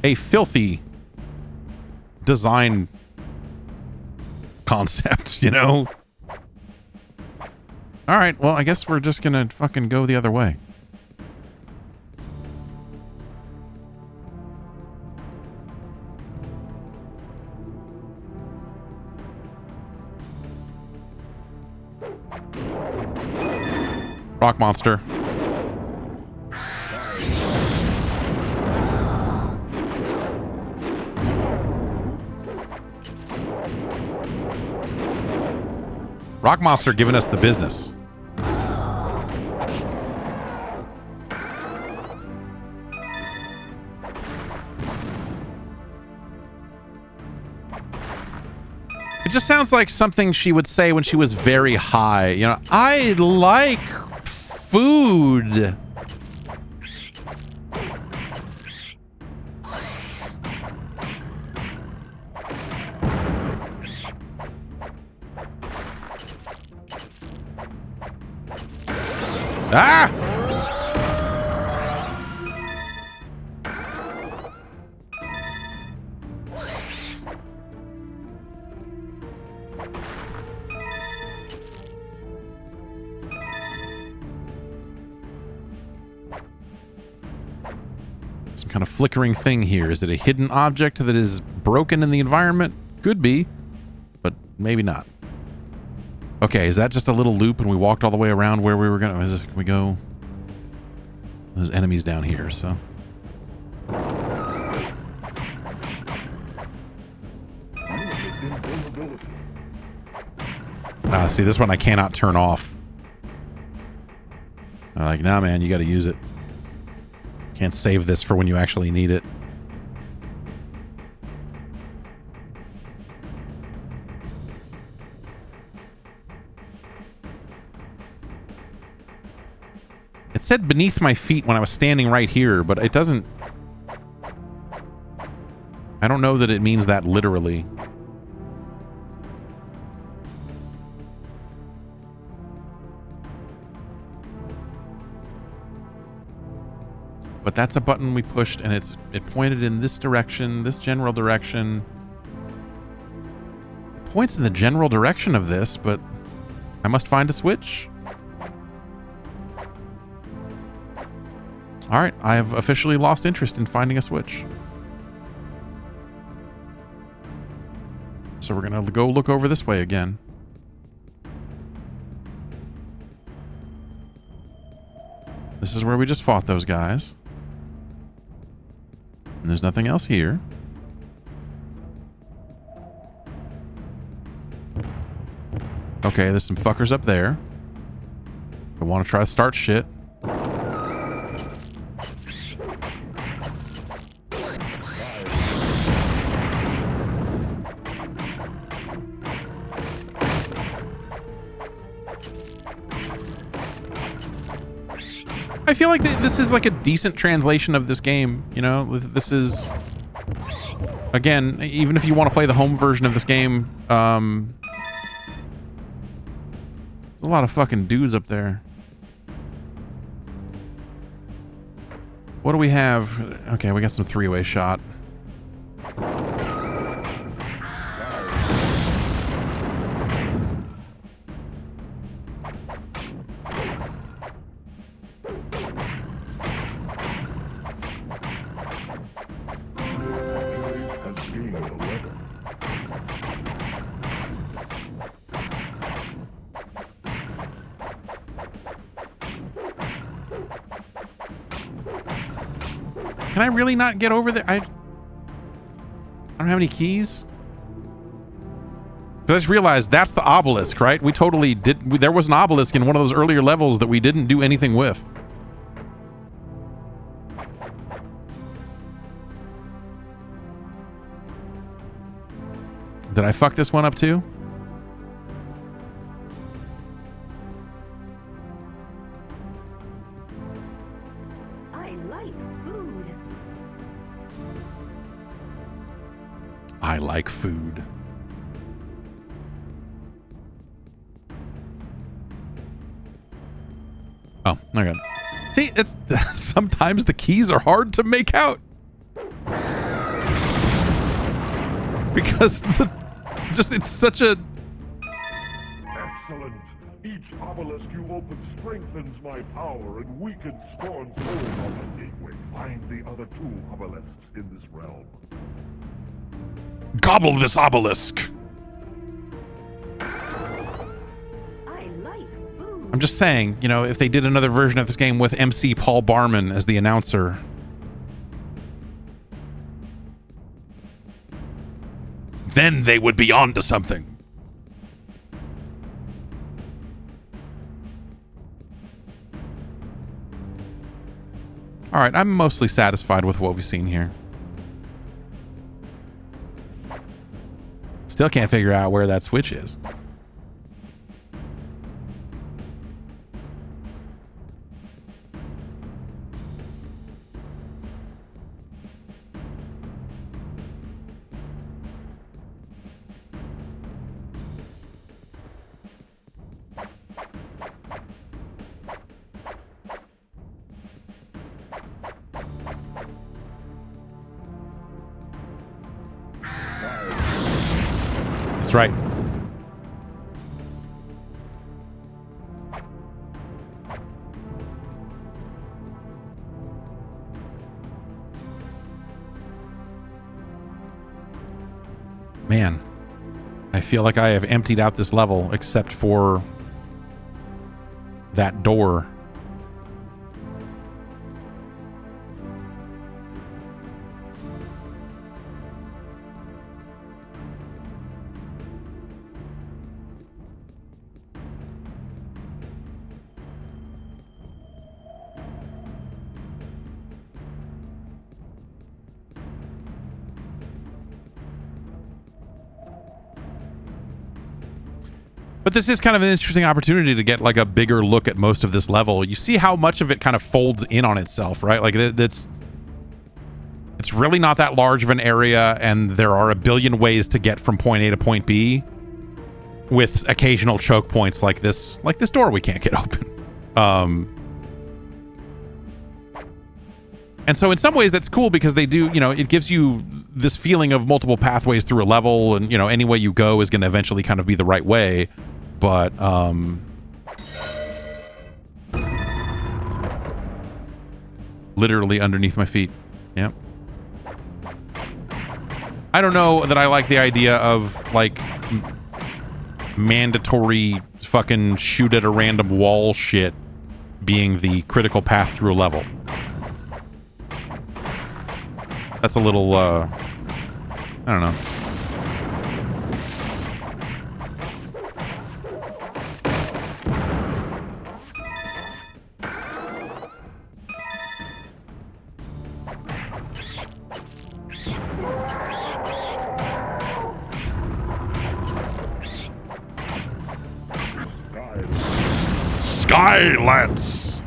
a filthy design concept, you know? Alright, well, I guess we're just gonna fucking go the other way. Rock monster. Rock Monster giving us the business. It just sounds like something she would say when she was very high. You know, I like food. Ah! Some kind of flickering thing here. Is it a hidden object that is broken in the environment? Could be, but maybe not. Okay, is that just a little loop and we walked all the way around where we were going to... Can we go... There's enemies down here, so... See, this one I cannot turn off. I'm like, nah, man, you got to use it. Can't save this for when you actually need it. It said beneath my feet when I was standing right here, but it doesn't... I don't know that it means that literally. But that's a button we pushed, and it pointed in this direction, this general direction. It points in the general direction of this, but I must find a switch. All right, I have officially lost interest in finding a switch. So we're going to go look over this way again. This is where we just fought those guys. And there's nothing else here. Okay, there's some fuckers up there. I want to try to start shit. I feel like this is like a decent translation of this game, you know? This is... Again, even if you want to play the home version of this game, there's a lot of fucking dudes up there. What do we have? Okay, we got some three-way shot. Can I really not get over there? I don't have any keys. So I just realized that's the obelisk, right? We totally did. There was an obelisk in one of those earlier levels that we didn't do anything with. Did I fuck this one up too? I like food. Oh, okay. See, it's sometimes the keys are hard to make out. Because it's such a... Excellent. Each obelisk you open strengthens my power and weakens Scorn's hold on the gateway. Find the other two obelisks in this realm. Gobble this obelisk. I'm just saying, you know, if they did another version of this game with MC Paul Barman as the announcer, then they would be on to something. All right, I'm mostly satisfied with what we've seen here. Still can't figure out where that switch is. That's right. Man, I feel like I have emptied out this level except for that door. But this is kind of an interesting opportunity to get like a bigger look at most of this level. You see how much of it kind of folds in on itself, right? Like it's really not that large of an area, and there are a billion ways to get from point A to point B with occasional choke points like this door we can't get open. And so in some ways that's cool because they do, it gives you this feeling of multiple pathways through a level, and any way you go is going to eventually kind of be the right way. But literally underneath my feet. Yep. I don't know that I like the idea of like mandatory fucking shoot at a random wall shit being the critical path through a level. That's a little, I don't know. Skylance!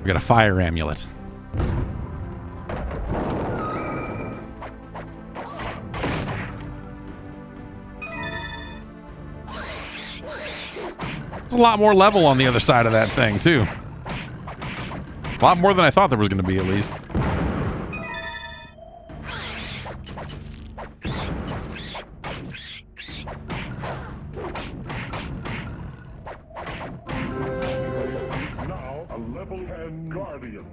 We got a fire amulet. There's a lot more level on the other side of that thing, too. A lot more than I thought there was going to be, at least. Now, a level 10 Guardian.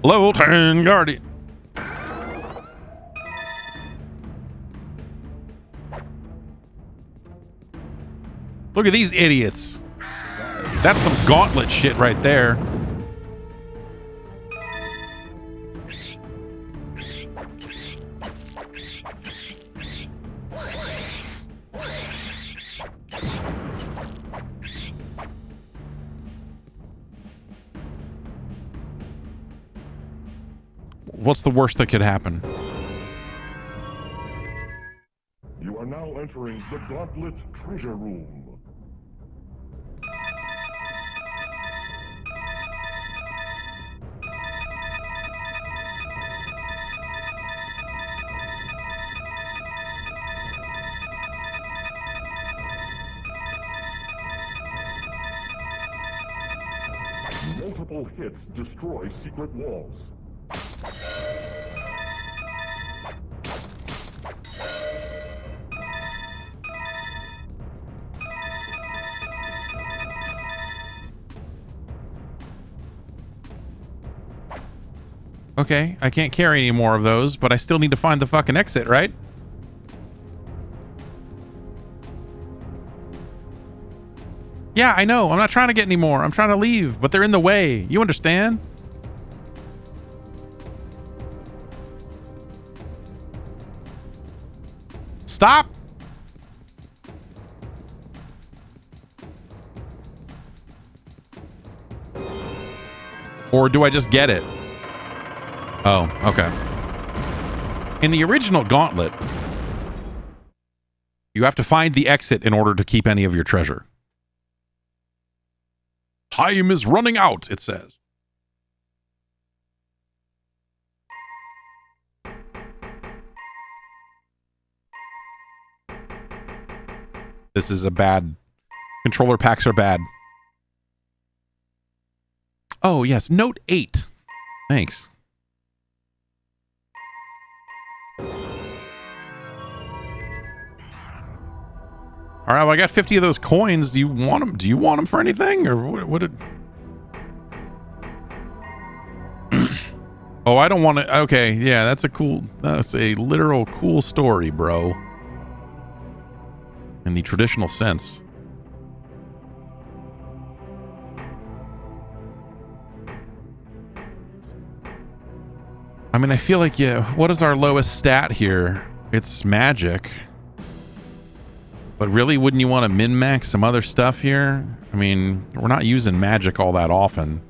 Level 10 Guardian. Look at these idiots. That's some Gauntlet shit right there. What's the worst that could happen? You are now entering the Gauntlet Treasure Room. Multiple hits destroy secret walls. Okay, I can't carry any more of those, but I still need to find the fucking exit, right? Yeah, I know. I'm not trying to get any more. I'm trying to leave, but they're in the way. You understand? Stop! Or do I just get it? Oh, okay. In the original Gauntlet, you have to find the exit in order to keep any of your treasure. Time is running out, it says. This is a bad... Controller packs are bad. Oh, yes. Note 8. Thanks. All right, well, I got 50 of those coins. Do you want them? Do you want them for anything? Or what did... Oh, I don't want to... Okay, yeah, that's a cool... That's a literal cool story, bro. In the traditional sense. I mean, I feel like, yeah, what is our lowest stat here? It's magic. But really, wouldn't you want to min-max some other stuff here? I mean, we're not using magic all that often.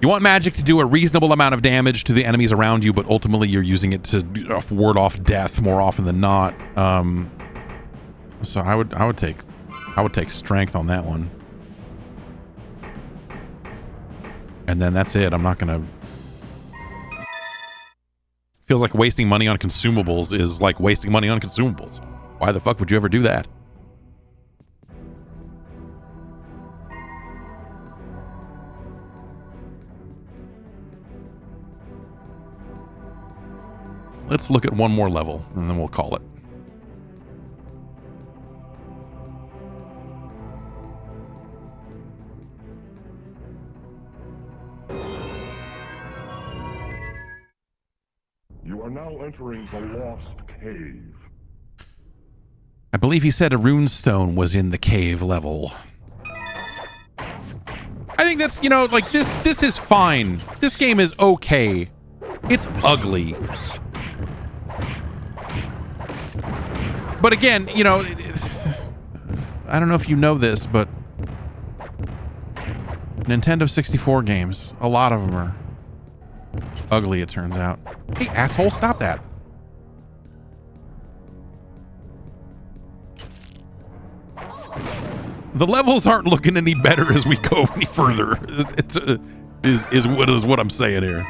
You want magic to do a reasonable amount of damage to the enemies around you, but ultimately you're using it to ward off death more often than not. So I would take strength on that one. And then that's it. I'm not gonna... Feels like wasting money on consumables is like wasting money on consumables. Why the fuck would you ever do that? Let's look at one more level, and then we'll call it. You are now entering the Lost Cave. I believe he said a runestone was in the cave level. I think that's, you know, like this is fine. This game is okay. It's ugly. But again, you know, I don't know if you know this, but Nintendo 64 games, a lot of them are ugly, it turns out. Hey, asshole, stop that. The levels aren't looking any better as we go any further. Is what I'm saying here.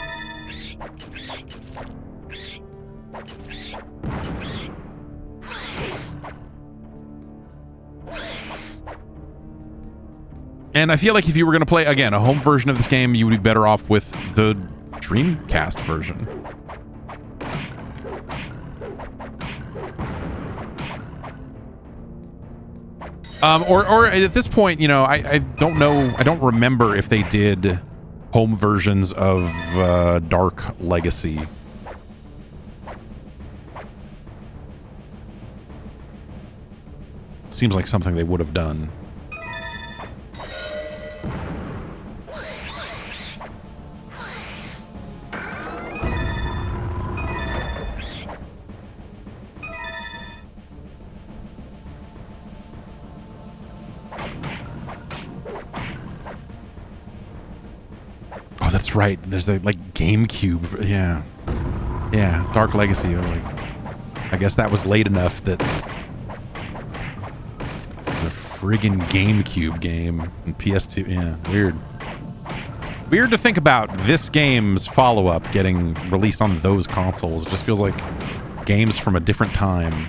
And I feel like if you were going to play, again, a home version of this game, you would be better off with the Dreamcast version. Or at this point, you know, I don't know, I don't remember if they did home versions of Dark Legacy. Seems like something they would have done. That's right. There's a like GameCube. Yeah. Yeah. Dark Legacy. I was like, I guess that was late enough that the friggin' GameCube game and PS2. Yeah. Weird. Weird to think about this game's follow-up getting released on those consoles. It just feels like games from a different time.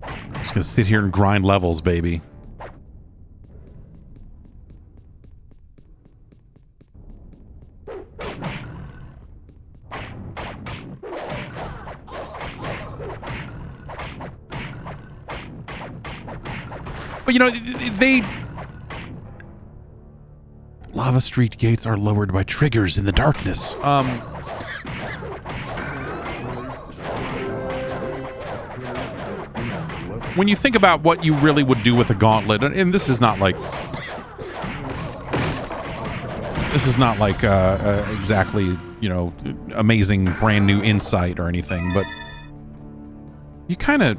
I'm just gonna sit here and grind levels, baby. But, you know, Lava Street gates are lowered by triggers in the darkness. When you think about what you really would do with a gauntlet, and this is not like... exactly amazing brand new insight or anything, but you kind of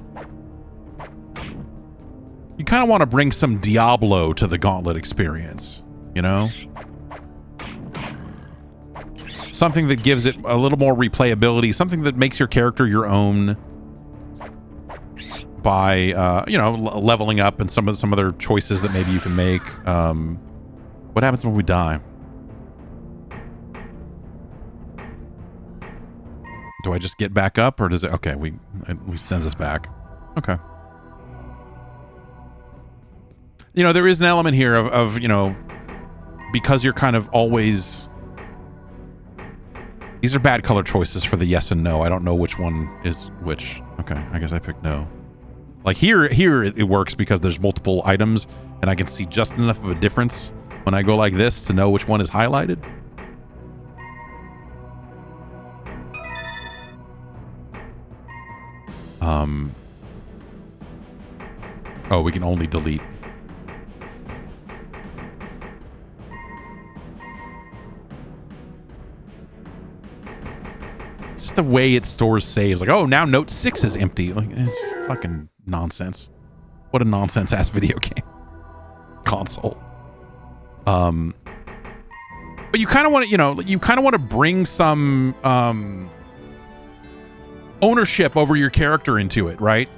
want to bring some Diablo to the Gauntlet experience, something that gives it a little more replayability, something that makes your character your own by leveling up and some other choices that maybe you can make. What happens when we die? Do I just get back up, or does it? Okay, we sends us back. Okay. There is an element here of because you're kind of always. These are bad color choices for the yes and no. I don't know which one is which. Okay, I guess I picked no. Like here it works because there's multiple items, and I can see just enough of a difference when I go like this to know which one is highlighted. Oh, we can only delete. Just the way it stores saves. Like, oh, now note 6 is empty. Like, it's fucking nonsense. What a nonsense-ass video game. Console. But you kind of want to, bring some, ownership over your character into it, right?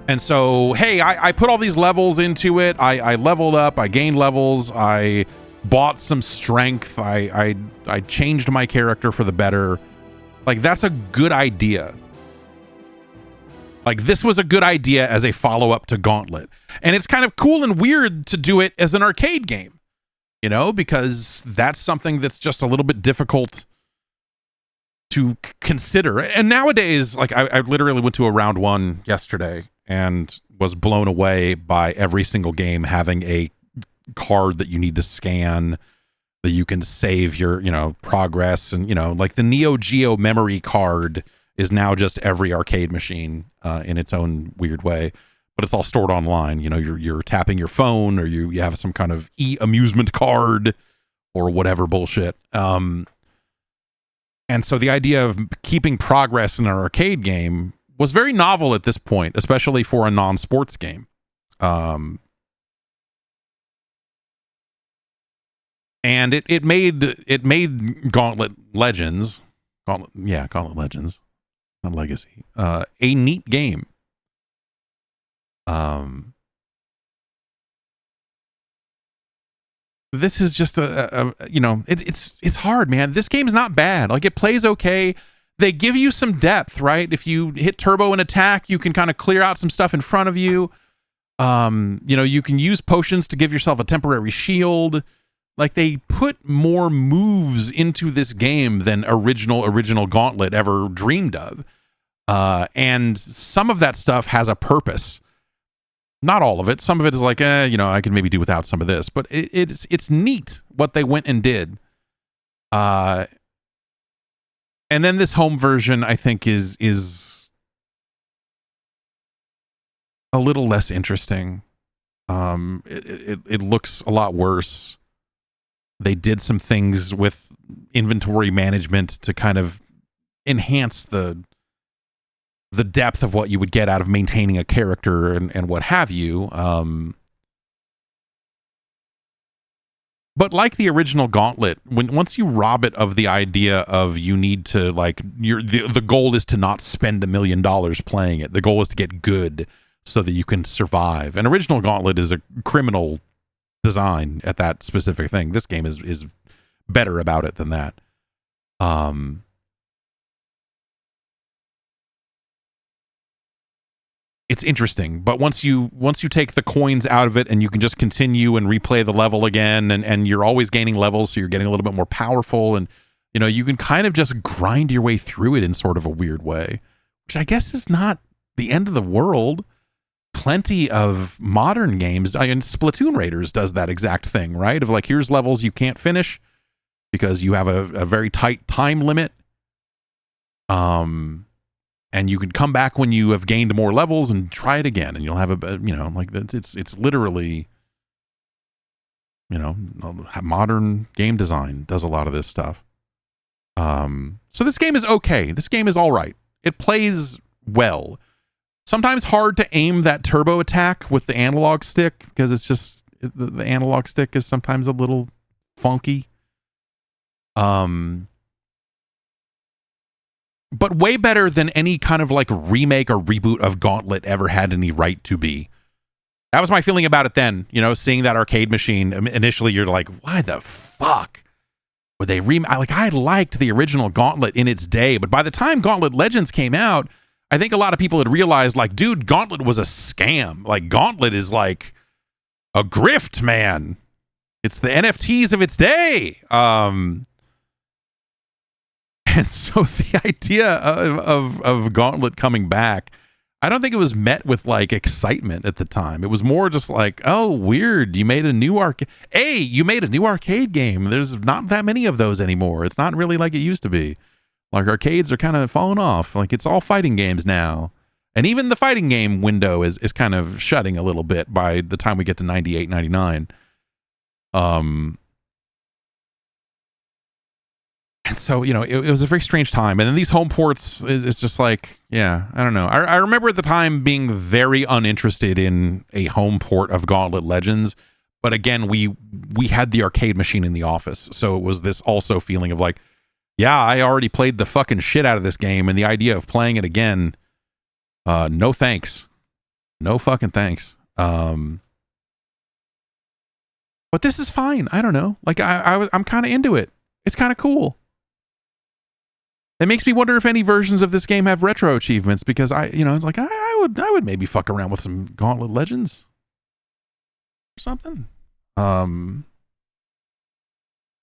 And so, hey, I put all these levels into it. I leveled up. I gained levels. I bought some strength. I changed my character for the better. Like, that's a good idea. Like, this was a good idea as a follow-up to Gauntlet. And it's kind of cool and weird to do it as an arcade game, because that's something that's just a little bit difficult to consider. And nowadays, like, I literally went to a round 1 yesterday and was blown away by every single game having a card that you need to scan, that you can save your, progress. And, like the Neo Geo memory card is now just every arcade machine in its own weird way, but it's all stored online. You're tapping your phone, or you have some kind of amusement card or whatever bullshit. And so the idea of keeping progress in an arcade game was very novel at this point, especially for a non-sports game. And it made Gauntlet Legends, Gauntlet Legends, not Legacy, a neat game. This is just it's hard, man. This game's not bad. Like, it plays okay. They give you some depth, right? If you hit turbo and attack, you can kind of clear out some stuff in front of you. You can use potions to give yourself a temporary shield. Like, they put more moves into this game than original Gauntlet ever dreamed of. And some of that stuff has a purpose. Not all of it. Some of it is like, I can maybe do without some of this. But it's neat what they went and did. And then this home version, I think, is a little less interesting. It looks a lot worse. They did some things with inventory management to kind of enhance the depth of what you would get out of maintaining a character and what have you. But like the original Gauntlet, once you rob it of the idea of you need to, like, the goal is to not spend $1 million playing it. The goal is to get good so that you can survive. And original Gauntlet is a criminal design at that specific thing. This game is better about it than that. It's interesting, but once you take the coins out of it and you can just continue and replay the level again, and you're always gaining levels, so you're getting a little bit more powerful, and you can kind of just grind your way through it in sort of a weird way, which I guess is not the end of the world. Plenty of modern games, and Splatoon Raiders does that exact thing, right? Of like, here's levels you can't finish because you have a very tight time limit. And you can come back when you have gained more levels and try it again, and you'll have it's literally, modern game design does a lot of this stuff. So this game is okay. This game is all right. It plays well. Sometimes hard to aim that turbo attack with the analog stick because it's just the analog stick is sometimes a little funky. But way better than any kind of like remake or reboot of Gauntlet ever had any right to be. That was my feeling about it then, you know, seeing that arcade machine. Initially, you're like, why the fuck would they remake? I liked the original Gauntlet in its day, but by the time Gauntlet Legends came out, I think a lot of people had realized, like, dude, Gauntlet was a scam. Like, Gauntlet is like a grift, man. It's the NFTs of its day. And so the idea of Gauntlet coming back, I don't think it was met with like excitement at the time. It was more just like, oh, weird. You made a new arcade. Hey, you made a new arcade game. There's not that many of those anymore. It's not really like it used to be. Like arcades are kind of falling off. Like it's all fighting games now. And even the fighting game window is kind of shutting a little bit by the time we get to 98, 99. And so, you know, it was a very strange time. And then these home ports is just like, yeah, I don't know. I remember at the time being very uninterested in a home port of Gauntlet Legends. But again, we had the arcade machine in the office. So it was this also feeling of like, yeah, I already played the fucking shit out of this game. And the idea of playing it again, no thanks. No fucking thanks. But this is fine. I don't know. Like, I'm kind of into it. It's kind of cool. It makes me wonder if any versions of this game have retro achievements because it's like I would maybe fuck around with some Gauntlet Legends or something.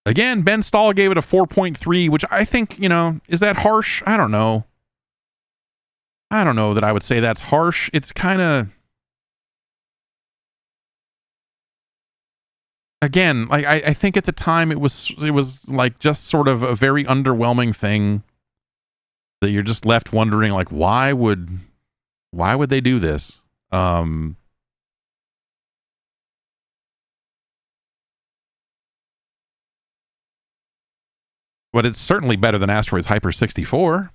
Again, Ben Stahl gave it a 4.3, which I think, is that harsh? I don't know. I don't know that I would say that's harsh. It's kind of, again, like I think at the time it was like just sort of a very underwhelming thing. That you're just left wondering, like, why would they do this? But it's certainly better than Asteroids Hyper 64.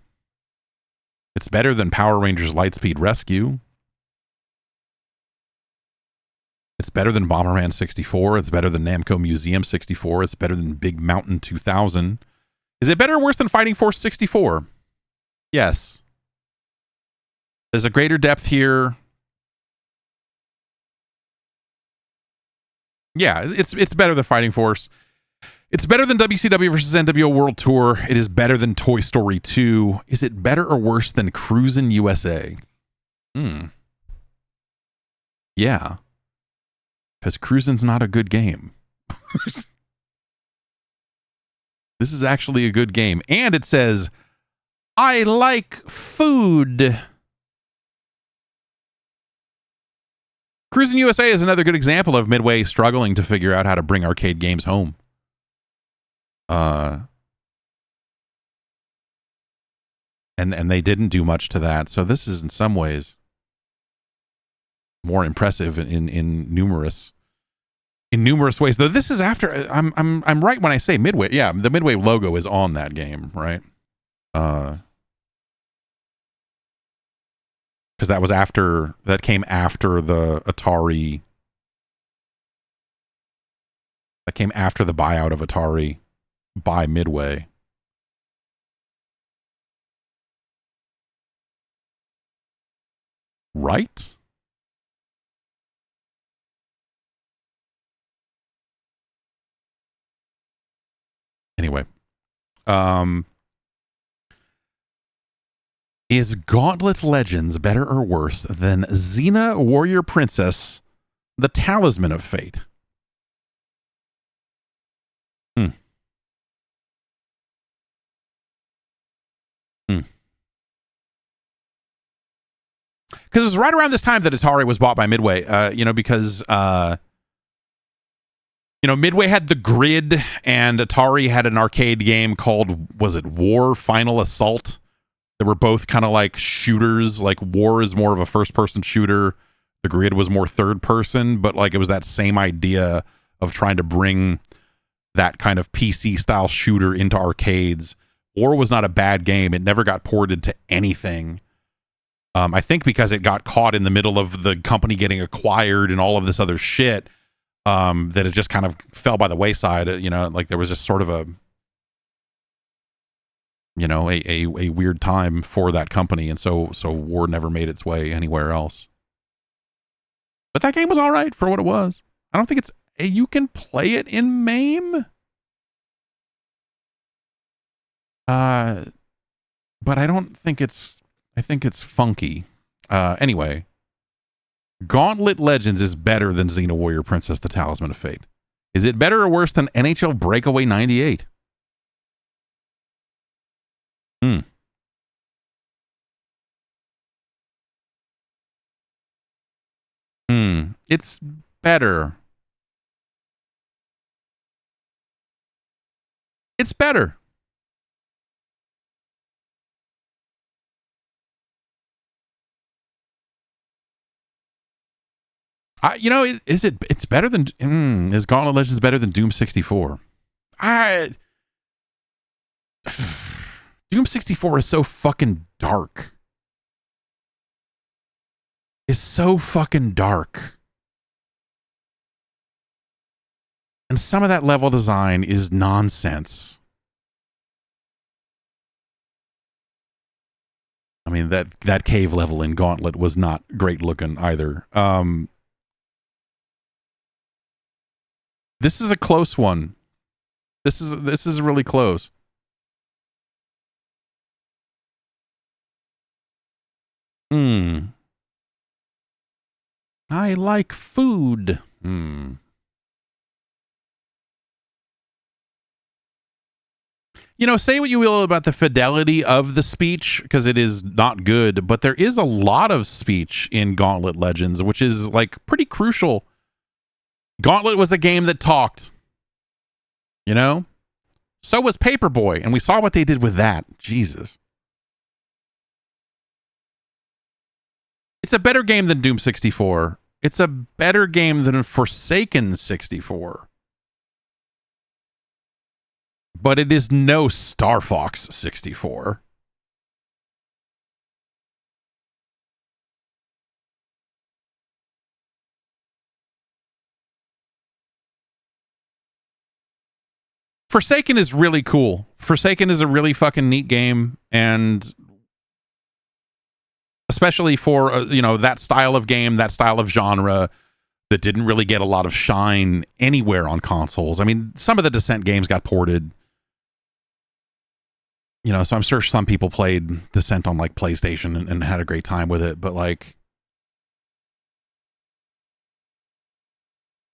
It's better than Power Rangers Lightspeed Rescue. It's better than Bomberman 64. It's better than Namco Museum 64. It's better than Big Mountain 2000. Is it better or worse than Fighting Force 64? Yes. There's a greater depth here. Yeah, it's better than Fighting Force. It's better than WCW versus NWO World Tour. It is better than Toy Story 2. Is it better or worse than Cruisin' USA? Yeah. Because Cruisin's not a good game. This is actually a good game. And it says, I like food. Cruisin' USA is another good example of Midway struggling to figure out how to bring arcade games home. And they didn't do much to that. So this is in some ways more impressive in numerous ways. Though this is after I'm right when I say Midway. Yeah, the Midway logo is on that game, right? Because that came after the Atari. That came after the buyout of Atari by Midway. Right? Anyway. Is Gauntlet Legends better or worse than Xena Warrior Princess, The Talisman of Fate? Because it was right around this time that Atari was bought by Midway, because Midway had the Grid and Atari had an arcade game called, was it War Final Assault? They were both kind of like shooters. Like War is more of a first-person shooter. The Grid was more third-person, but like it was that same idea of trying to bring that kind of PC-style shooter into arcades War was not a bad game. It never got ported to anything. I think because it got caught in the middle of the company getting acquired and all of this other shit, that it just kind of fell by the wayside. You know, like there was just sort of a, you know, a weird time for that company, and so War never made its way anywhere else. But that game was all right for what it was. I don't think it's, you can play it in MAME. But I don't think it's, I think it's funky. Anyway, Gauntlet Legends is better than Xena Warrior Princess: The Talisman of Fate. Is it better or worse than NHL Breakaway 98? It's better. It's better. You know, it's better than, is Gauntlet Legends better than Doom 64? Doom 64 is so fucking dark. It's so fucking dark. And some of that level design is nonsense. I mean, that cave level in Gauntlet was not great looking either. This is a close one. This is really close. I like food. You know, say what you will about the fidelity of the speech, because it is not good, but there is a lot of speech in Gauntlet Legends, which is like pretty crucial. Gauntlet was a game that talked, you know? So was Paperboy, and we saw what they did with that. Jesus. It's a better game than Doom 64. It's a better game than Forsaken 64. But it is no Star Fox 64. Forsaken is really cool. Forsaken is a really fucking neat game, and especially for you know, that style of game, that style of genre that didn't really get a lot of shine anywhere on consoles. I mean, some of the Descent games got ported, you know, so I'm sure some people played Descent on like PlayStation and had a great time with it, but like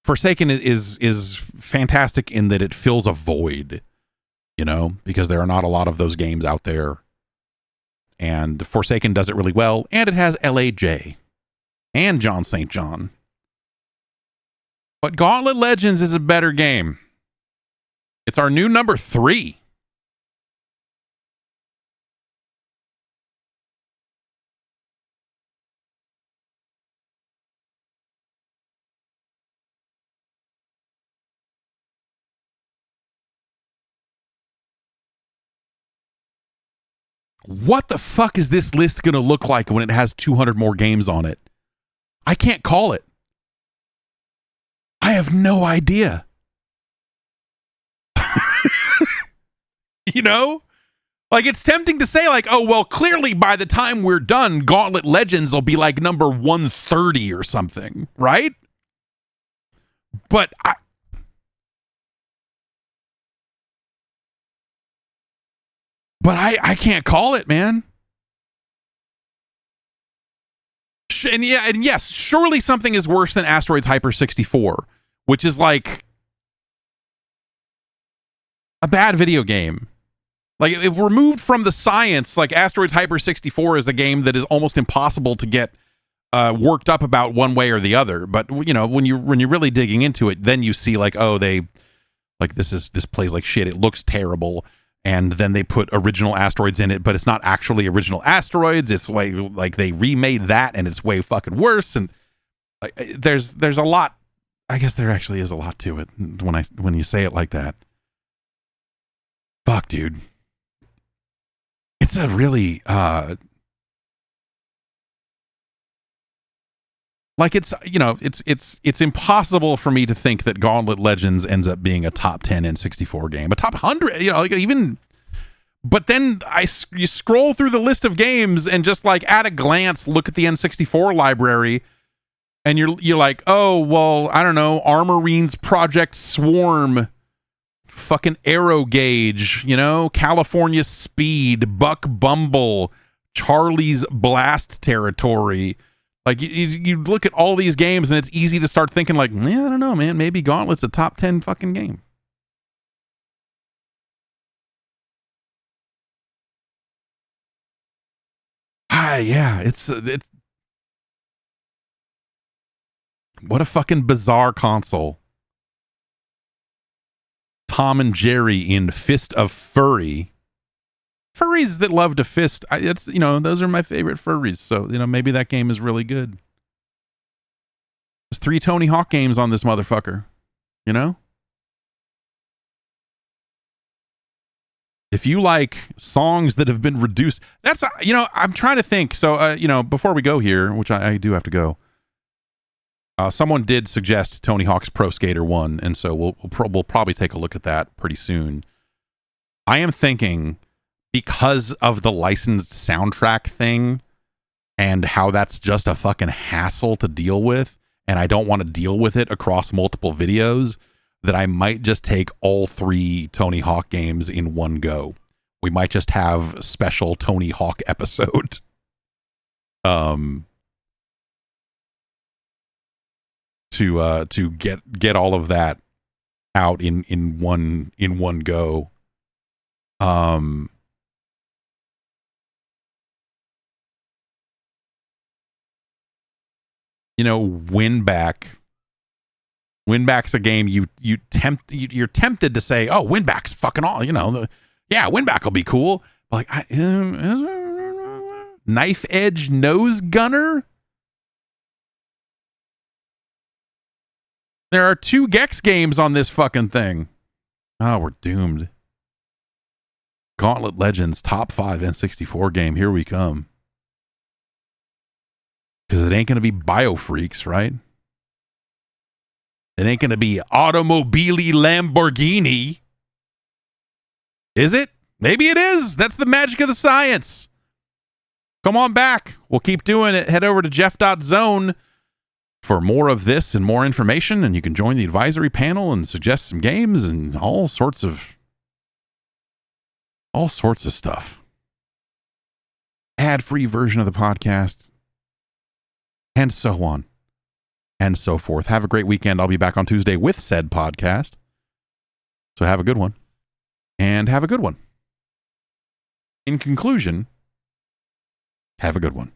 Forsaken is fantastic in that it fills a void, you know, because there are not a lot of those games out there. And Forsaken does it really well, and it has LAJ and John St. John. But Gauntlet Legends is a better game. It's our new number 3. What the fuck is this list going to look like when it has 200 more games on it? I can't call it. I have no idea. You know? Like, it's tempting to say, like, oh, well, clearly by the time we're done, Gauntlet Legends will be like number 130 or something, right? But I can't call it, man. And yes, surely something is worse than Asteroids Hyper 64, which is like a bad video game. Like, if removed from the science, like Asteroids Hyper 64 is a game that is almost impossible to get worked up about one way or the other. But you know, when you're really digging into it, then you see like, oh, they like this plays like shit. It looks terrible. And then they put original Asteroids in it, but it's not actually original Asteroids. It's way like they remade that, and it's way fucking worse. And like, there's a lot. I guess there actually is a lot to it when you say it like that. Fuck, dude. That's a really like it's impossible for me to think that Gauntlet Legends ends up being a top 10 N64 game, a top 100, like even. But then you scroll through the list of games and just like at a glance look at the N64 library, and you're like, oh well, I don't know, Armorine's Project Swarm, fucking Arrow Gauge, California Speed, Buck Bumble, Charlie's Blast Territory. Like you look at all these games and it's easy to start thinking like, yeah, I don't know, man, maybe Gauntlet's a top 10 fucking game. Yeah, it's what a fucking bizarre console. Tom and Jerry in Fist of Furry. Furries that love to fist. Those are my favorite furries. So, maybe that game is really good. There's 3 Tony Hawk games on this motherfucker. If you like songs that have been reduced, that's, I'm trying to think. So, before we go here, which I do have to go, someone did suggest Tony Hawk's Pro Skater 1, and so we'll probably take a look at that pretty soon. I am thinking, because of the licensed soundtrack thing and how that's just a fucking hassle to deal with, and I don't want to deal with it across multiple videos, that I might just take all 3 Tony Hawk games in one go. We might just have a special Tony Hawk episode. To get all of that out in one go. Winback's a game you're tempted to say, oh, Winback's fucking all, yeah, Winback will be cool. Like, Knife Edge Nose Gunner? There are 2 Gex games on this fucking thing. Oh, we're doomed. Gauntlet Legends top 5 N64 game. Here we come. Because it ain't going to be Biofreaks, right? It ain't going to be Automobili Lamborghini. Is it? Maybe it is. That's the magic of the science. Come on back. We'll keep doing it. Head over to jeff.zone for more of this and more information, and you can join the advisory panel and suggest some games and all sorts of stuff. Ad-free version of the podcast, and so on and so forth. Have a great weekend. I'll be back on Tuesday with said podcast. So have a good one. And have a good one. In conclusion, have a good one.